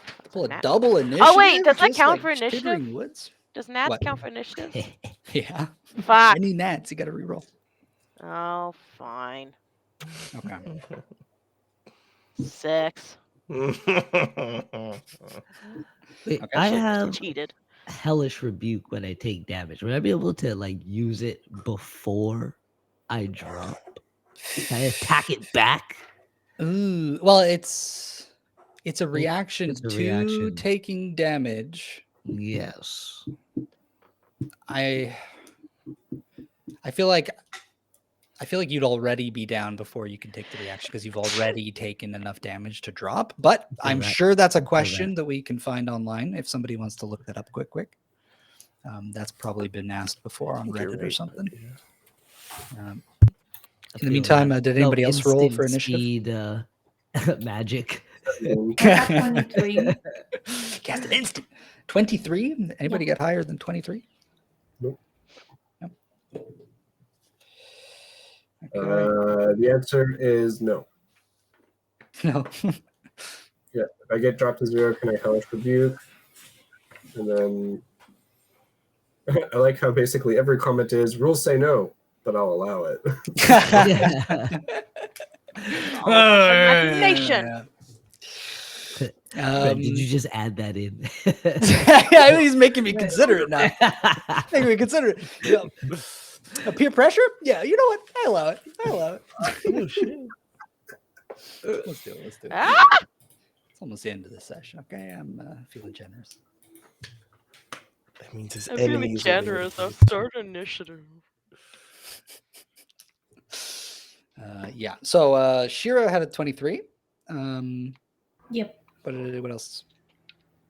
That's Pull a nat- double initiative. Oh wait, does that just count like for initiative? Chittering Woods. Does nats What? count for initiative? Yeah. Fuck. Any nats, you got to reroll. Oh, fine. Okay. 6. Wait, Okay. I Shit, have cheated. hellish rebuke when I take damage. Would I be able to like use it before I drop? Can I attack it back? Ooh, well, it's a reaction it's a to reaction. taking damage. Yes. I feel like you'd already be down before you can take the reaction because you've already taken enough damage to drop. But I'm that. sure that's a feel question that we can find online if somebody wants to look that up quick. That's probably been asked before on You're Reddit or right, something. yeah. In the meantime, did anybody else roll for initiative? Speed, magic. I got 23. Cast an instant. 23? Anybody get higher than 23? Nope. No. Okay. The answer is no. No. Yeah, if I get dropped to 0, can I hellish rebuke? And then I like how basically every comment is rules say no, but I'll allow it. Imagination. Fred, did you just add that in? Yeah, he's making me consider it now. Making me consider it. Yeah. Peer pressure? Yeah, you know what? I allow it. Oh shit. Let's do it. Ah! It's almost the end of the session. Okay, I'm feeling generous. That means his I'm feeling enemies are generous. I'll waiting. start initiative. Yeah. So Shira had a 23. Yep. What else?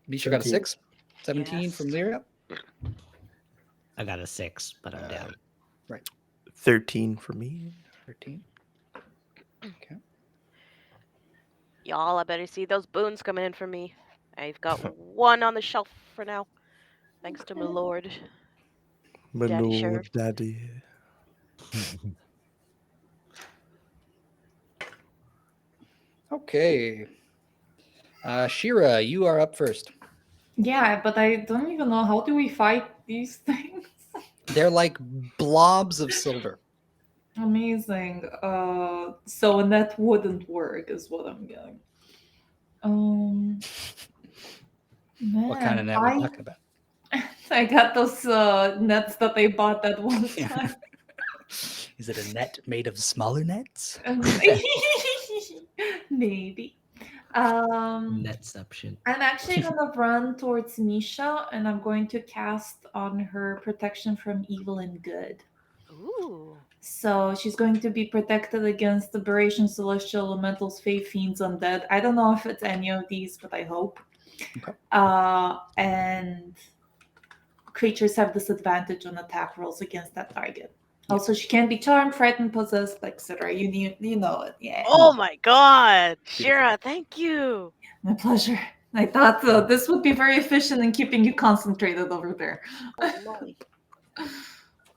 Misha got a 6. 17 from Yes. Lyria. I got a 6, but I'm down. 13 for me. 13. Okay. Y'all, I better see those boons coming in for me. I've got one on the shelf for now. Thanks to my lord. My Daddy lord, Sheriff. daddy. Okay. Shira, you are up first. Yeah, but I don't even know how do we fight these things. They're like blobs of silver. Amazing. So a net wouldn't work, is what I'm getting. Man, What kind of net are we talking about? I got those nets that I bought that one time. Is it a net made of smaller nets? Maybe. Netception. I'm actually gonna run towards Misha and I'm going to cast on her protection from evil and good. Ooh. So she's going to be protected against aberration, celestial elementals, fey fiends, undead. I don't know if it's any of these, but I hope. Okay. And creatures have disadvantage on attack rolls against that target. Also, she can be charmed, frightened, possessed, etc. You know it. Yeah. Oh my god. Shira, thank you. My pleasure. I thought this would be very efficient in keeping you concentrated over there. Holy moly.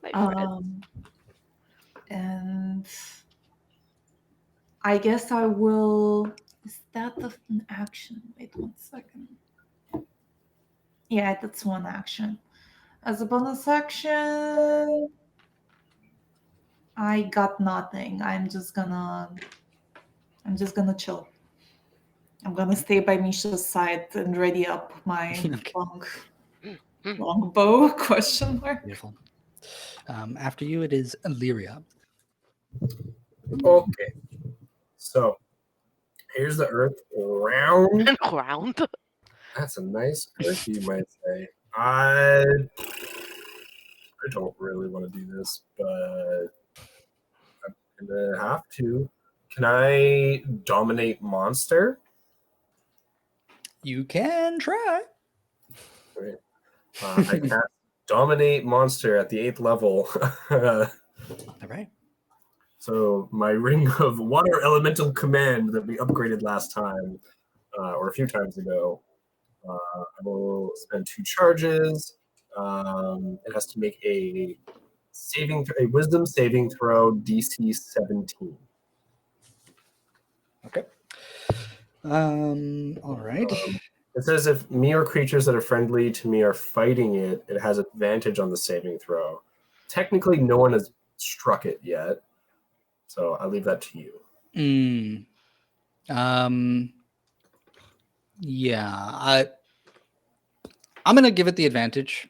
My friend. And I guess I will. Is that an action? Wait 1 second. Yeah, that's one action. As a bonus action, I got nothing. I'm just gonna chill. I'm gonna stay by Misha's side and ready up my long bow question mark. Beautiful. After you, it is Irea. Okay. So here's the earth round. Ground. That's a nice earth, you might say. I don't really want to do this, but I'm gonna have to. Can I dominate monster? You can try. Right. I cast dominate monster at the 8th level. All right. So my ring of water elemental command that we upgraded last time, or a few times ago, I will spend 2 charges. It has to make a a wisdom saving throw DC 17. Okay. All right. It says if me or creatures that are friendly to me are fighting it, it has advantage on the saving throw. Technically, no one has struck it yet, so I leave that to you. Yeah. I'm gonna give it the advantage,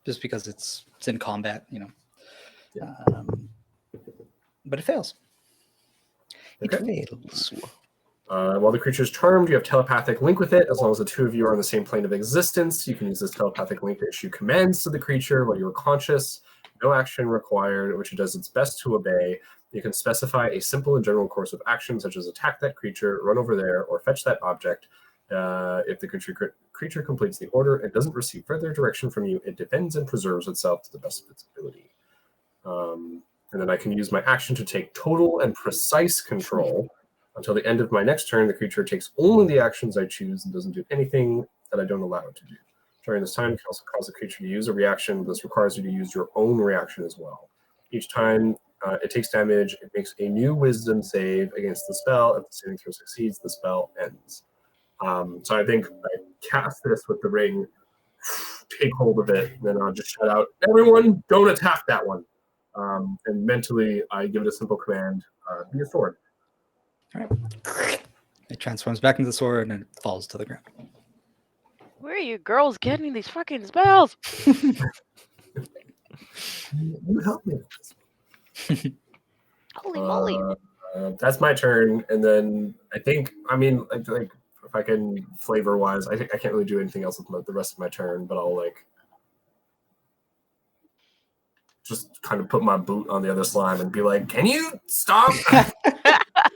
just because it's in combat, you know. Yeah. But it fails. Okay. It fails. While the creature is charmed, you have telepathic link with it. As long as the two of you are on the same plane of existence, you can use this telepathic link to issue commands to the creature while you are conscious. No action required, which it does its best to obey. You can specify a simple and general course of action, such as attack that creature, run over there, or fetch that object. If the creature completes the order and doesn't receive further direction from you, it defends and preserves itself to the best of its ability. And then I can use my action to take total and precise control. Until the end of my next turn, the creature takes only the actions I choose and doesn't do anything that I don't allow it to do. During this time, you can also cause the creature to use a reaction. This requires you to use your own reaction as well. Each time it takes damage, it makes a new wisdom save against the spell. If the saving throw succeeds, the spell ends. So I think I cast this with the ring, take hold of it, and then I'll just shout out, everyone, don't attack that one. And mentally, I give it a simple command, be a sword. All right. It transforms back into the sword and it falls to the ground. Where are you girls getting these fucking spells? You help me with this. Holy moly. That's my turn, and then I think, like if I can flavor wise, I think I can't really do anything else with the rest of my turn, but I'll like just kind of put my boot on the other slime and be like, "Can you stop?"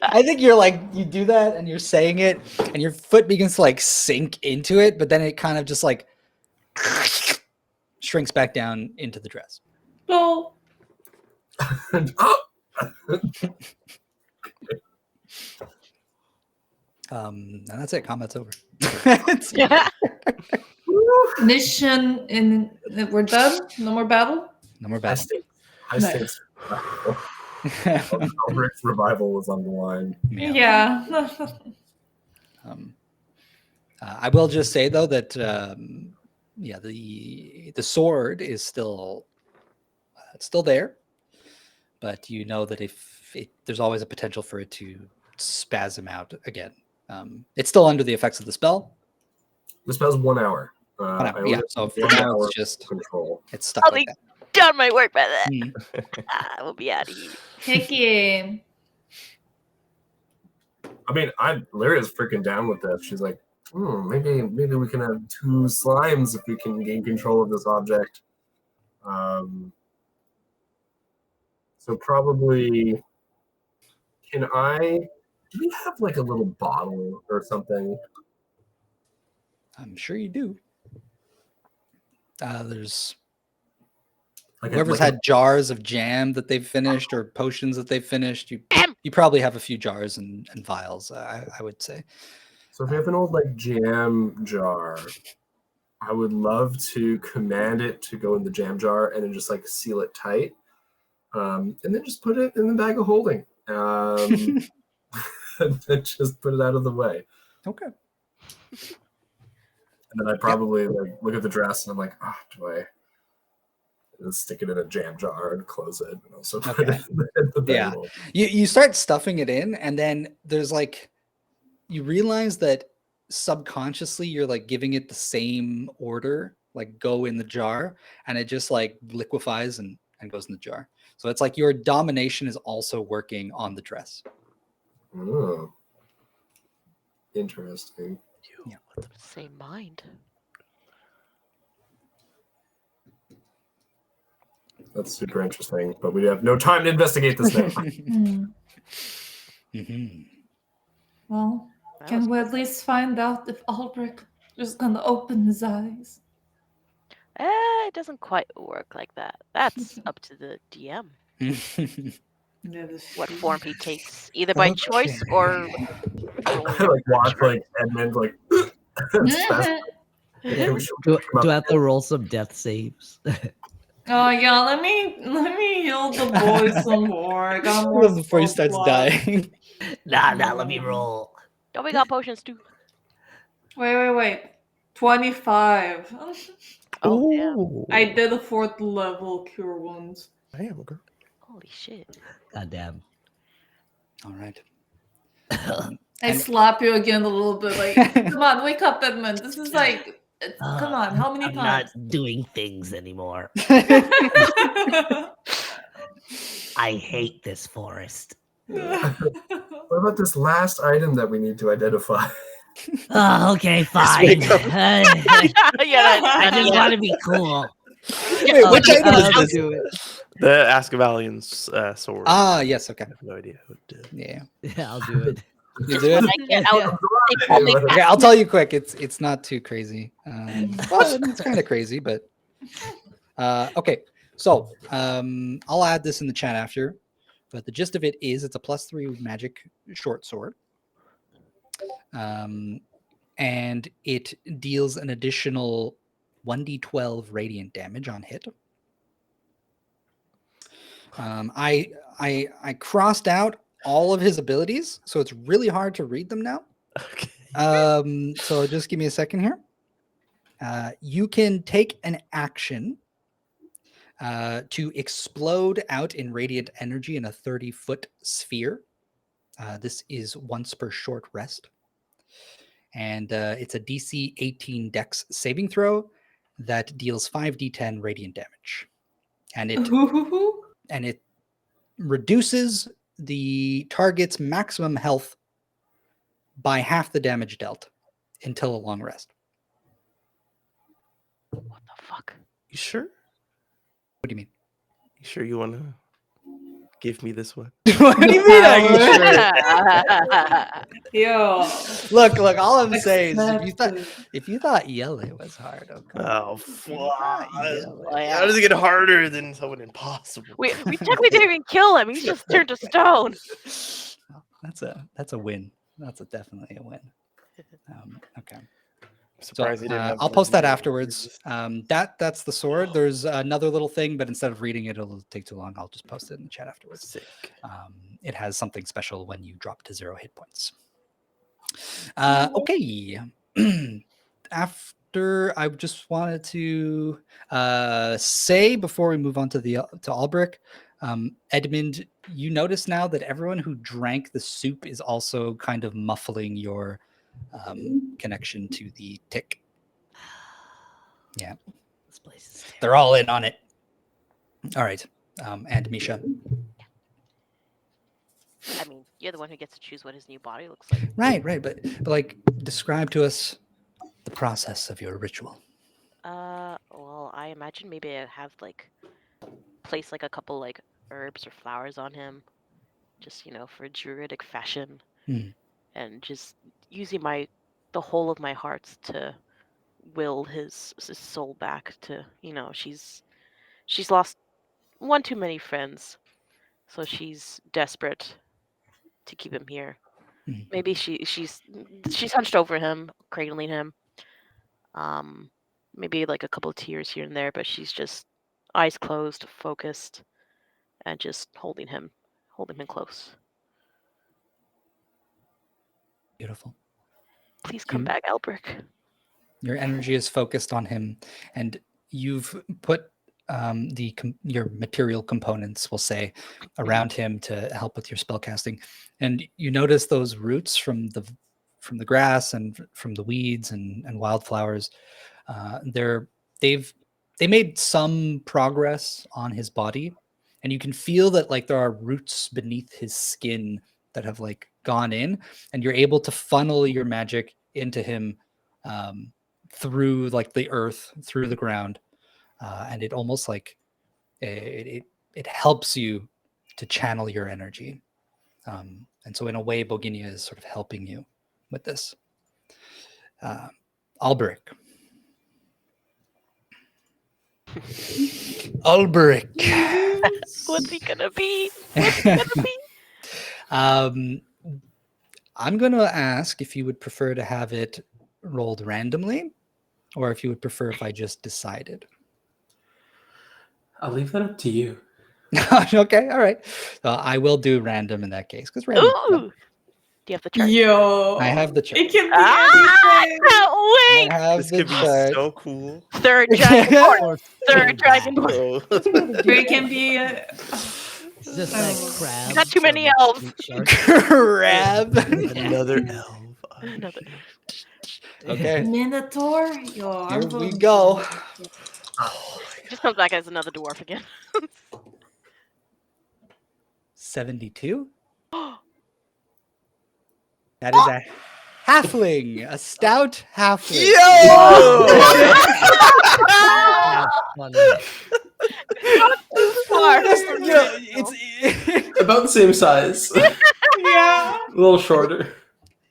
I think you're like, you do that and you're saying it, and your foot begins to like sink into it, but then it kind of just like shrinks back down into the dress. Oh, And that's it. Combat's over. mission in we're done. No more battle. No more High battle. stakes. Alberich's revival was on the line. Yeah. I will just say though that the sword is still there, but you know that there's always a potential for it to spasm out again. It's still under the effects of the spell. The spell's 1 hour. Yeah, so for 1 now hour it's just control. it's stuck I'll like be that. done my work by then. We'll be out of here. Heck yeah. I mean, Lyria's freaking down with this. She's like, maybe we can have 2 slimes if we can gain control of this object. So probably, do we have like a little bottle or something? I'm sure you do. There's Like whoever's had jars of jam that they've finished or potions that they've finished. You probably have a few jars and vials. I would say. So if we have an old like jam jar, I would love to command it to go in the jam jar and then just like seal it tight, and then just put it in the bag of holding, and then just put it out of the way. Okay. And then I probably like look at the dress and I'm like, do I stick it in a jam jar and close it and also put it in the bag of holding? You start stuffing it in, and then there's like, you realize that subconsciously you're like giving it the same order, like go in the jar, and it just like liquefies and goes in the jar. So it's like your domination is also working on the dress. Oh, interesting. Yeah. Same mind. That's super interesting, but we have no time to investigate this now. Well, can we at least find out if Alberich is gonna open his eyes? It doesn't quite work like that. That's up to the DM. What form he takes, either by choice or I like watch like Edmund like Do I have to roll some death saves? Oh yeah, let me heal the boy some more. I got more Before he spell starts slots. dying. Nah, let me roll. Don't we got potions too? Wait. 25. Oh damn! Ooh. I did a 4th level cure wounds. Damn, girl. Holy shit! Goddamn. All right. I And- slap you again a little bit. Like, come on, wake up, Edmund. This is like, come on. How many I'm times? not doing things anymore. I hate this forest. What about this last item that we need to identify? Oh, okay, fine. wake up. Yeah, I just want to be cool. Wait, which item is I'll this? do it. The Ascavalian's sword. Ah, yes. Okay. I have no idea who to do. Yeah. Yeah, I'll do it. You do it? I get out. They pull me Okay, back. I'll tell you quick. It's not too crazy. Well, it's kind of crazy, but okay. So I'll add this in the chat after. But the gist of it is, it's a +3 magic short sword, and it deals an additional 1d12 radiant damage on hit. I crossed out all of his abilities, so it's really hard to read them now. Okay. So just give me a second here. You can take an action to explode out in radiant energy in a 30-foot sphere. This is once per short rest. And it's a DC 18 Dex saving throw that deals 5d10 radiant damage. And it reduces the target's maximum health by half the damage dealt until a long rest. What the fuck? You sure? What do you mean? You sure you want to give me this one? What do you mean? Are you sure? Yo. Look, all I'm saying is if you thought Jelle was hard, okay. Oh, If you thought fuck. Jelle- How does it get harder than someone impossible? we technically didn't even kill him. He's just turned to stone. Well, that's a win. That's definitely a win. Okay. I'm So surprised he didn't have I'll post that legendary afterwards. resist. That's the sword. There's another little thing, but instead of reading it, it'll take too long. I'll just post it in the chat afterwards. Sick. It has something special when you drop to 0 hit points. Okay. After I just wanted to say before we move on to Alberich, Edmund, you notice now that everyone who drank the soup is also kind of muffling your connection to the tick. Yeah, This place is they're all in on it. All right, and Misha. I mean, you're the one who gets to choose what his new body looks like. Right, but like, describe to us the process of your ritual. Well, I imagine maybe I have place like a couple like herbs or flowers on him, just for druidic fashion, and just using the whole of my heart to will his soul back to she's lost one too many friends, so she's desperate to keep him here. Maybe she's hunched over him, cradling him. Maybe like a couple of tears here and there, but she's just eyes closed, focused, and just holding him close. Beautiful. Please come back, Alberich. Your energy is focused on him, and you've put your material components, we'll say, around him to help with your spell casting. And you notice those roots from the grass and from the weeds and wildflowers. They made some progress on his body, and you can feel that like there are roots beneath his skin that have like gone in, and you're able to funnel your magic into him through like the earth, through the ground, and it almost like it helps you to channel your energy. And so in a way, Boginia is sort of helping you with this. Alberich. What's he gonna be? What's he gonna be? I'm going to ask if you would prefer to have it rolled randomly, or if you would prefer if I just decided. I'll leave that up to you. Okay, all right. So I will do random in that case because random. Ooh! Do you have the chart? Yo, I have the chart. It can be Ah! anything. I Wait! have This the could be chart. so cool. Third dragonborn. Or Third dragonborn. Oh. Or it can be. It's just I like don't know. crabs. Got too many or, like, elves. street sharks. Crab. Another elf. Another. Okay, Minotaur? Yo, I'm here we voting for go. Minotaur. It just comes back as another dwarf again. 72. That is a halfling, a stout halfling. That's funny. Not too far. It's About the same size. Yeah. A little shorter.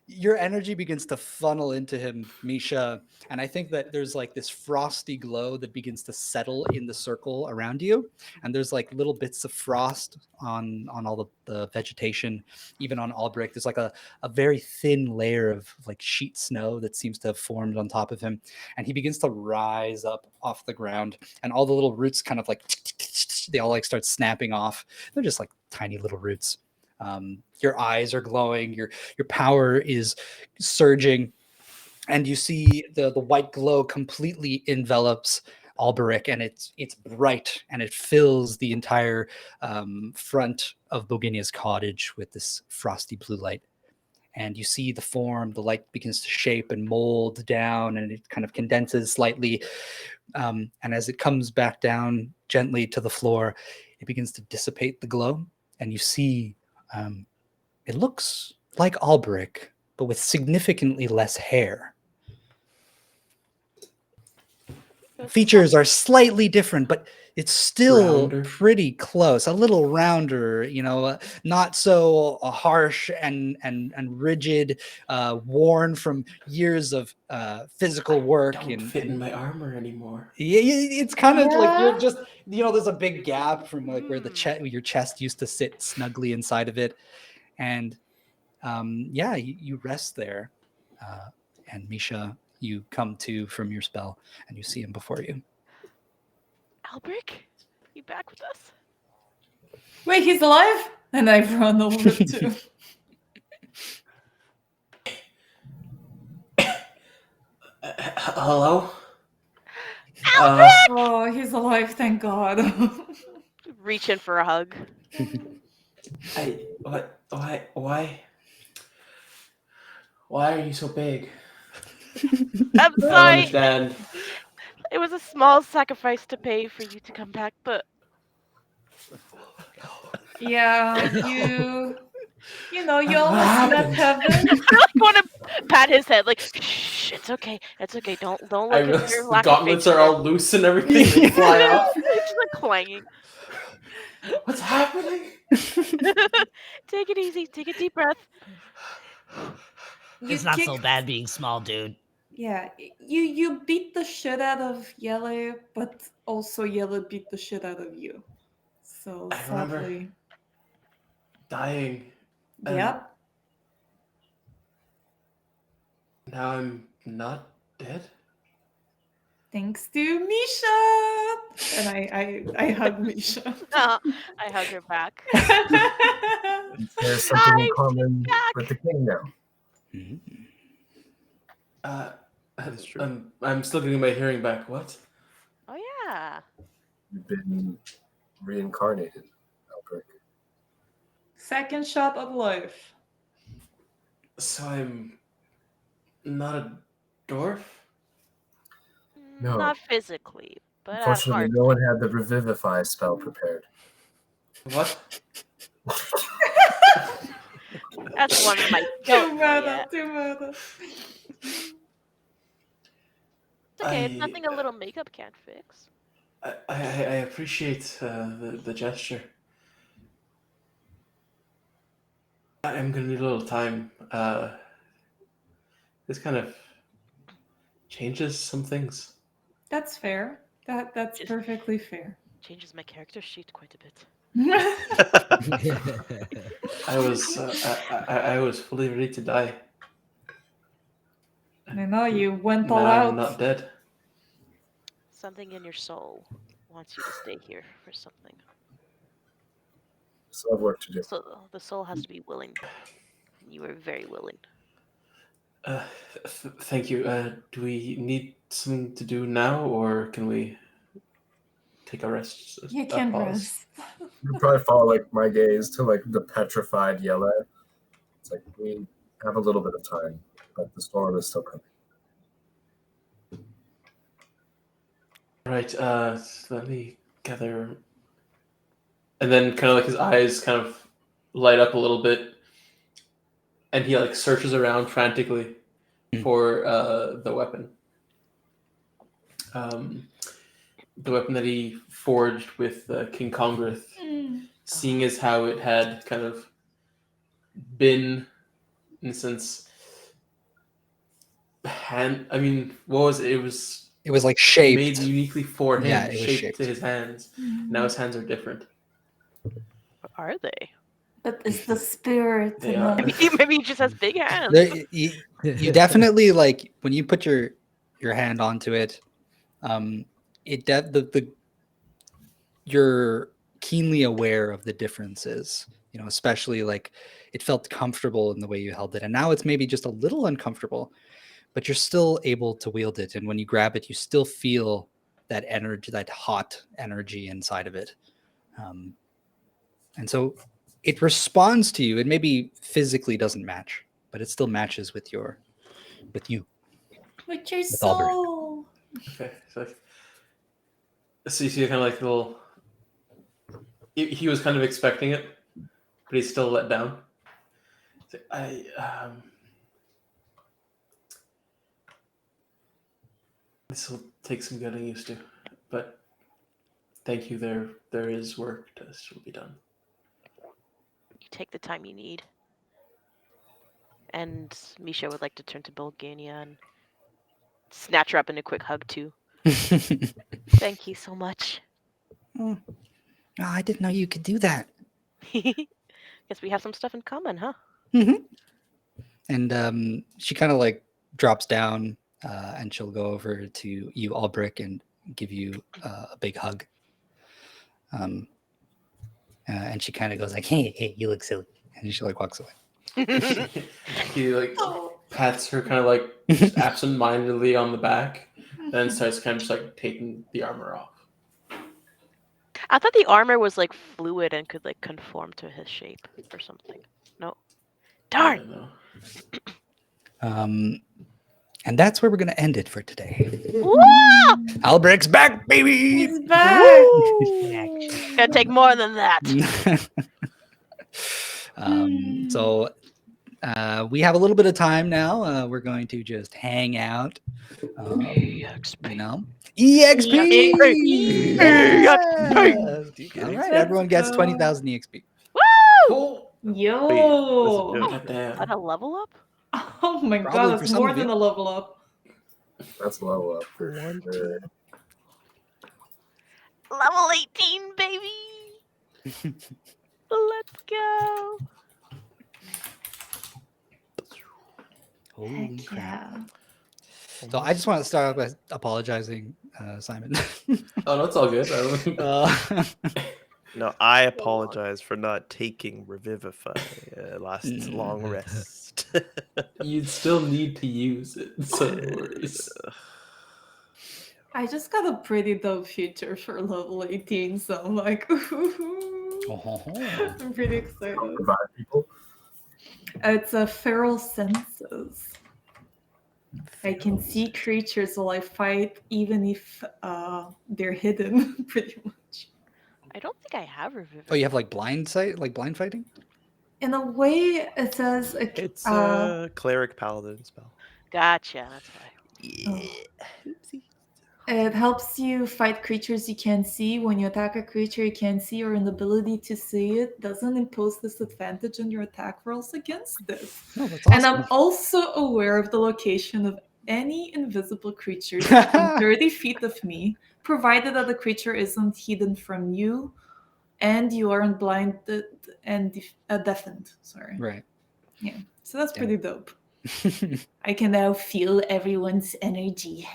your energy begins to funnel into him, Misha, and I think that there's like this frosty glow that begins to settle in the circle around you, and there's like little bits of frost on all the vegetation, even on Alberich. There's like a very thin layer of like sheet snow that seems to have formed on top of him, and he begins to rise up off the ground, and all the little roots kind of like they all like start snapping off. They're just like tiny little roots. Your eyes are glowing, your power is surging, and you see the white glow completely envelops Alberich, and it's bright, and it fills the entire front of Boginia's cottage with this frosty blue light. And you see the form, the light begins to shape and mold down, and it kind of condenses slightly. And as it comes back down gently to the floor, it begins to dissipate the glow, and you see it looks like Alberich, but with significantly less hair. Features are slightly different, but it's still Rounder. pretty close. A little rounder, not so harsh and rigid, worn from years of physical work. Don't fit in my armor anymore. Yeah, it's kind of like you're Yeah. just, there's a big gap from like where your chest used to sit snugly inside of it, and you rest there, and Misha, you come to from your spell, and you see him before you. Alberich, you back with us? Wait, he's alive? And I've run over too. Hello? Oh, he's alive, thank God. Reach in for a hug. Why are you so big? I'm I don't sorry. understand. It was a small sacrifice to pay for you to come back, but Yeah, you almost happened? met heaven. I like want to pat his head, like, shh, it's okay, Don't I look at realize your the lack of gauntlets faith. are all loose and everything. They fly off. It's just like clanging. What's happening? Take it easy. Take a deep breath. It's not so bad being small, dude. Yeah, you beat the shit out of Jelle, but also Jelle beat the shit out of you. So I remember sadly, dying. and yep. Now I'm not dead. Thanks to Misha, and I hug Misha. I hug her back. There's something in I'm common back. with the king now. That's true. I'm still getting my hearing back. What? Oh yeah. You've been reincarnated, Alberich. Second shot of life. So I'm not a dwarf? No. Not physically, but at Unfortunately, heart. no one had the revivify spell prepared. What? That's one of my Too don't meta, too meta. It's okay. It's nothing a little makeup can't fix. I appreciate the gesture. I'm gonna need a little time. This kind of changes some things. That's fair. That's Just- perfectly fair. Changes my character sheet quite a bit. I was fully ready to die. I know you went Now all I'm out. not dead. Something in your soul wants you to stay here for something. Still have work to do. So the soul has to be willing. You were very willing. Thank you. Do we need something to do now, or can we take a rest? You can pause? rest. You probably follow like my gaze to like the petrified Jelle. It's like we have a little bit of time, but the storm is still coming. All right. Let me gather. And then, kind of like his eyes kind of light up a little bit, and he like searches around frantically for the weapon. The weapon that he forged with King Congrith, seeing as how it had kind of been, in a sense, what was it? It was like shaped. Made uniquely for him, Yeah, it was shaped to his hands. Now his hands are different. What are they? But it's the spirit. They and are. the- Maybe he just has big hands. You definitely like when you put your hand onto it. You're keenly aware of the differences. You know, especially like it felt comfortable in the way you held it, and now it's maybe just a little uncomfortable, but you're still able to wield it. And when you grab it, you still feel that energy, that hot energy inside of it. And so it responds to you. It maybe physically doesn't match, but it still matches with you. With your Alberich. soul. Okay, so you see kind of like a little. He was kind of expecting it, but he's still let down. This will take some getting used to, but thank you. There is work to still be done. You take the time you need. And Misha would like to turn to Bulgania and snatch her up in a quick hug too. Thank you so much. Oh, I didn't know you could do that. Guess we have some stuff in common, huh? And she kind of like drops down and she'll go over to you, Alberich, and give you a big hug. And she kind of goes like, hey, you look silly. And she like walks away. He like pats her kind of like just absent-mindedly on the back, then starts kind of just like taking the armor off. I thought the armor was like fluid and could like conform to his shape or something. No. I Darn. don't know. And that's where we're going to end it for today. Woo! Alberich's back, baby! He's back. Gonna take more than that. So we have a little bit of time now. We're going to just hang out. EXP. You know, EXP. EXP. All right, everyone gets 20,000 EXP. Woo! Yo. Goddamn. That a level up? Oh my Probably god, for it's some more of than you. a level up. That's a level up for sure. Level 18, baby. Let's go. Holy Heck crap. yeah. So I just want to start off by apologizing, Simon. Oh, no, it's all good. No, I apologize for not taking Revivify last long rest. You'd still need to use it, so no worries. I just got a pretty dope feature for level 18, so I'm like, I'm pretty excited. Revive people. It's a feral senses. I can see creatures while I fight, even if they're hidden, pretty much. I don't think I have Revivify. Oh, you have like blind sight, like blind fighting? In a way, it says It's a cleric paladin spell. Gotcha. That's why. Yeah. it helps you fight creatures you can't see. When you attack a creature you can't see, or an ability to see it doesn't impose disadvantage on your attack rolls against this. No, that's awesome. And I'm also aware of the location of any invisible creatures within 30 feet of me, provided that the creature isn't hidden from you and you aren't blinded and deafened. Sorry. Right. Yeah. So that's Yeah. pretty dope. I can now feel everyone's energy.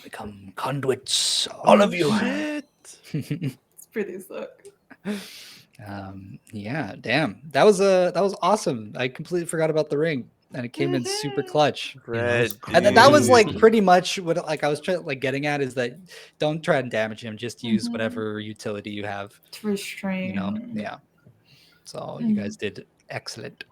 become conduits, all of you. Shit. It's pretty sick. Yeah, damn. That was awesome. I completely forgot about the ring, and it came in super clutch. Red, And that was like dude. pretty much what I was getting at is that don't try and damage him. Just use whatever utility you have. To restrain. Yeah. So you guys did excellent.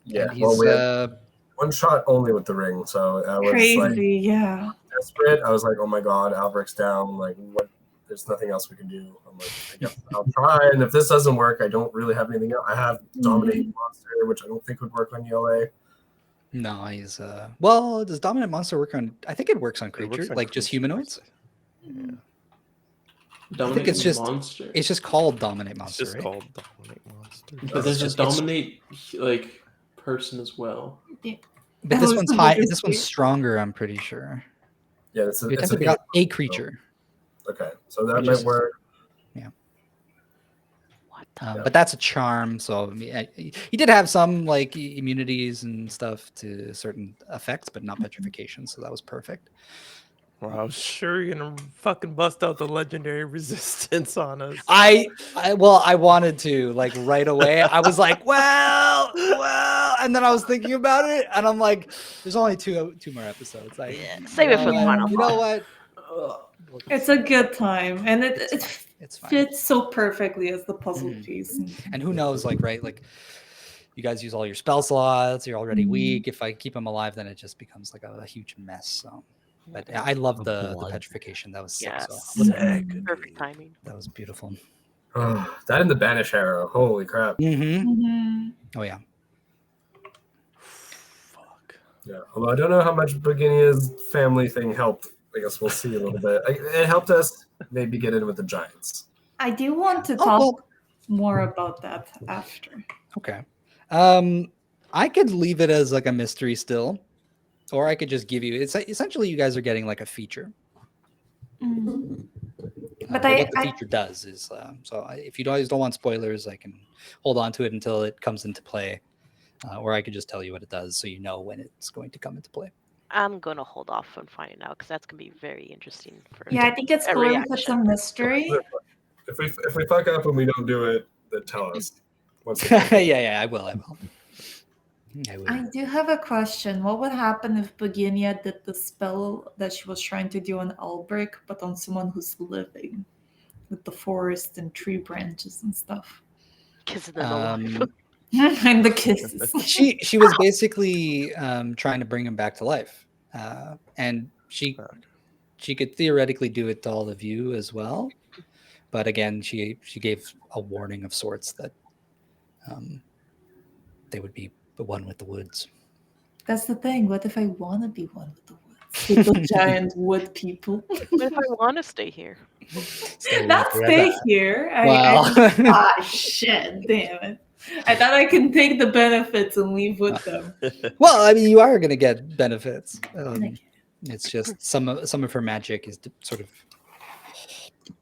Yeah, And well, he's we had one shot only with the ring, so I was Crazy, yeah. desperate. I was like, oh my god, Alberich's down. Like, what? There's nothing else we can do. I'm like, I guess I'll try. And if this doesn't work, I don't really have anything else. I have Dominate Monster, which I don't think would work on Yelle. no, he's well, does Dominant Monster work on? I think it works on It works creatures, on like just creatures. humanoids. Yeah. Dominate it's just- monster. It's just called Dominate It's Monster. just right? called Dominate Monster. But there's a it's- dominate like person as well. But this Oh, one's so high. this This one's weird. stronger. I'm pretty sure. Yeah, it's You attempt to pick out a creature, Okay, so that Which might is- work. What the? but that's a charm. So yeah, he did have some like immunities and stuff to certain effects, but not petrification. So that was perfect. Well, I was sure you're gonna fucking bust out the legendary resistance on us. I wanted to like right away. I was like, well, and then I was thinking about it, and I'm like, there's only two more episodes. Like, Save it for the what? final You know boss. what? It's a good time, and it It's fine. fits so perfectly as the puzzle Mhm. piece. And who knows, like, right, like you guys use all your spell slots. You're already Mhm. weak. If I keep him alive, then it just becomes like a huge mess. So, but yeah, I love the Blood. petrification. That was sick. Yes. So Mhm. Perfect timing. that was beautiful. That and the Banish Arrow. Holy crap. Mm-hmm. Mhm. Oh yeah. Fuck. Yeah, although I don't know how much Beginia's family thing helped. I guess we'll see a little bit. It helped us maybe get in with the Giants. I do want to Oh, talk well. more about that after. Okay. I could leave it as like a mystery still, or I could just give you. It's essentially you guys are getting like a feature. Mhm. But But I- what the I- feature does is if you guys don't want spoilers, I can hold on to it until it comes into play, or I could just tell you what it does so you know when it's going to come into play. I'm gonna hold off on finding out because that's gonna be very interesting for Yeah, I think it's a cool if it's reaction. a mystery. If we fuck up and we don't do it, then tell us. Once yeah, I will. I will. I do have a question. What would happen if Beginia did the spell that she was trying to do on Alberich, but on someone who's living with the forest and tree branches and stuff? Because of the alive. And the kisses. She was basically trying to bring him back to life, and she could theoretically do it to all of you as well, but again, she gave a warning of sorts that they would be the one with the woods. That's the thing. What if I want to be one with the woods? With the giant wood people? What if I want to stay here? Not stay here. Wow. Shit, damn it. I thought I can take the benefits and leave with them. Well, I mean, you are going to get benefits. Okay. It's just some of her magic is sort of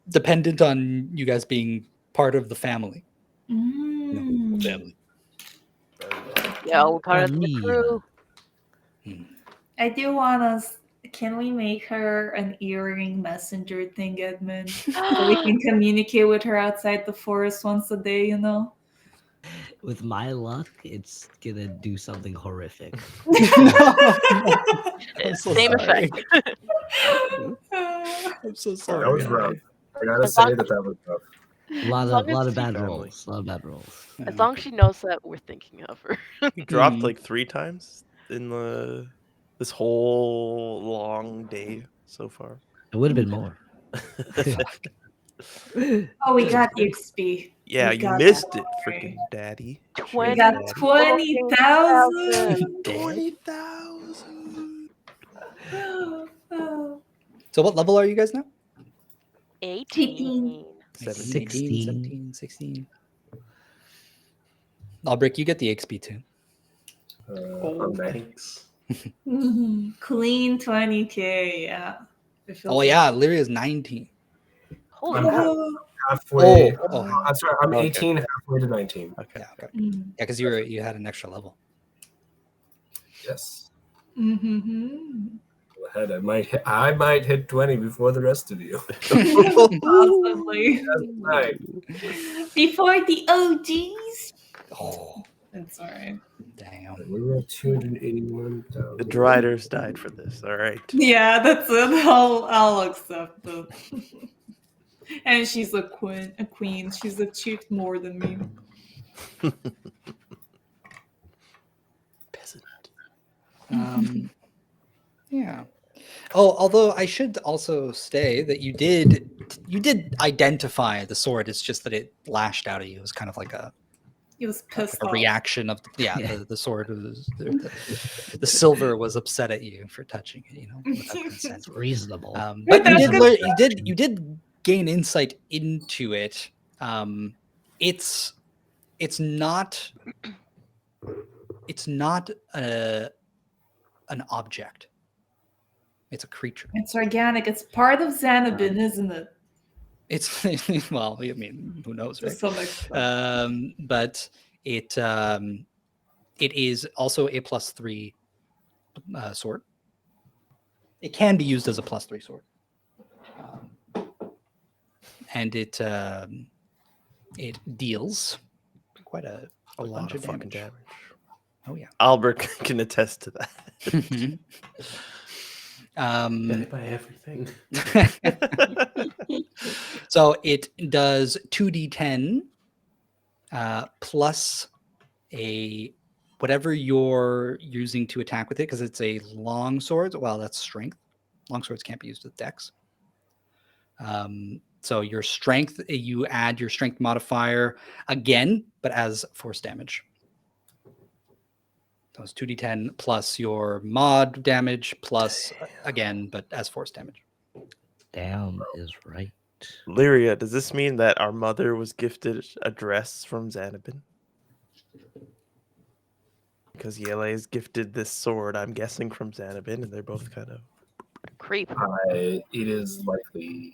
dependent on you guys being part of the family. Mm. Family. Yeah, we're part of the Family. crew. I do want us. Can we make her an earring messenger thing, Edmund? So we can communicate with her outside the forest once a day, you know? With my luck, it's gonna do something horrific. I'm so Same sorry. effect. I'm so sorry. That was rough. I gotta As say long- that was rough. A lot As long of as bad family. rolls. A lot of bad rolls. As long as she knows that we're thinking of her. He dropped Mhm. like 3 times in this whole long day so far. It would have been more. Oh, we got the XP. Yeah, We you got missed that. it, freaking daddy. We 20. got Daddy. 20,000. 20,000. So what level are you guys now? 18. 16. 16. Alberich, you get the XP too. I'm nice. Thanks. Clean 20K, yeah. It feels Oh yeah, Lyria's 19. Holy I'm crap. halfway. Oh. That's right. I'm Okay. 18, halfway to 19. Okay. Yeah, okay. Mm. Yeah, because you had an extra level. Yes. Mm-hmm. ahead. I might hit 20 before the rest of you. Possibly. Right. Before the OGs. Oh, It's alright. damn. We were at 281,000. The Driders died for this. All right. Yeah, that's it. I'll accept it. And she's a queen. She's achieved more than me. Peasant. Yeah. Oh, although I should also say that you did identify the sword. It's just that it lashed out at you. It was kind of like a He was pissed a off. reaction of Yeah. the sword was the silver was upset at you for touching it, without consent. It's reasonable. But you That's did good. learn, you did gain insight into it. It's not an object. It's a creature. It's organic. It's part of Xanabin, isn't it? It's well, I mean, who knows, To right? some extent. But it is also a +3 sword. It can be used as a +3 sword, and it deals quite a A lot bunch of fucking damage. Oh yeah. Alberich can attest to that. Yeah, I buy everything. So it does 2d10 plus a whatever you're using to attack with it, because it's a long sword. Well, that's strength. Long swords can't be used with dex. So your strength, you add your strength modifier again, but as force damage. So it's 2d10 plus your mod damage plus again, but as force damage. Damn is right. Lyria, does this mean that our mother was gifted a dress from Xanabin? Because Jelle is gifted this sword, I'm guessing, from Xanabin, and they're both kind of... Creep. It is likely.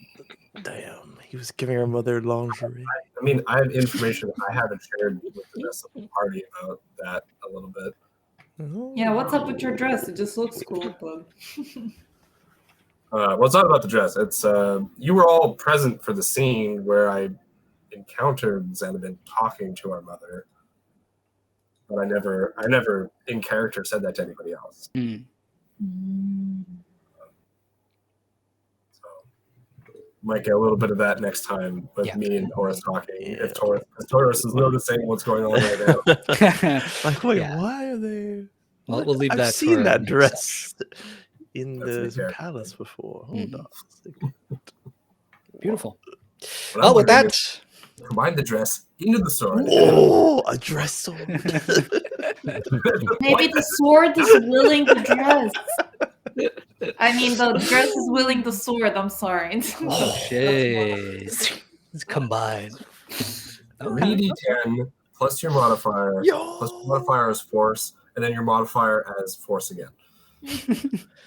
Damn, he was giving our mother lingerie. I mean, I have information I haven't shared with the rest of the party about that a little bit. Yeah, what's up with your dress? It just looks cool, but Well, it's not about the dress. It's you were all present for the scene where I encountered Xanabin talking to our mother, but I never in character said that to anybody else. So might get a little bit of that next time with me and Taurus talking. If Taurus is noticing what's going on right now. Like, wait, Yeah. why are they? Well, we'll leave I've that seen for that next dress in That's the the character. palace before. Hold on. Beautiful. What Well, I'm with wondering that, is combine the dress into the sword. Oh, a dress sword. maybe the sword is willing the dress. I mean, the dress is willing the sword. I'm sorry. oh shit, it's combined. Okay. 3d10 plus your modifier, plus your modifier as force, and then your modifier as force again.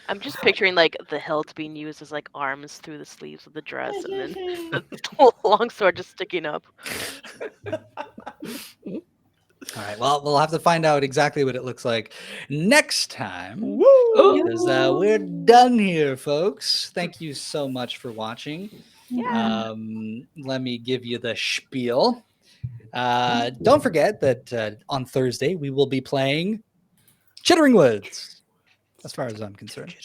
I'm just picturing like the hilt being used as like arms through the sleeves of the dress, and then the long sword just sticking up. All right. Well, we'll have to find out exactly what it looks like next time. Woo! Because we're done here, folks. Thank you so much for watching. Let me give you the spiel. Don't forget that on Thursday we will be playing Chittering Woods. As far as I'm concerned,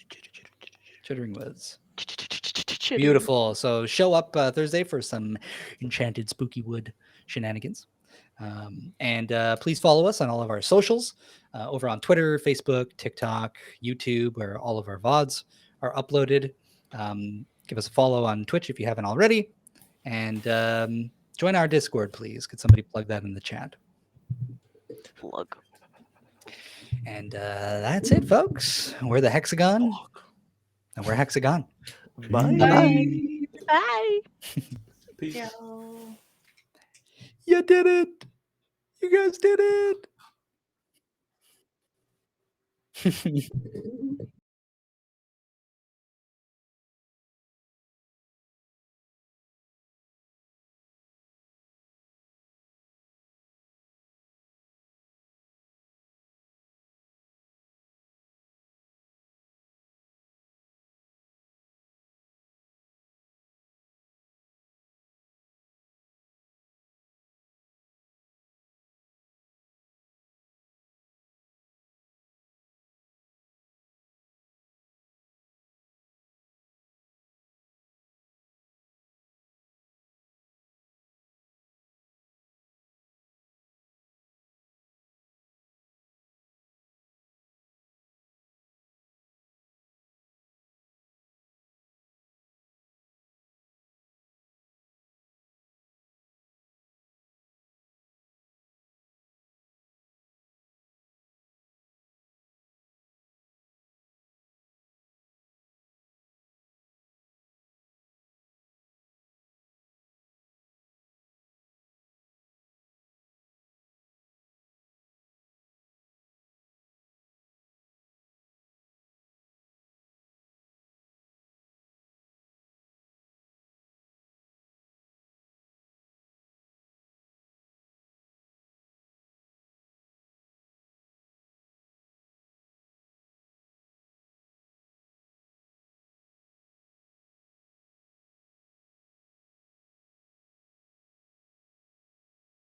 Chittering Woods. Beautiful. So show up Thursday for some enchanted spooky wood shenanigans. And please follow us on all of our socials over on Twitter, Facebook, TikTok, YouTube, where all of our VODs are uploaded. Give us a follow on Twitch if you haven't already. And join our Discord, please. Could somebody plug that in the chat? Plug. And that's it, folks. We're the Hexagon. And we're Hexagon. Bye. Bye. Peace. You did it. You guys did it.